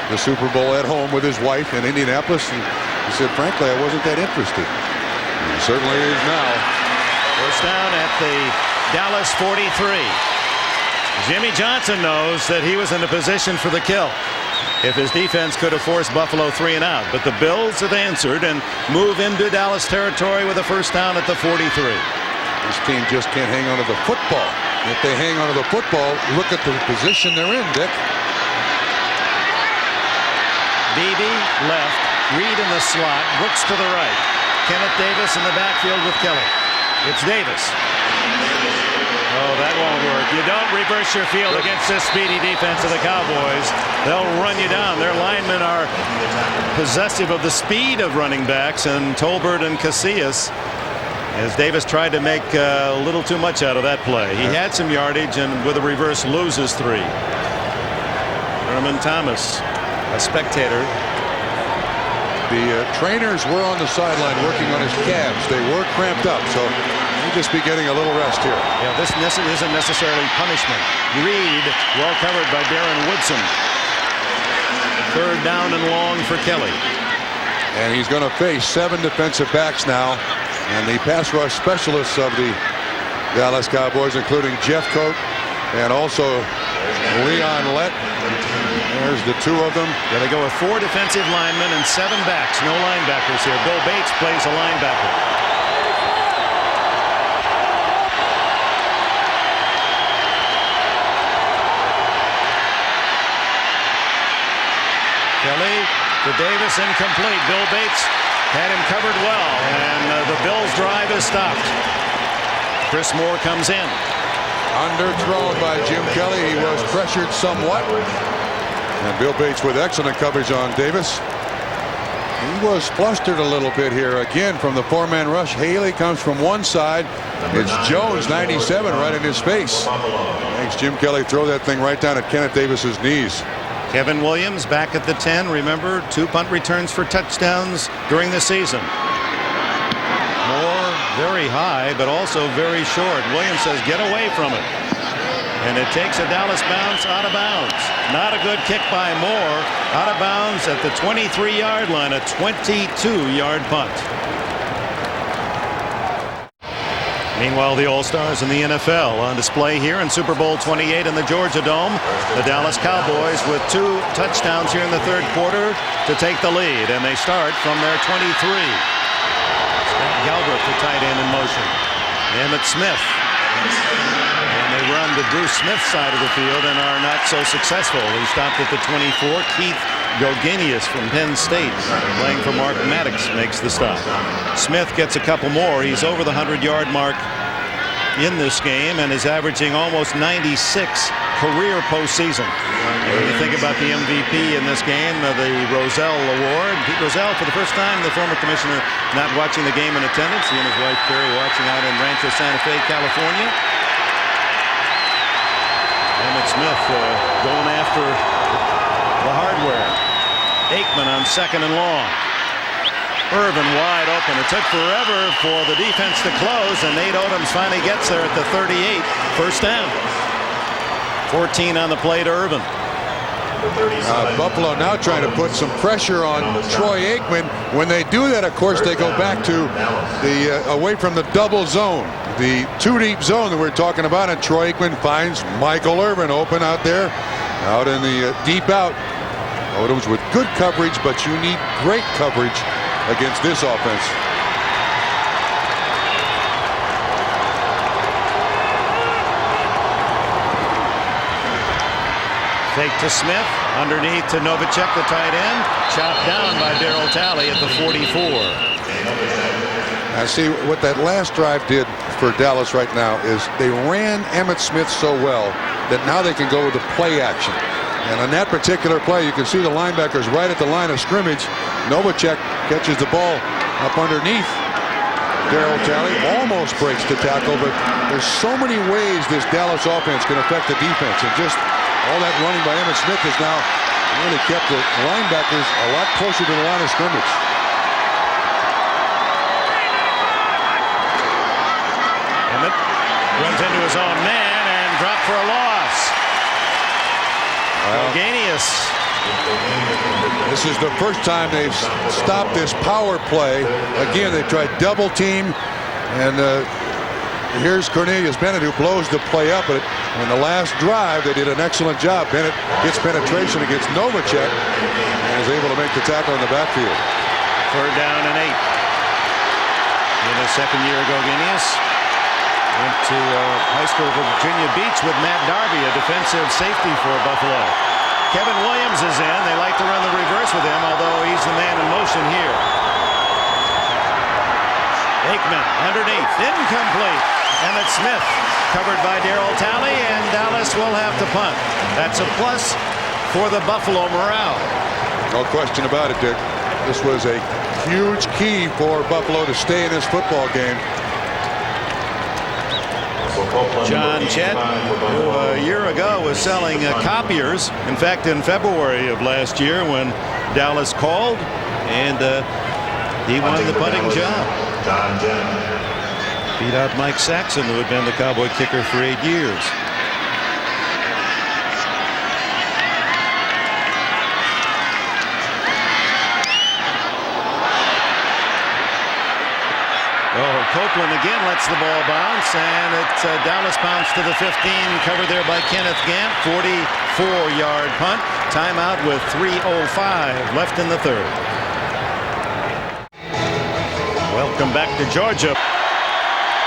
the Super Bowl at home with his wife in Indianapolis, and he said, frankly, I wasn't that interested. He certainly is now. First down at the Dallas 43. Jimmy Johnson knows that he was in a position for the kill if his defense could have forced Buffalo 3 and out. But the Bills have answered and move into Dallas territory with a first down at the 43. This team just can't hang on to the football. If they hang on to the football, look at the position they're in, Dick. Beebe left, Reed in the slot, Brooks to the right. Kenneth Davis in the backfield with Kelly. It's Davis. Oh, that won't work. You don't reverse your field against this speedy defense of the Cowboys. They'll run you down. Their linemen are possessive of the speed of running backs, and Tolbert and Casillas, as Davis tried to make a little too much out of that play. He had some yardage, and with a reverse loses 3. Thurman Thomas, a spectator. The trainers were on the sideline working on his calves. They were cramped up, so he'll just be getting a little rest here. Yeah, this isn't necessarily punishment. Reed, well covered by Darren Woodson. 3rd down and long for Kelly. And he's going to face 7 defensive backs now. And the pass rush specialists of the Dallas Cowboys, including Jeff Coat and also Leon Lett. There's the two of them. Yeah, they go with 4 defensive linemen and 7 backs. No linebackers here. Bill Bates plays a linebacker. Kelly to Davis, incomplete. Bill Bates had him covered well, and the Bills' drive is stopped. Chris Moore comes in. Underthrown by Jim Kelly. He was pressured somewhat. And Bill Bates with excellent coverage on Davis. He was flustered a little bit here again from the 4-man rush. Haley comes from one side. It's Jones, 97, right in his face. Makes Jim Kelly throw that thing right down at Kenneth Davis's knees. Kevin Williams back at the 10. Remember, 2 punt returns for touchdowns during the season. Moore very high, but also very short. Williams says, get away from it. And it takes a Dallas bounce out of bounds. Not a good kick by Moore. Out of bounds at the 23-yard line, a 22-yard punt. Meanwhile, the All-Stars in the NFL on display here in Super Bowl 28 in the Georgia Dome. The Dallas Cowboys with 2 touchdowns here in the 3rd quarter to take the lead, and they start from their 23. Scott Galbraith, the tight end, in motion. Emmitt Smith. And they run to Bruce Smith's side of the field and are not so successful. He stopped at the 24. Keith Gogenius from Penn State, playing for Mark Maddox, makes the stop. Smith gets a couple more. He's over the 100-yard mark in this game and is averaging almost 96 career postseason. And when you think about the MVP in this game, the Rozelle Award, Pete Rozelle, for the first time, the former commissioner, not watching the game in attendance. He and his wife Carrie watching out in Rancho Santa Fe, California. Emmitt Smith going after the hardware. Aikman on 2nd and long. Irvin wide open. It took forever for the defense to close, and Nate Odoms finally gets there at the 38. First down. 14 on the play to Irvin. Buffalo now trying to put some pressure on Troy Aikman. When they do that, of course, they go back to the away from the double zone, the 2-deep zone that we're talking about, and Troy Aikman finds Michael Irvin open out there, out in the deep out. Odoms with good coverage, but you need great coverage against this offense. Fake to Smith, underneath to Novacek, the tight end, chopped down by Darryl Talley at the 44. I see what that last drive did for Dallas right now is they ran Emmitt Smith so well that now they can go with the play action. And on that particular play, you can see the linebackers right at the line of scrimmage. Novacek catches the ball up underneath Darryl Talley, almost breaks the tackle, but there's so many ways this Dallas offense can affect the defense, and just all that running by Emmitt Smith has now really kept the linebackers a lot closer to the line of scrimmage. Emmitt runs into his own man and dropped for a loss. Gogenius. This is the first time they've stopped this power play. Again, they tried double team, and here's Cornelius Bennett, who blows the play up. But in the last drive, they did an excellent job. Bennett gets penetration against Novacek and is able to make the tackle in the backfield. 3rd down and 8. In his 2nd year, Gogenius went to high school for Virginia Beach with Matt Darby, a defensive safety for Buffalo. Kevin Williams is in. They like to run the reverse with him, although he's the man in motion here. Aikman underneath, incomplete. Emmitt Smith covered by Darryl Talley, and Dallas will have to punt. That's a plus for the Buffalo morale. No question about it, Dick. This was a huge key for Buffalo to stay in this football game. John Chet, who a year ago was selling copiers. In fact, in February of last year when Dallas called, and he won the punting job. Beat out Mike Saxon, who had been the Cowboy kicker for 8 years. Oh, Copeland again lets the ball bounce, and it's Dallas bounce to the 15, covered there by Kenneth Gant. 44-yard punt. Timeout with 3:05 left in the third. Welcome back to Georgia.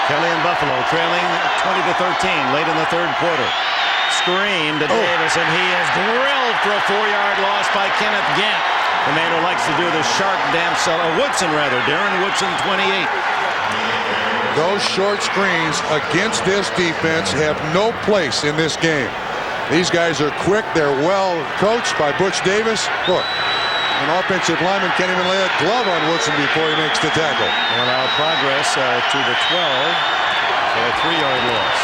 Kelly and Buffalo trailing 20-13 late in the third quarter. Screen to Davis, and he is drilled for a 4-yard loss by Kenneth Gant, the man who likes to do the shark dance. Woodson, rather. Darren Woodson, 28. Those short screens against this defense have no place in this game. These guys are quick. They're well coached by Butch Davis. Look, an offensive lineman can't even lay a glove on Woodson before he makes the tackle. Well, now progress to the 12 for a 3-yard loss.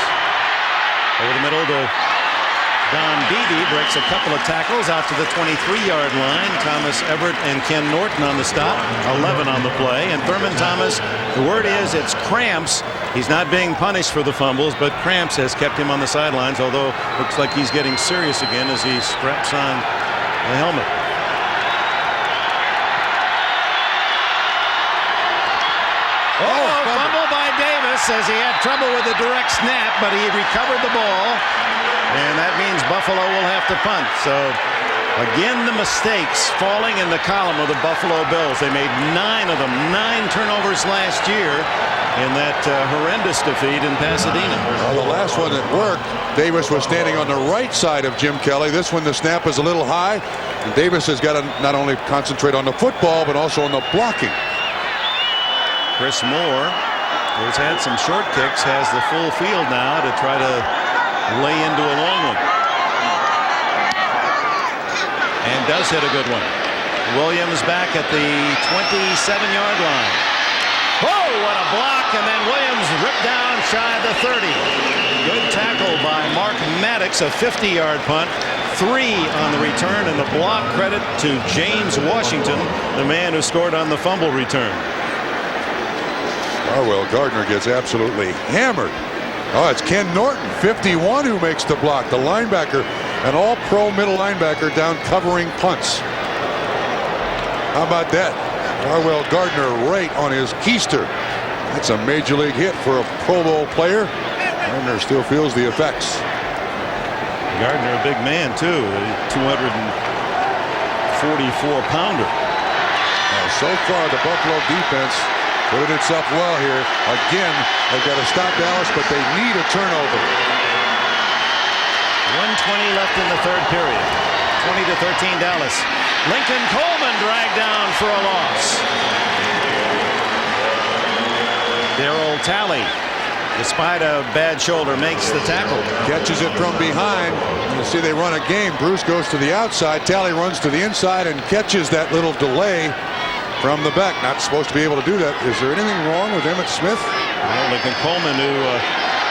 Over the middle to Don Beebe, breaks a couple of tackles out to the 23-yard line. Thomas Everett and Ken Norton on the stop. 11 on the play. And Thurman Thomas, the word is it's cramps. He's not being punished for the fumbles, but cramps has kept him on the sidelines, although looks like he's getting serious again as he straps on the helmet. Fumble by Davis, as he had trouble with a direct snap, but he recovered the ball, and that means Buffalo will have to punt. So again, the mistakes falling in the column of the Buffalo Bills. They made 9 of them, 9 turnovers last year in that horrendous defeat in Pasadena. Well, the last one that worked, Davis was standing on the right side of Jim Kelly. This one, the snap is a little high, and Davis has got to not only concentrate on the football, but also on the blocking. Chris Moore, who's had some short kicks, has the full field now to try to lay into a long one. And does hit a good one. Williams back at the 27-yard line. Oh, what a block, and then Williams ripped down shy of the 30. Good tackle by Mark Maddox, a 50-yard punt. 3 on the return, and the block credit to James Washington, the man who scored on the fumble return. Well, Gardner gets absolutely hammered. Oh, it's Ken Norton, 51, who makes the block. The linebacker, an all-pro middle linebacker down covering punts. How about that? Darwell Gardner right on his keister. That's a major league hit for a Pro Bowl player. Gardner still feels the effects. Gardner, a big man, too. A 244-pounder. So far, the Buffalo defense put itself well here. Again, they've got to stop Dallas, but they need a turnover. 1:20 left in the third period. 20-13 Dallas. Lincoln Coleman dragged down for a loss. Darryl Talley, despite a bad shoulder, makes the tackle. Catches it from behind. You see they run a game. Bruce goes to the outside. Talley runs to the inside and catches that little delay from the back. Not supposed to be able to do that. Is there anything wrong with Emmitt Smith? Well, Lincoln Coleman, who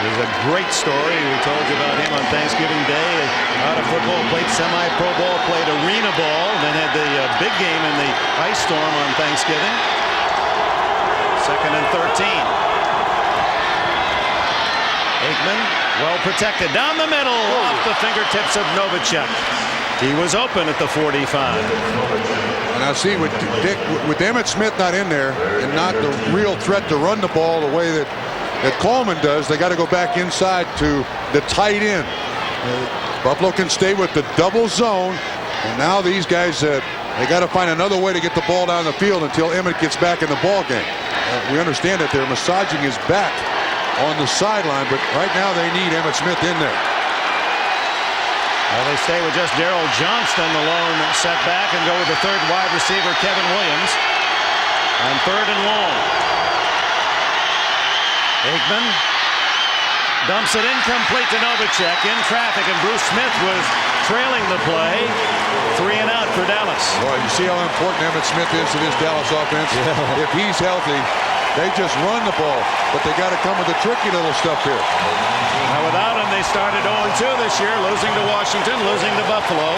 is a great story. We told you about him on Thanksgiving Day. Out of football, played semi-pro ball, played arena ball, then had the big game in the ice storm on Thanksgiving. 2nd and 13. Aikman, well protected. Down the middle, off the fingertips of Novacek. He was open at the 45. Now see, with Emmitt Smith not in there and not the real threat to run the ball the way that Coleman does, they got to go back inside to the tight end. Buffalo can stay with the double zone, and now these guys, they got to find another way to get the ball down the field until Emmitt gets back in the ball game. We understand that they're massaging his back on the sideline, but right now they need Emmitt Smith in there. Well, they stay with just Darryl Johnston, the lone setback, and go with the third wide receiver, Kevin Williams, on 3rd and long. Aikman dumps it incomplete to Novacek in traffic, and Bruce Smith was trailing the play. 3 and out for Dallas. Well, you see how important Emmitt Smith is to this Dallas offense? Yeah. If he's healthy, they just run the ball, but they got to come with the tricky little stuff here. Now, without him, they started 0-2 this year, losing to Washington, losing to Buffalo.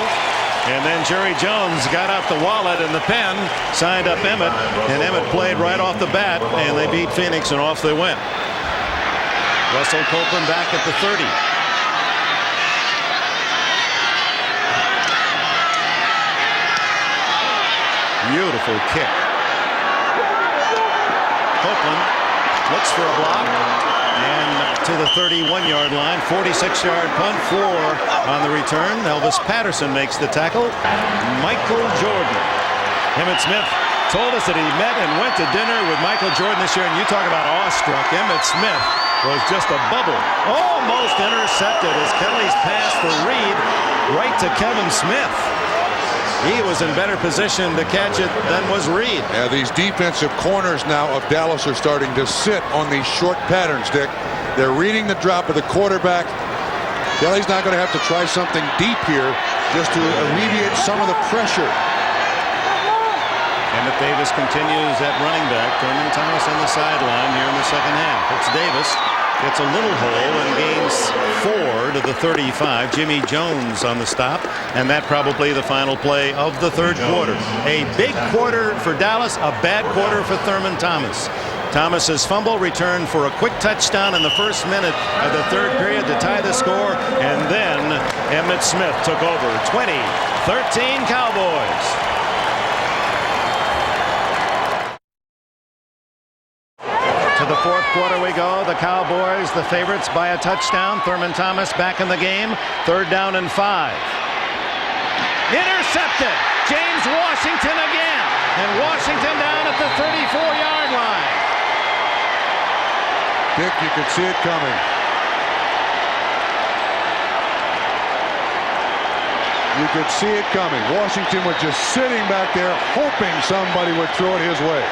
And then Jerry Jones got out the wallet and the pen, signed up Emmitt, and Emmitt played right off the bat, and they beat Phoenix, and off they went. Russell Copeland back at the 30. Beautiful kick. Copeland looks for a block, and to the 31-yard line. 46-yard punt, 4 on the return. Elvis Patterson makes the tackle. Michael Jordan. Emmitt Smith told us that he met and went to dinner with Michael Jordan this year, and you talk about awestruck. Emmitt Smith was just a bubble. Almost intercepted as Kelly's pass for Reed right to Kevin Smith. He was in better position to catch it than was Reed. Yeah, these defensive corners now of Dallas are starting to sit on these short patterns, Dick. They're reading the drop of the quarterback. Kelly's not going to have to try something deep here just to alleviate some of the pressure. Emmett Davis continues at running back. Thurman Thomas on the sideline here in the second half. It's Davis. Gets a little hole and gains 4 to the 35. Jimmy Jones on the stop, and that probably the final play of the third quarter. A big quarter for Dallas, a bad quarter for Thurman Thomas. Thomas's fumble returned for a quick touchdown in the first minute of the third period to tie the score, and then Emmitt Smith took over. 20-13 Cowboys. To the fourth quarter we go. The Cowboys, the favorites by a touchdown. Thurman Thomas back in the game. 3rd down and 5. Intercepted. James Washington again. And Washington down at the 34-yard line. Dick, you could see it coming. You could see it coming. Washington was just sitting back there hoping somebody would throw it his way.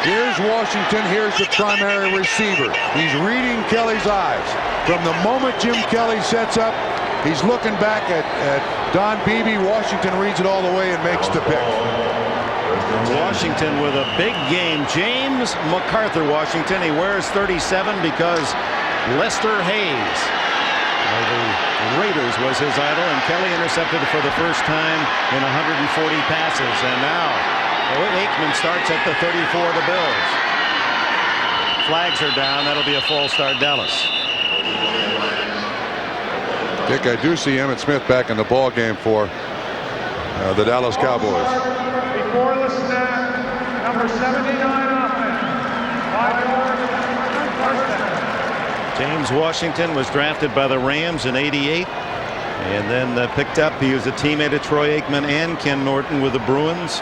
Here's Washington. Here's the primary receiver. He's reading Kelly's eyes. From the moment Jim Kelly sets up, he's looking back at Don Beebe. Washington reads it all the way and makes the pick. Washington with a big game. James MacArthur, Washington. He wears 37 because Lester Hayes of the Raiders was his idol, and Kelly intercepted for the first time in 140 passes. And now Aikman starts at the 34 of the Bills. Flags are down. That'll be a false start, Dallas. Dick, I do see Emmitt Smith back in the ball game for the Dallas Cowboys. Before the snap, number 79 offense. 5 yards, first down. James Washington was drafted by the Rams in '88 and then picked up. He was a teammate of Troy Aikman and Ken Norton with the Bruins.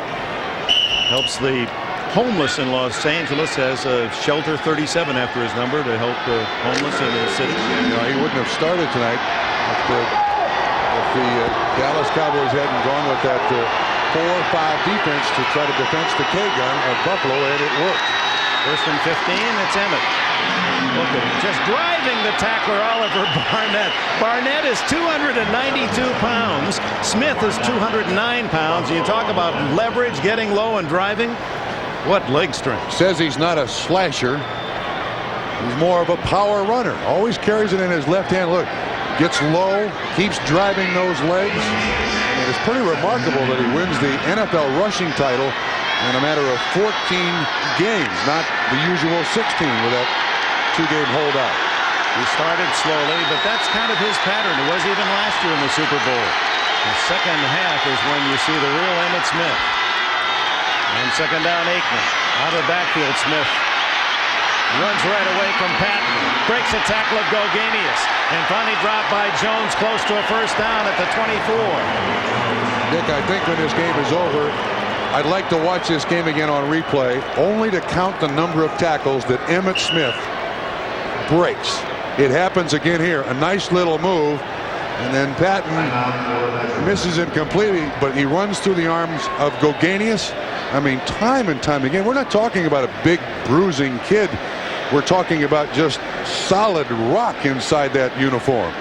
Helps the homeless in Los Angeles. Has a shelter 37 after his number to help the homeless in the city. You know, he wouldn't have started tonight if the Dallas Cowboys hadn't gone with that 4-5 defense to try to defense the K-gun of Buffalo, and it worked. 1st and 15. It's Emmett. Look at him just driving the tackler, Oliver Barnett. Barnett is 292 pounds. Smith is 209 pounds. You talk about leverage, getting low and driving. What leg strength. Says he's not a slasher. He's more of a power runner. Always carries it in his left hand. Look, gets low, keeps driving those legs. And it's pretty remarkable that he wins the NFL rushing title in a matter of 14 games, not the usual 16 with that 2-game holdout. He started slowly, but that's kind of his pattern. It was even last year in the Super Bowl. The second half is when you see the real Emmitt Smith. And 2nd down, Aikman. Out of the backfield, Smith runs right away from Patton. Breaks a tackle of Gogenius. And finally dropped by Jones close to a first down at the 24. Dick, I think when this game is over, I'd like to watch this game again on replay, only to count the number of tackles that Emmitt Smith breaks. It happens again here. A nice little move, and then Patton misses him completely, but he runs through the arms of Gogenius. I mean, time and time again. We're not talking about a big bruising kid. We're talking about just solid rock inside that uniform.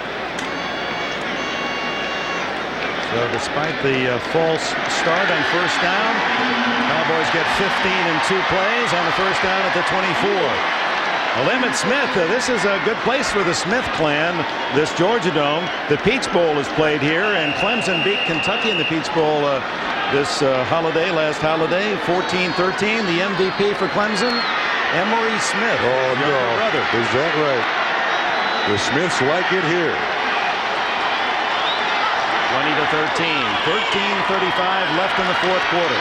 So despite the false start on first down, Cowboys get 15 in 2 plays on the first down at the 24. Well, Emmitt Smith, this is a good place for the Smith clan, this Georgia Dome. The Peach Bowl is played here, and Clemson beat Kentucky in the Peach Bowl this last holiday, 14-13. The MVP for Clemson, Emory Smith. Oh, no. Brother. Is that right? The Smiths like it here. 20-13. 13:35 left in the fourth quarter.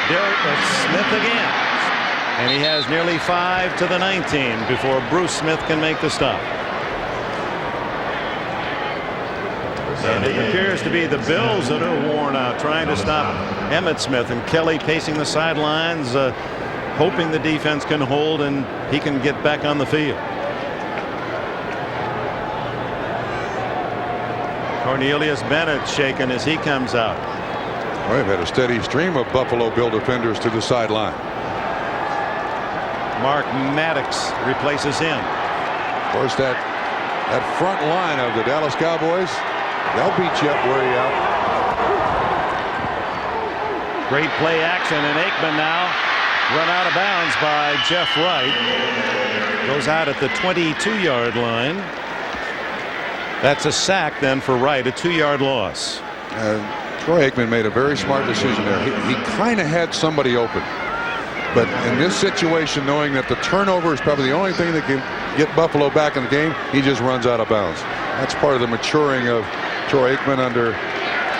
Smith again. And he has nearly 5 to the 19 before Bruce Smith can make the stop. And it appears to be the Bills that are worn out, trying to stop Emmitt Smith, and Kelly pacing the sidelines, hoping the defense can hold and he can get back on the field. Cornelius Bennett shaken as he comes out. We've had a steady stream of Buffalo Bill defenders to the sideline. Mark Maddox replaces him. Of course, that front line of the Dallas Cowboys, they'll beat you up, wear you out. Great play action, and Aikman now run out of bounds by Jeff Wright. Goes out at the 22-yard line. That's a sack then for Wright, a 2-yard loss. Troy Aikman made a very smart decision there. He kind of had somebody open. But in this situation, knowing that the turnover is probably the only thing that can get Buffalo back in the game, he just runs out of bounds. That's part of the maturing of Troy Aikman under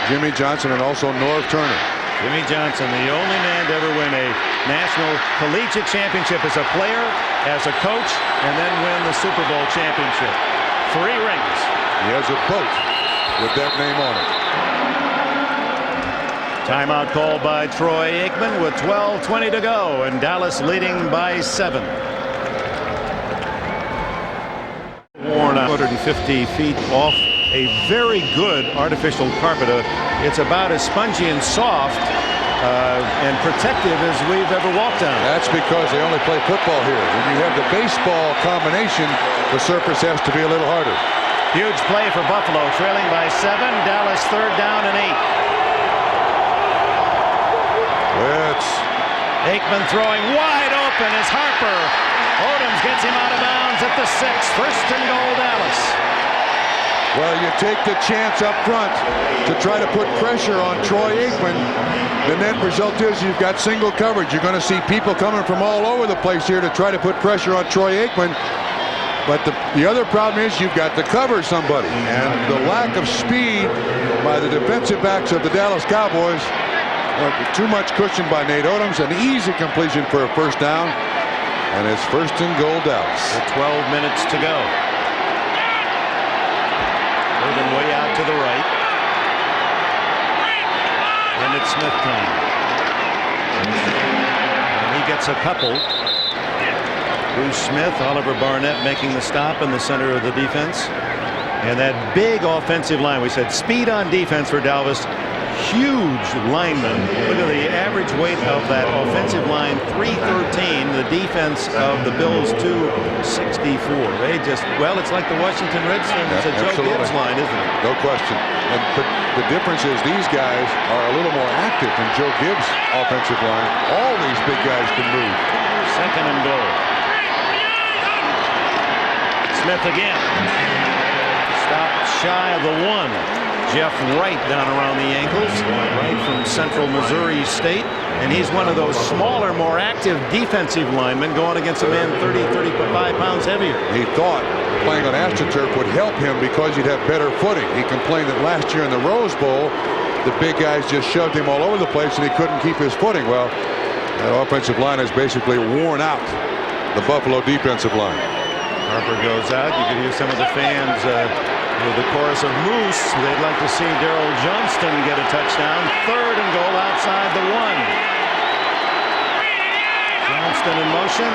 Jimmy Johnson and also Norv Turner. Jimmy Johnson, the only man to ever win a national collegiate championship as a player, as a coach, and then win the Super Bowl championship. 3 rings. He has a boat with that name on it. Timeout called by Troy Aikman with 12:20 to go, and Dallas leading by 7. Worn 150 feet off a very good artificial carpet. It's about as spongy and soft and protective as we've ever walked on. That's because they only play football here. When you have the baseball combination, the surface has to be a little harder. Huge play for Buffalo, trailing by 7. Dallas 3rd down and 8. It's Aikman throwing wide open as Harper. Odoms gets him out of bounds at the 6. 1st and goal, Dallas. Well, you take the chance up front to try to put pressure on Troy Aikman. The net result is you've got single coverage. You're going to see people coming from all over the place here to try to put pressure on Troy Aikman. But the other problem is you've got to cover somebody. And the lack of speed by the defensive backs of the Dallas Cowboys. Too much cushion by Nate Odoms. An easy completion for a 1st down. And it's 1st and goal, Dallas. With 12 minutes to go. Moving way out to the right. Emmitt Smith coming. And he gets a couple. Bruce Smith, Oliver Barnett making the stop in the center of the defense. And that big offensive line. We said speed on defense for Dallas. Huge lineman. Look at the average weight of that offensive line, 313. The defense of the Bills, 264. They just, well, it's like the Washington Redskins. It's a Joe Gibbs line, isn't it? No question. And the difference is these guys are a little more active than Joe Gibbs' offensive line. All these big guys can move. 2nd and goal. Smith again. Stopped shy of the 1. Jeff Wright down around the ankles. Wright from Central Missouri State. And he's one of those smaller, more active defensive linemen going against a man 35 pounds heavier. He thought playing on AstroTurf would help him because he'd have better footing. He complained that last year in the Rose Bowl, the big guys just shoved him all over the place and he couldn't keep his footing. Well, that offensive line has basically worn out the Buffalo defensive line. Harper goes out. You can hear some of the fans with the chorus of Moose. They'd like to see Darrell Johnston get a touchdown. 3rd and goal outside the 1. Johnston in motion.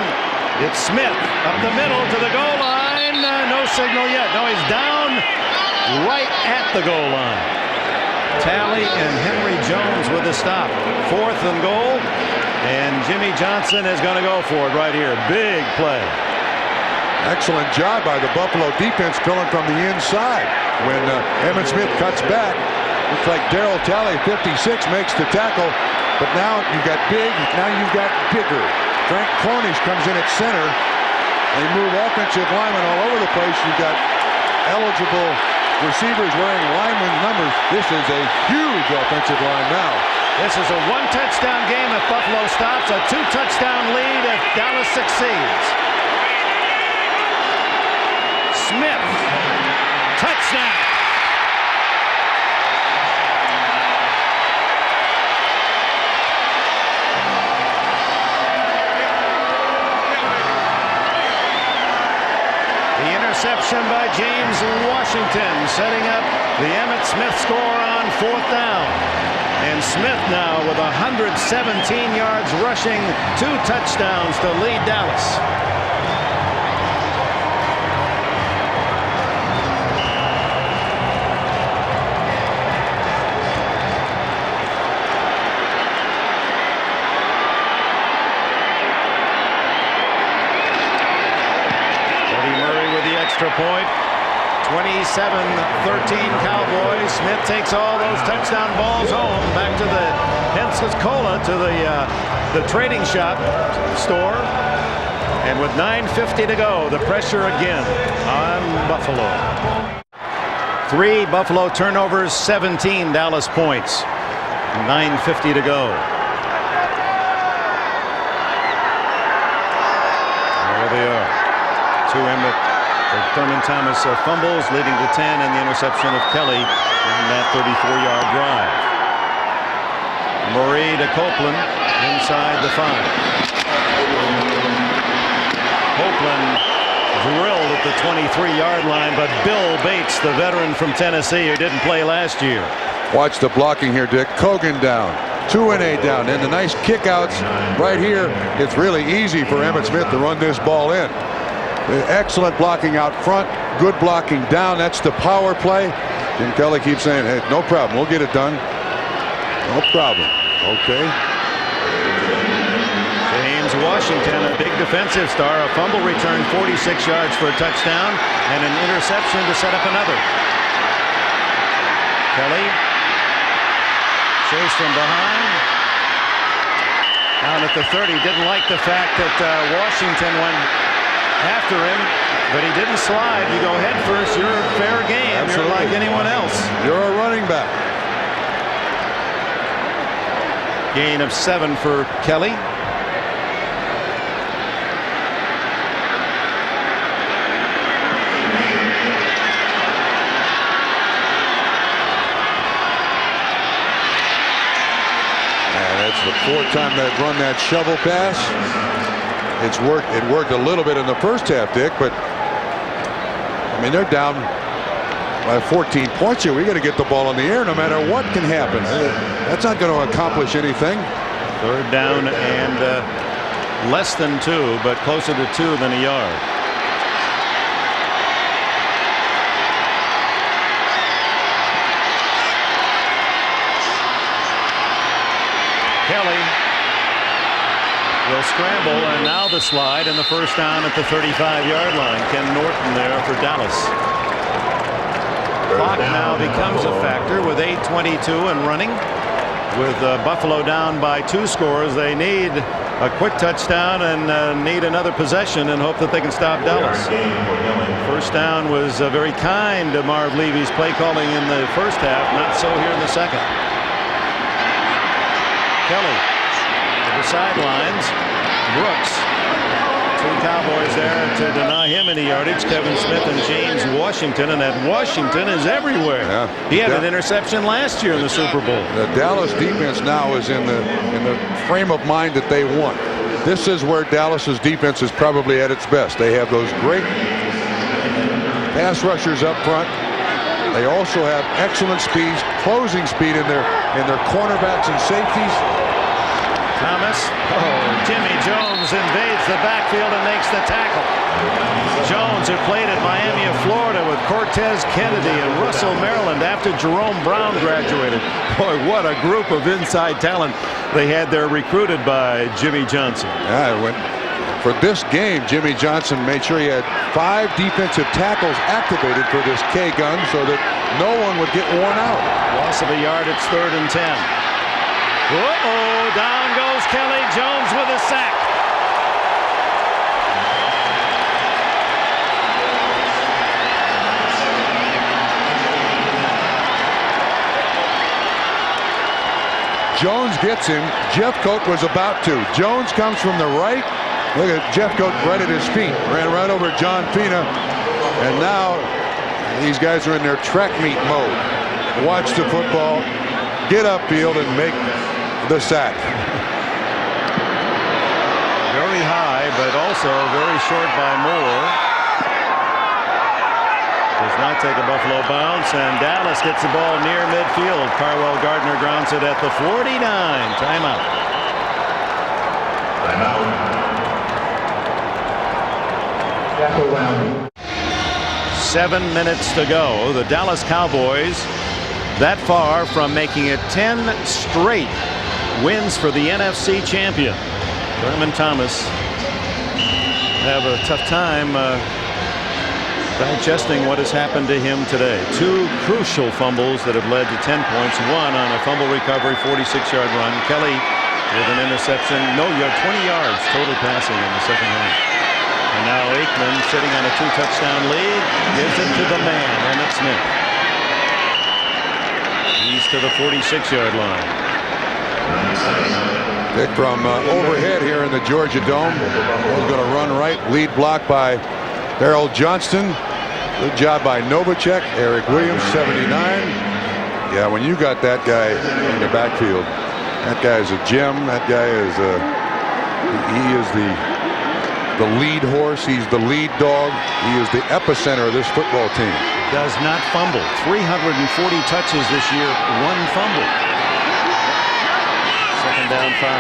It's Smith up the middle to the goal line. No signal yet. No, he's down right at the goal line. Talley and Henry Jones with a stop. 4th and goal. And Jimmy Johnson is going to go for it right here. Big play. Excellent job by the Buffalo defense coming from the inside. When Emmitt Smith cuts back, looks like Darryl Talley, 56, makes the tackle. But now you've got big, now you've got bigger. Frank Cornish comes in at center. They move offensive linemen all over the place. You've got eligible receivers wearing linemen's numbers. This is a huge offensive line now. This is a 1-touchdown game if Buffalo stops, a 2-touchdown lead if Dallas succeeds. Smith, touchdown. interception by James Washington, setting up the Emmitt Smith score on 4th down. And Smith now with 117 yards rushing, 2 touchdowns to lead Dallas. Extra point. 27-13 Cowboys. Smith takes all those touchdown balls home back to the Pensacola, to the trading shop store. And with 9:50 to go, the pressure again on Buffalo. 3 Buffalo turnovers, 17 Dallas points. 9:50 to go. There they are. 2 Emmitt. Thurman Thomas fumbles, leading to 10, and the interception of Kelly in that 34-yard drive. Murray to Copeland inside the 5. Copeland drilled at the 23-yard line, but Bill Bates, the veteran from Tennessee who didn't play last year. Watch the blocking here, Dick. Cogan down. 2-8 down, and the nice kickouts right here. It's really easy for Emmitt Smith to run this ball in. Excellent blocking out front, good blocking down. That's the power play. Jim Kelly keeps saying, hey, no problem, we'll get it done. No problem. Okay. James Washington, a big defensive star, a fumble return, 46 yards for a touchdown, and an interception to set up another. Kelly chased from behind. Down at the 30, didn't like the fact that Washington went after him, but he didn't slide. You go head first, you're fair game. Absolutely. You're like anyone else. You're a running back. Gain of 7 for Kelly. That's the 4th time they've run that shovel pass. It worked a little bit in the first half, Dick, but I mean, they're down by 14 points here. We got to get the ball in the air no matter what can happen. That's not going to accomplish anything. 3rd down and less than 2, but closer to 2 than a yard. Kelly will scramble, and now the slide, and the 1st down at the 35-yard line. Ken Norton there for Dallas. Clock now becomes a factor with 8:22 and running. With Buffalo down by 2 scores, they need a quick touchdown and need another possession and hope that they can stop Dallas. 1st down was very kind to Marv Levy's play calling in the first half, not so here in the second. Kelly to the sidelines. Brooks. 2 Cowboys there to deny him any yardage. Kevin Smith and James Washington, and that Washington is everywhere. Yeah. He had an interception last year in the Super Bowl. The Dallas defense now is in the frame of mind that they want. This is where Dallas's defense is probably at its best. They have those great pass rushers up front. They also have excellent speeds, closing speed in their cornerbacks and safeties. Thomas. Oh, Jimmy Jones invades the backfield and makes the tackle. Jones, who played at Miami of Florida with Cortez Kennedy and Russell, Maryland, after Jerome Brown graduated. Boy, what a group of inside talent they had there, recruited by Jimmy Johnson. Yeah, for this game, Jimmy Johnson made sure he had 5 defensive tackles activated for this K gun so that no one would get worn out. Loss of a yard. It's 3rd and 10. Uh-oh, down goes Kelly. Jones with a sack. Jones gets him. Jeffcoat was about to. Jones comes from the right. Look at Jeffcoat right at his feet. Ran right over John Pena. And now these guys are in their track meet mode. Watch the football, get upfield, and make the sack. Very high, but also very short by Moore. Does not take a Buffalo bounce, and Dallas gets the ball near midfield. Carwell Gardner grounds it at the 49. Timeout. 7 minutes to go. The Dallas Cowboys that far from making it 10 straight wins for the NFC champion. Thurman Thomas have a tough time digesting what has happened to him today. 2 crucial fumbles that have led to 10 points. One on a fumble recovery, 46-yard run. Kelly with an interception. No, you have 20 yards total passing in the second half. And now Aikman, sitting on a 2-touchdown lead, gives it to the man, Emmitt Smith. He's to the 46-yard line. Pick from overhead here in the Georgia Dome. He's going to run right. Lead block by Darrell Johnston. Good job by Novacek. Eric Williams, 79. Yeah, when you got that guy in the backfield, that guy is a gem. That guy is he is the lead horse. He's the lead dog. He is the epicenter of this football team. Does not fumble. 340 touches this year. 1 fumble. Second down 5.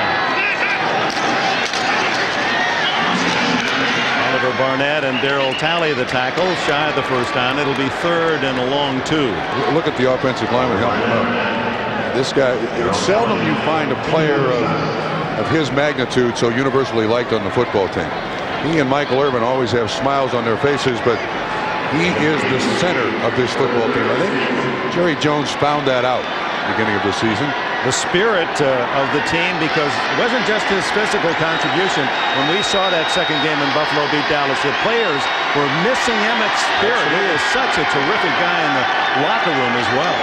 Oliver Barnett and Darryl Talley the tackle, shy of the first down. It'll be 3rd and a long 2. Look at the offensive lineman helping him up. This guy, it's seldom you find a player of his magnitude so universally liked on the football team. He and Michael Irvin always have smiles on their faces, but he is the center of this football team. I think Jerry Jones found that out at the beginning of the season. The spirit of the team, because it wasn't just his physical contribution. When we saw that second game in Buffalo beat Dallas, the players were missing Emmitt's spirit. He is such a terrific guy in the locker room as well.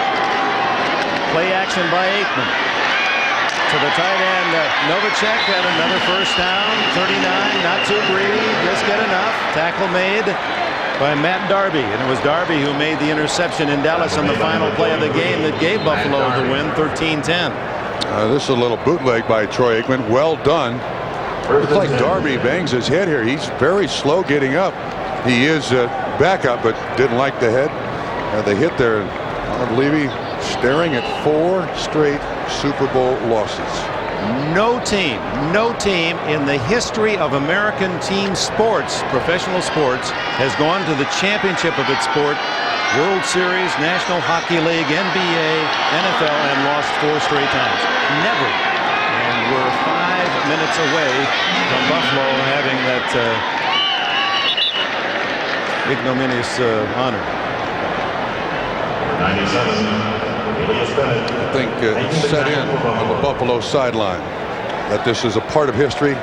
Play action by Aikman. To the tight end, Novacek had another first down. 39, not too greedy, just get enough. Tackle made by Matt Darby, and it was Darby who made the interception in Dallas on the final play of the game that gave Buffalo the win, 13-10. This is a little bootleg by Troy Aikman. Well done. Looks like Darby bangs his head here. He's very slow getting up. He is backup, but didn't like the head. The hit there. Levy staring at 4 straight Super Bowl losses. No team in the history of American team sports, professional sports, has gone to the championship of its sport, World Series, National Hockey League, NBA, NFL, and lost 4 straight times. Never. And we're 5 minutes away from Buffalo having that ignominious honor. I think it's set in on the Buffalo sideline that this is a part of history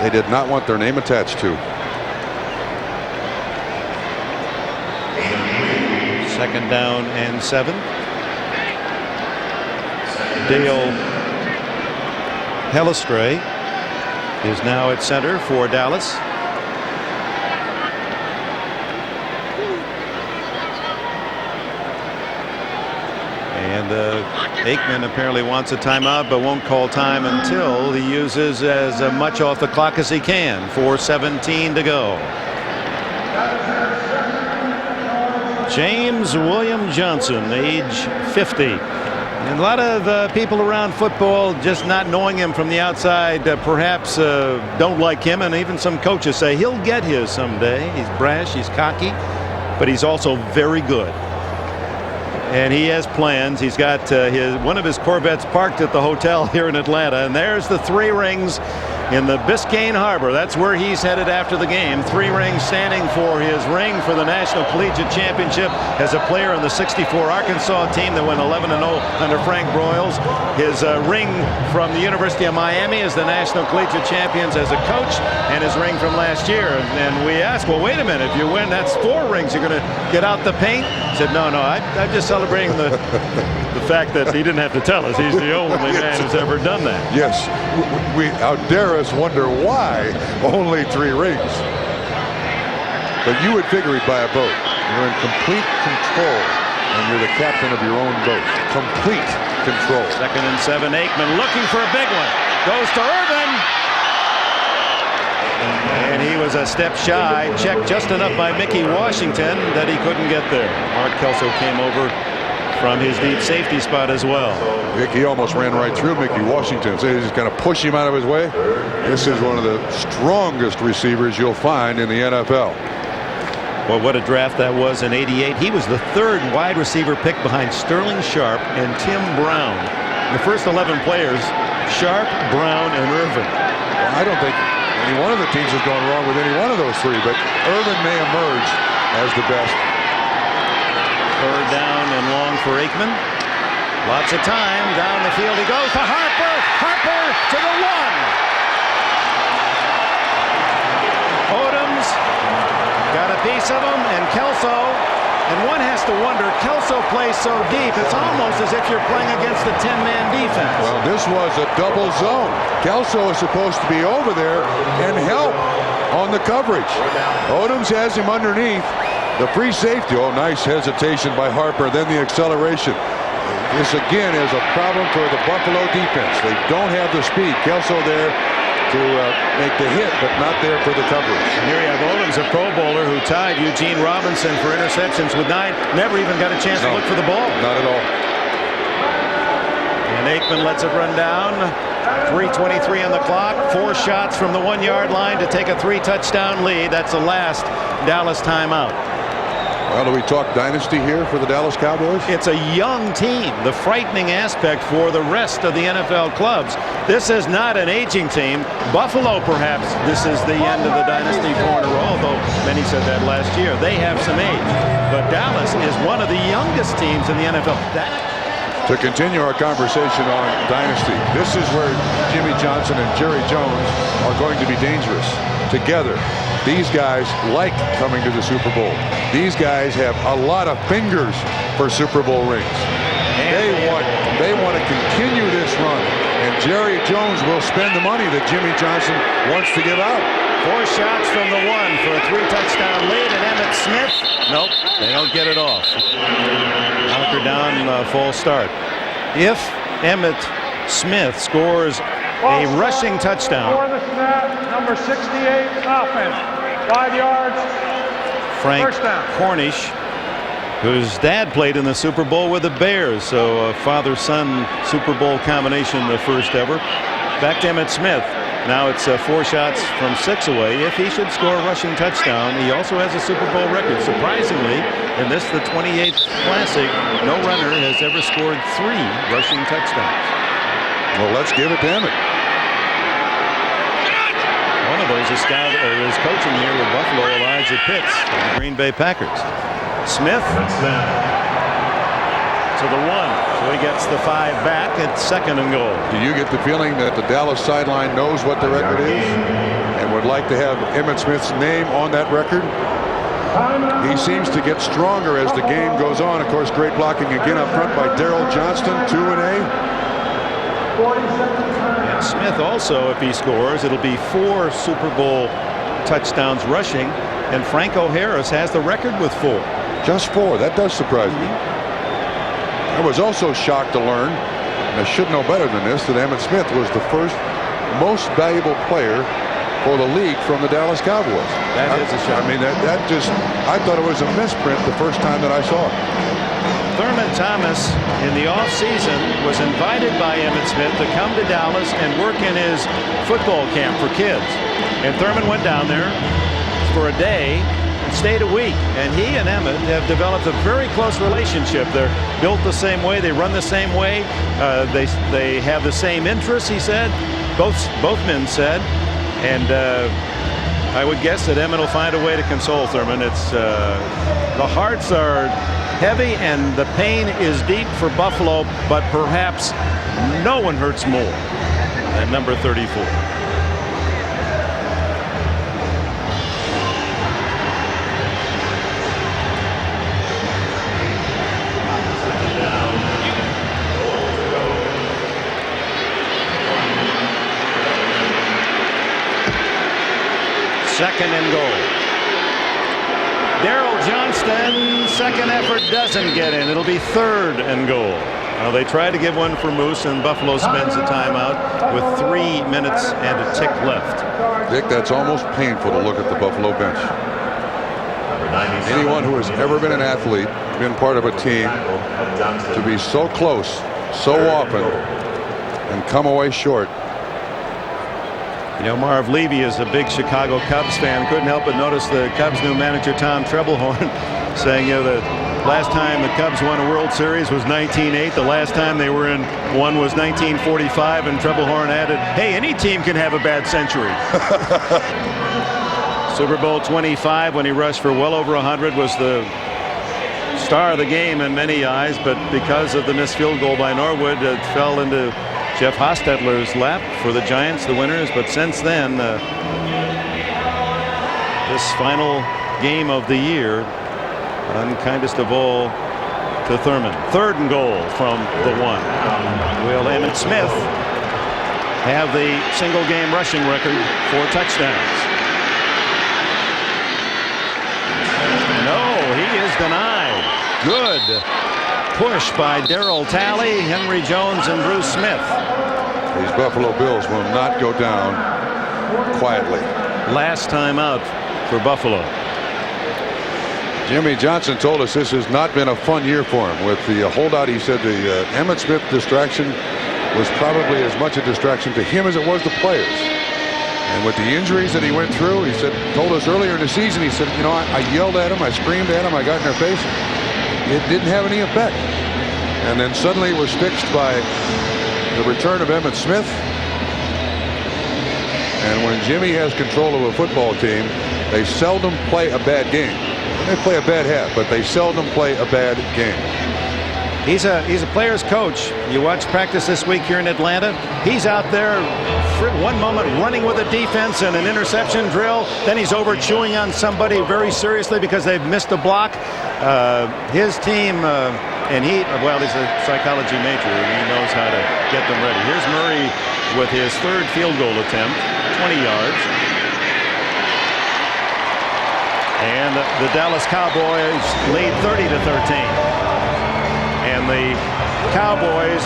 they did not want their name attached to. Second down and 7. Dale Hellestray is now at center for Dallas. And Aikman apparently wants a timeout, but won't call time until he uses as much off the clock as he can. 4:17 to go. James William Johnson, age 50. And a lot of people around football, just not knowing him from the outside, perhaps don't like him, and even some coaches say he'll get his someday. He's brash, he's cocky, but he's also very good. And he has plans. He's got one of his Corvettes parked at the hotel here in Atlanta, and there's the 3 rings in the Biscayne Harbor. That's where he's headed after the game. 3 rings, standing for his ring for the National Collegiate Championship as a player on the '64 Arkansas team that went 11-0 under Frank Broyles. His ring from the University of Miami as the National Collegiate Champions as a coach, and his ring from last year. And we asked, well, wait a minute, if you win, that's 4 rings. You're going to get out the paint? He said, no, I'm just celebrating the fact that he didn't have to tell us. He's the only man who's ever done that. Yes, how dare us wonder why only 3 rings. But you would figure he'd buy a boat. You're in complete control, and you're the captain of your own boat. Complete control. 2nd and 7. Aikman looking for a big one. Goes to Irvin. and he was a step shy. Checked just enough by Mickey Washington that he couldn't get there. Mark Kelso came over from his deep safety spot as well. He almost ran right through Mickey Washington. So he's just going to push him out of his way. This is one of the strongest receivers you'll find in the NFL. Well, what a draft that was in '88. He was the third wide receiver pick behind Sterling Sharp and Tim Brown. The first 11 players, Sharp, Brown, and Irvin. Well, I don't think any one of the teams has gone wrong with any one of those three, but Irvin may emerge as the best. Third down and long for Aikman. Lots of time. Down the field he goes to Harper. Harper to the 1. Odoms got a piece of him, and Kelso. And one has to wonder, Kelso plays so deep, it's almost as if you're playing against a 10-man defense. Well, this was a double zone. Kelso is supposed to be over there and help on the coverage. Odoms has him underneath. The free safety. Oh, nice hesitation by Harper. Then the acceleration. This again is a problem for the Buffalo defense. They don't have the speed. Kelso there to make the hit, but not there for the coverage. And here you have Odoms, a Pro Bowler who tied Eugene Robinson for interceptions with 9. Never even got a chance to look for the ball. Not at all. And Aikman lets it run down. 3:23 on the clock. 4 shots from the 1-yard line to take a 3-touchdown lead. That's the last Dallas timeout. Well, do we talk dynasty here for the Dallas Cowboys? It's a young team, the frightening aspect for the rest of the NFL clubs. This is not an aging team. Buffalo, perhaps, this is the end of the dynasty for in a row, although many said that last year. They have some age. But Dallas is one of the youngest teams in the NFL. To continue our conversation on dynasty, this is where Jimmy Johnson and Jerry Jones are going to be dangerous together. These guys like coming to the Super Bowl. These guys have a lot of fingers for Super Bowl rings. They want to continue this run, and Jerry Jones will spend the money that Jimmy Johnson wants to give out. 4 shots from the 1 for a 3-touchdown lead, and Emmitt Smith. Nope, they don't get it off. Knocker down, full start. If Emmitt Smith scores a rushing touchdown. For the snap, number 68, offense. 5 yards. Frank First down. Cornish, whose dad played in the Super Bowl with the Bears, so a father-son Super Bowl combination, the first ever. Back to Emmitt Smith. Now it's 4 shots from 6 away. If he should score a rushing touchdown, he also has a Super Bowl record. Surprisingly, in this, the 28th Classic, no runner has ever scored 3 rushing touchdowns. Well, let's give it to Emmitt. One of those is coaching here with Buffalo, Elijah Pitts of the Green Bay Packers. Smith to the 1, so he gets the 5 back at 2nd and goal. Do you get the feeling that the Dallas sideline knows what the record is and would like to have Emmitt Smith's name on that record? He seems to get stronger as the game goes on. Of course, great blocking again up front by Darrell Johnston, 2-A. And Smith also, if he scores, it'll be 4 Super Bowl touchdowns rushing, and Franco Harris has the record with 4. Just 4. That does surprise me. I was also shocked to learn, and I should know better than this, that Emmitt Smith was the first most valuable player for the league from the Dallas Cowboys. That is a shock. I mean, that just, I thought it was a misprint the first time that I saw it. Thurman Thomas in the offseason was invited by Emmitt Smith to come to Dallas and work in his football camp for kids. And Thurman went down there for a day and stayed a week. And he and Emmitt have developed a very close relationship. They're built the same way. They run the same way. They have the same interests, he said. Both men said. And I would guess that Emmitt will find a way to console Thurman. It's the hearts are heavy and the pain is deep for Buffalo, but perhaps no one hurts more than number 34. Second and goal. Darrell Johnston, second effort doesn't get in. It'll be 3rd and goal. Well, they tried to give one for Moose, and Buffalo spends a timeout with 3 minutes and a tick left. Dick, that's almost painful to look at the Buffalo bench. Anyone who has ever been an athlete, been part of a team, to be so close, so often, and come away short. You know, Marv Levy is a big Chicago Cubs fan. Couldn't help but notice the Cubs' new manager, Tom Trebelhorn, saying, you know, the last time the Cubs won a World Series was 1908. The last time they were in one was 1945. And Trebelhorn added, hey, any team can have a bad century. Super Bowl 25, when he rushed for well over 100, was the star of the game in many eyes. But because of the missed field goal by Norwood, it fell into Jeff Hostetler's lap for the Giants, the winners. But since then, this final game of the year, unkindest of all to Thurman. 3rd and goal from the 1. Will Emmitt Smith have the single game rushing record, 4 touchdowns? No, he is denied. Good push by Darryl Talley, Henry Jones, and Bruce Smith. These Buffalo Bills will not go down quietly. Last time out for Buffalo. Jimmy Johnson told us this has not been a fun year for him. With the holdout, he said the Emmitt Smith distraction was probably as much a distraction to him as it was to players. And with the injuries that he went through, he said, told us earlier in the season, he said, you know, I yelled at him, I screamed at him, I got in their face. It didn't have any effect. And then suddenly it was fixed by the return of Emmitt Smith. And when Jimmy has control of a football team, they seldom play a bad game. They play a bad half, but they seldom play a bad game. He's a player's coach. You watch practice this week here in Atlanta. He's out there for one moment running with a defense and an interception drill. Then he's over chewing on somebody very seriously because they've missed a block. His team, and he's a psychology major and he knows how to get them ready. Here's Murray with his 3rd field goal attempt, 20 yards. And the Dallas Cowboys lead 30-13. And the Cowboys,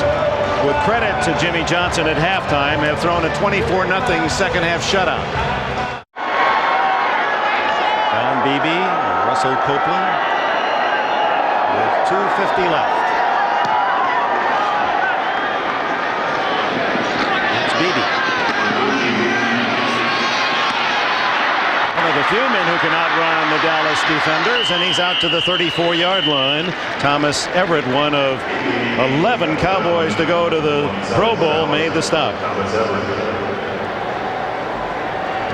with credit to Jimmy Johnson at halftime, have thrown a 24-0 second half shutout. Don Beebe, Russell Copeland, with 2:50 left. It's Beebe. One of the few men who can outrun the Dallas defenders, and he's out to the 34-yard line. Thomas Everett, one of 11 Cowboys to go to the Pro Bowl, made the stop.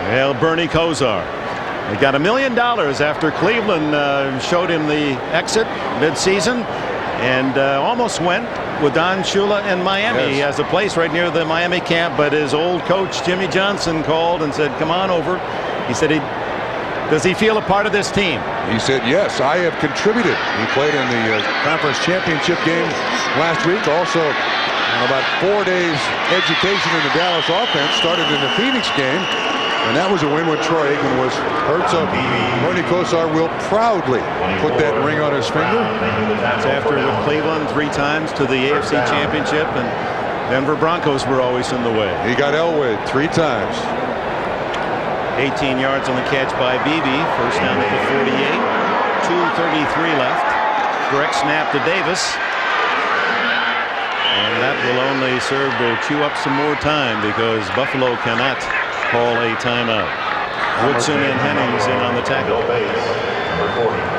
Well, Bernie Kosar. He got $1 million after Cleveland showed him the exit mid-season, and almost went with Don Shula in Miami. Yes. He has a place right near the Miami camp, but his old coach Jimmy Johnson called and said, come on over. He said, does he feel a part of this team? He said, yes, I have contributed. He played in the conference championship game last week. Also, about 4 days education in the Dallas offense. Started in the Phoenix game, and that was a win when Troy Aikman was hurt. So Bernie Kosar will proudly put that ring on his finger. It's after with Cleveland 3 times to the AFC Championship, and Denver Broncos were always in the way. He got Elway 3 times. 18 yards on the catch by Beebe. First down at the 48. 2:33 left. Direct snap to Davis. And that will only serve to chew up some more time because Buffalo cannot call a timeout. Woodson and Hennings in on the tackle. Number 40.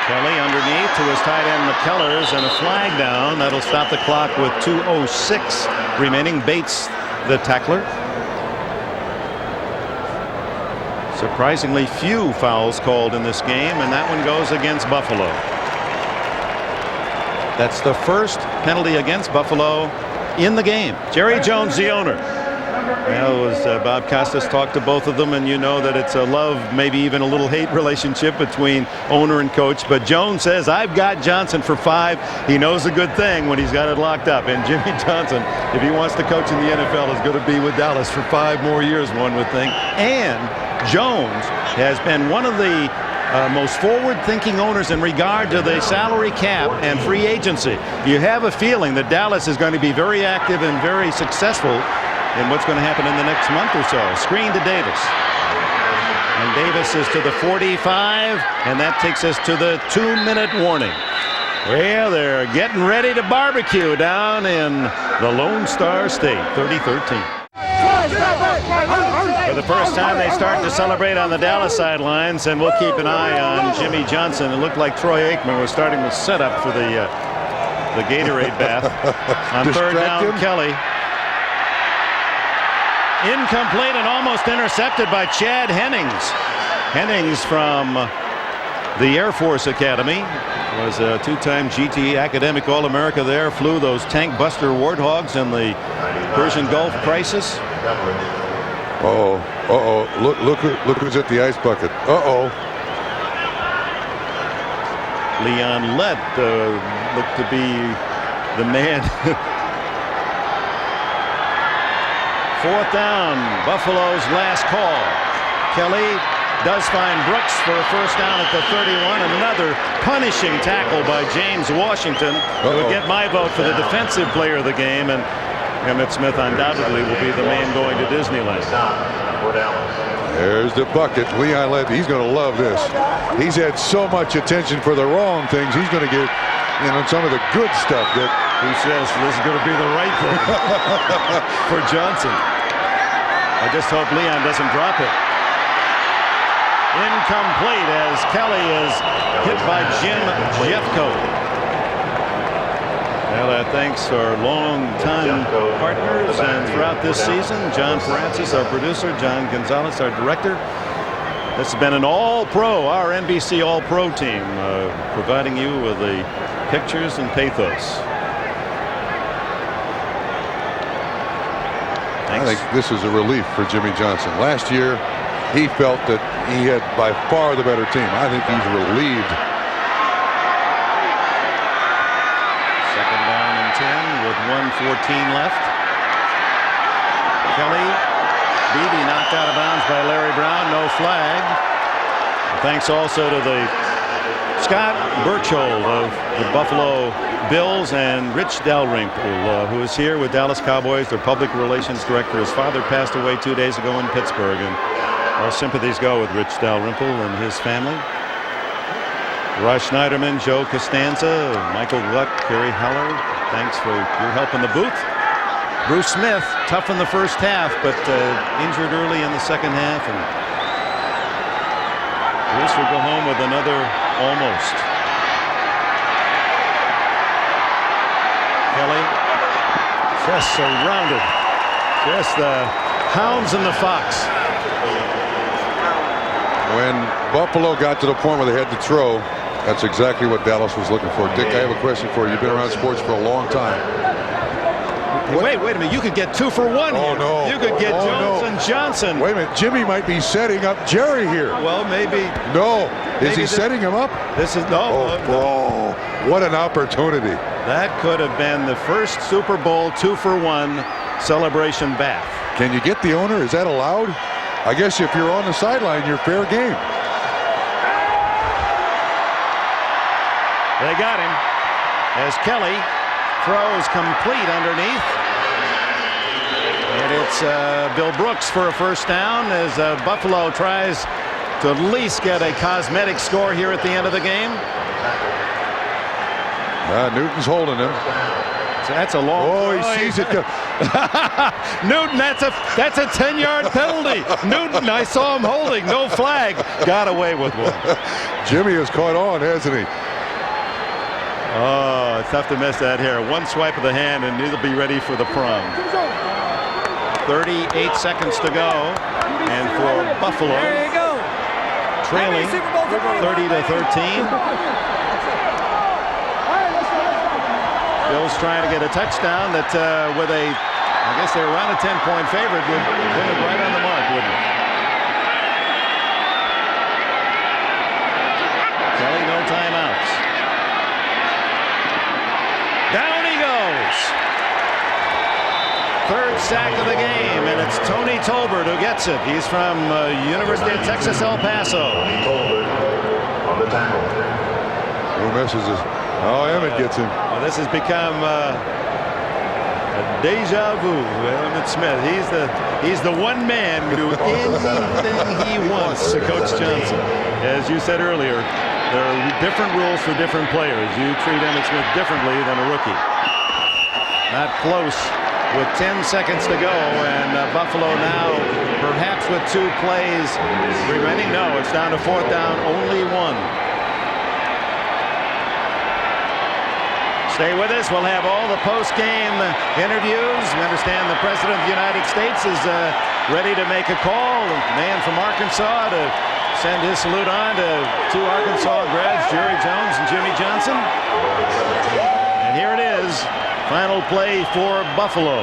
Kelly underneath to his tight end McKellers, and a flag down. That'll stop the clock with 2:06 remaining. Bates, the tackler. Surprisingly few fouls called in this game, and that one goes against Buffalo. That's the first penalty against Buffalo in the game. Jerry Jones, the owner. Well, as Bob Costas talked to both of them, and you know that it's a love, maybe even a little hate relationship between owner and coach. But Jones says, I've got Johnson for 5. He knows a good thing when he's got it locked up. And Jimmy Johnson, if he wants to coach in the NFL, is going to be with Dallas for 5 more years, one would think. And Jones has been one of the most forward-thinking owners in regard to the salary cap and free agency. You have a feeling that Dallas is going to be very active and very successful in what's going to happen in the next month or so. Screen to Davis. And Davis is to the 45, and that takes us to the 2-minute warning. Well, they're getting ready to barbecue down in the Lone Star State, 30-13. For the first time, they start to celebrate on the Dallas sidelines, and we'll keep an eye on Jimmy Johnson. It looked like Troy Aikman was starting to set up for the Gatorade bath. On third down, Kelly. Incomplete and almost intercepted by Chad Hennings. Hennings from the Air Force Academy. Was a 2-time GT academic All-America there. Flew those tank buster warthogs in the Persian Gulf crisis. Look who's at the ice bucket. Leon Lett looked to be the man. 4th down, Buffalo's last call. Kelly does find Brooks for a first down at the 31. Another punishing tackle by James Washington. It would get my vote for the defensive player of the game, and Emmitt Smith undoubtedly will be the man going to Disneyland. There's the bucket. Leon Lett, he's going to love this. He's had so much attention for the wrong things. He's going to get some of the good stuff. That who says this is going to be the right thing for Johnson? I just hope Leon doesn't drop it. Incomplete as Kelly is hit by Jim Jeffcoat. Well, thanks our long-time partners and throughout this season, John Francis, our producer, John Gonzalez, our director. This has been an all-pro, our NBC all-pro team, providing you with the pictures and pathos. Thanks. I think this is a relief for Jimmy Johnson. Last year, he felt that he had by far the better team. I think he's relieved. 2nd down and 10 with 1:14 left. Kelly, Beebe knocked out of bounds by Larry Brown. No flag. Thanks also to the Scott Burchhold of the Buffalo Bills and Rich Dalrymple, who is here with Dallas Cowboys, their public relations director. His father passed away 2 days ago in Pittsburgh, and our sympathies go with Rich Dalrymple and his family. Rush Schneiderman, Joe Costanza, Michael Gluck, Kerry Heller, thanks for your help in the booth. Bruce Smith, tough in the first half, but injured early in the second half, and Bruce will go home with another almost. Kelly just surrounded, just the hounds and the fox. When Buffalo got to the point where they had to throw, that's exactly what Dallas was looking for. Dick, I have a question for you. You've been around sports for a long time. Wait a minute. You could get 2 for 1 here. No. You could get Jones and Johnson. Wait a minute. Jimmy might be setting up Jerry here. Well, maybe. No. Is he setting him up? This is no. What an opportunity. That could have been the first Super Bowl 2 for 1 celebration bath. Can you get the owner? Is that allowed? I guess if you're on the sideline, you're fair game. They got him as Kelly throws complete underneath. And it's Bill Brooks for a first down as Buffalo tries to at least get a cosmetic score here at the end of the game. Newton's holding him. So that's a long. Oh, he sees it. Newton, that's a 10-yard penalty. Newton, I saw him holding, no flag, got away with one. Jimmy has caught on, hasn't he? Oh, it's tough to miss that here. One swipe of the hand, and he'll be ready for the prom. 38 seconds to go, and for Buffalo, trailing 30-13. Bill's trying to get a touchdown that with a I guess they're around a 10-point favorite. Would put it right on the mark, wouldn't it? Kelly, no timeouts. Down he goes. Third sack of the game, and it's Tony Tolbert who gets it. He's from University of Texas, El Paso. On the tackle. Who misses this? Oh, Emmett gets him. Well, this has become a deja vu. Emmett Smith. He's the one man who do anything he wants to Coach Johnson. As you said earlier, there are different rules for different players. You treat Emmett Smith differently than a rookie. Not close with 10 seconds to go, and Buffalo now perhaps with 2 plays remaining. No, it's down to 4th down, only 1. Stay with us. We'll have all the post-game interviews. We understand the President of the United States is ready to make a call. A man from Arkansas to send his salute on to 2 Arkansas grads, Jerry Jones and Jimmy Johnson. And here it is. Final play for Buffalo.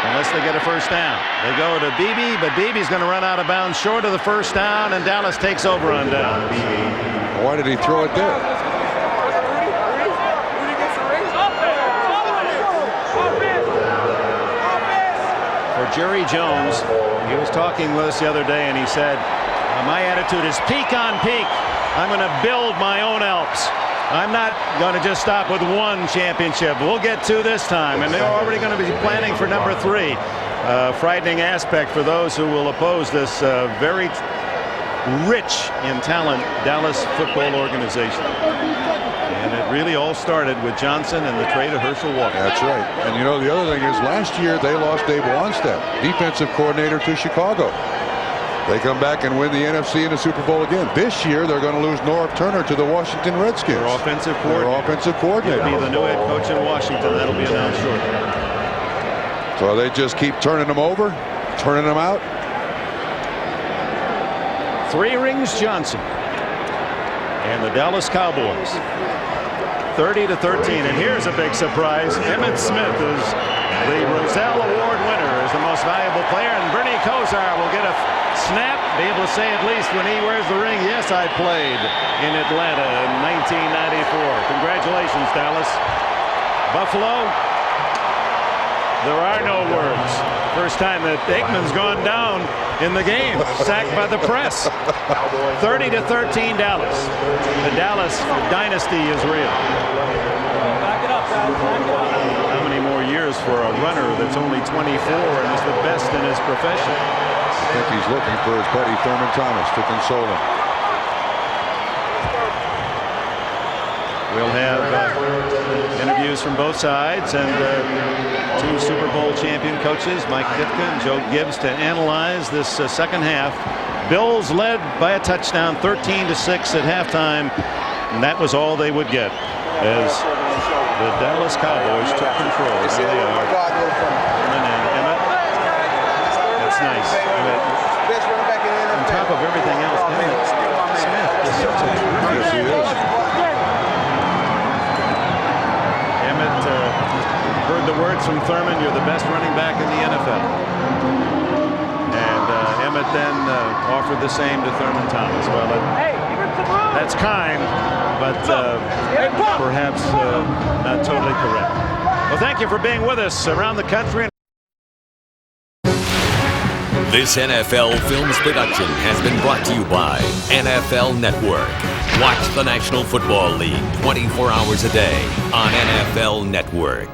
Unless they get a first down. They go to Beebe, but Beebe's going to run out of bounds short of the first down, and Dallas takes over on downs. Why did he throw it there? For Jerry Jones, he was talking with us the other day, and he said, my attitude is peak on peak. I'm going to build my own Alps. I'm not going to just stop with 1 championship. We'll get 2 this time, and they're already going to be planning for number 3. Frightening aspect for those who will oppose this very rich in talent Dallas football organization. And it really all started with Johnson and the trade of Herschel Walker. That's right. And you know, the other thing is last year they lost Dave Wanstead, defensive coordinator, to Chicago. They come back and win the NFC and the Super Bowl again. This year, they're going to lose Norv Turner to the Washington Redskins. Their offensive coordinator. He'll be the new head coach in Washington. That'll be announced shortly. So they just keep turning them over, turning them out. 3 rings Johnson and the Dallas Cowboys. 30-13. And here's a big surprise. Emmitt Smith is the Roselle Award winner as the most valuable player, and Bernie Kosar will get a snap, be able to say at least when he wears the ring, yes, I played in Atlanta in 1994. Congratulations, Dallas. Buffalo, there are no words. First time that Aikman's gone down in the game, sacked by the press. 30-13 Dallas. The Dallas dynasty is real. Back it up, Dad. Back it up. How many more years for a runner that's only 24 and is the best in his profession? I think he's looking for his buddy Thurman Thomas to console him. We'll have interviews from both sides and 2 Super Bowl champion coaches, Mike Ditka and Joe Gibbs, to analyze this second half. Bills led by a touchdown, 13-6 at halftime, and that was all they would get as the Dallas Cowboys took control. Here they are. Emmett. That's nice. On top of everything else, Emmitt Smith is such a Yes, he is. Emmett heard the words from Thurman, you're the best running back in the NFL. And Emmett then offered the same to Thurman Thomas. Well, that's kind, but perhaps not totally correct. Well, thank you for being with us around the country. This NFL Films production has been brought to you by NFL Network. Watch the National Football League 24 hours a day on NFL Network.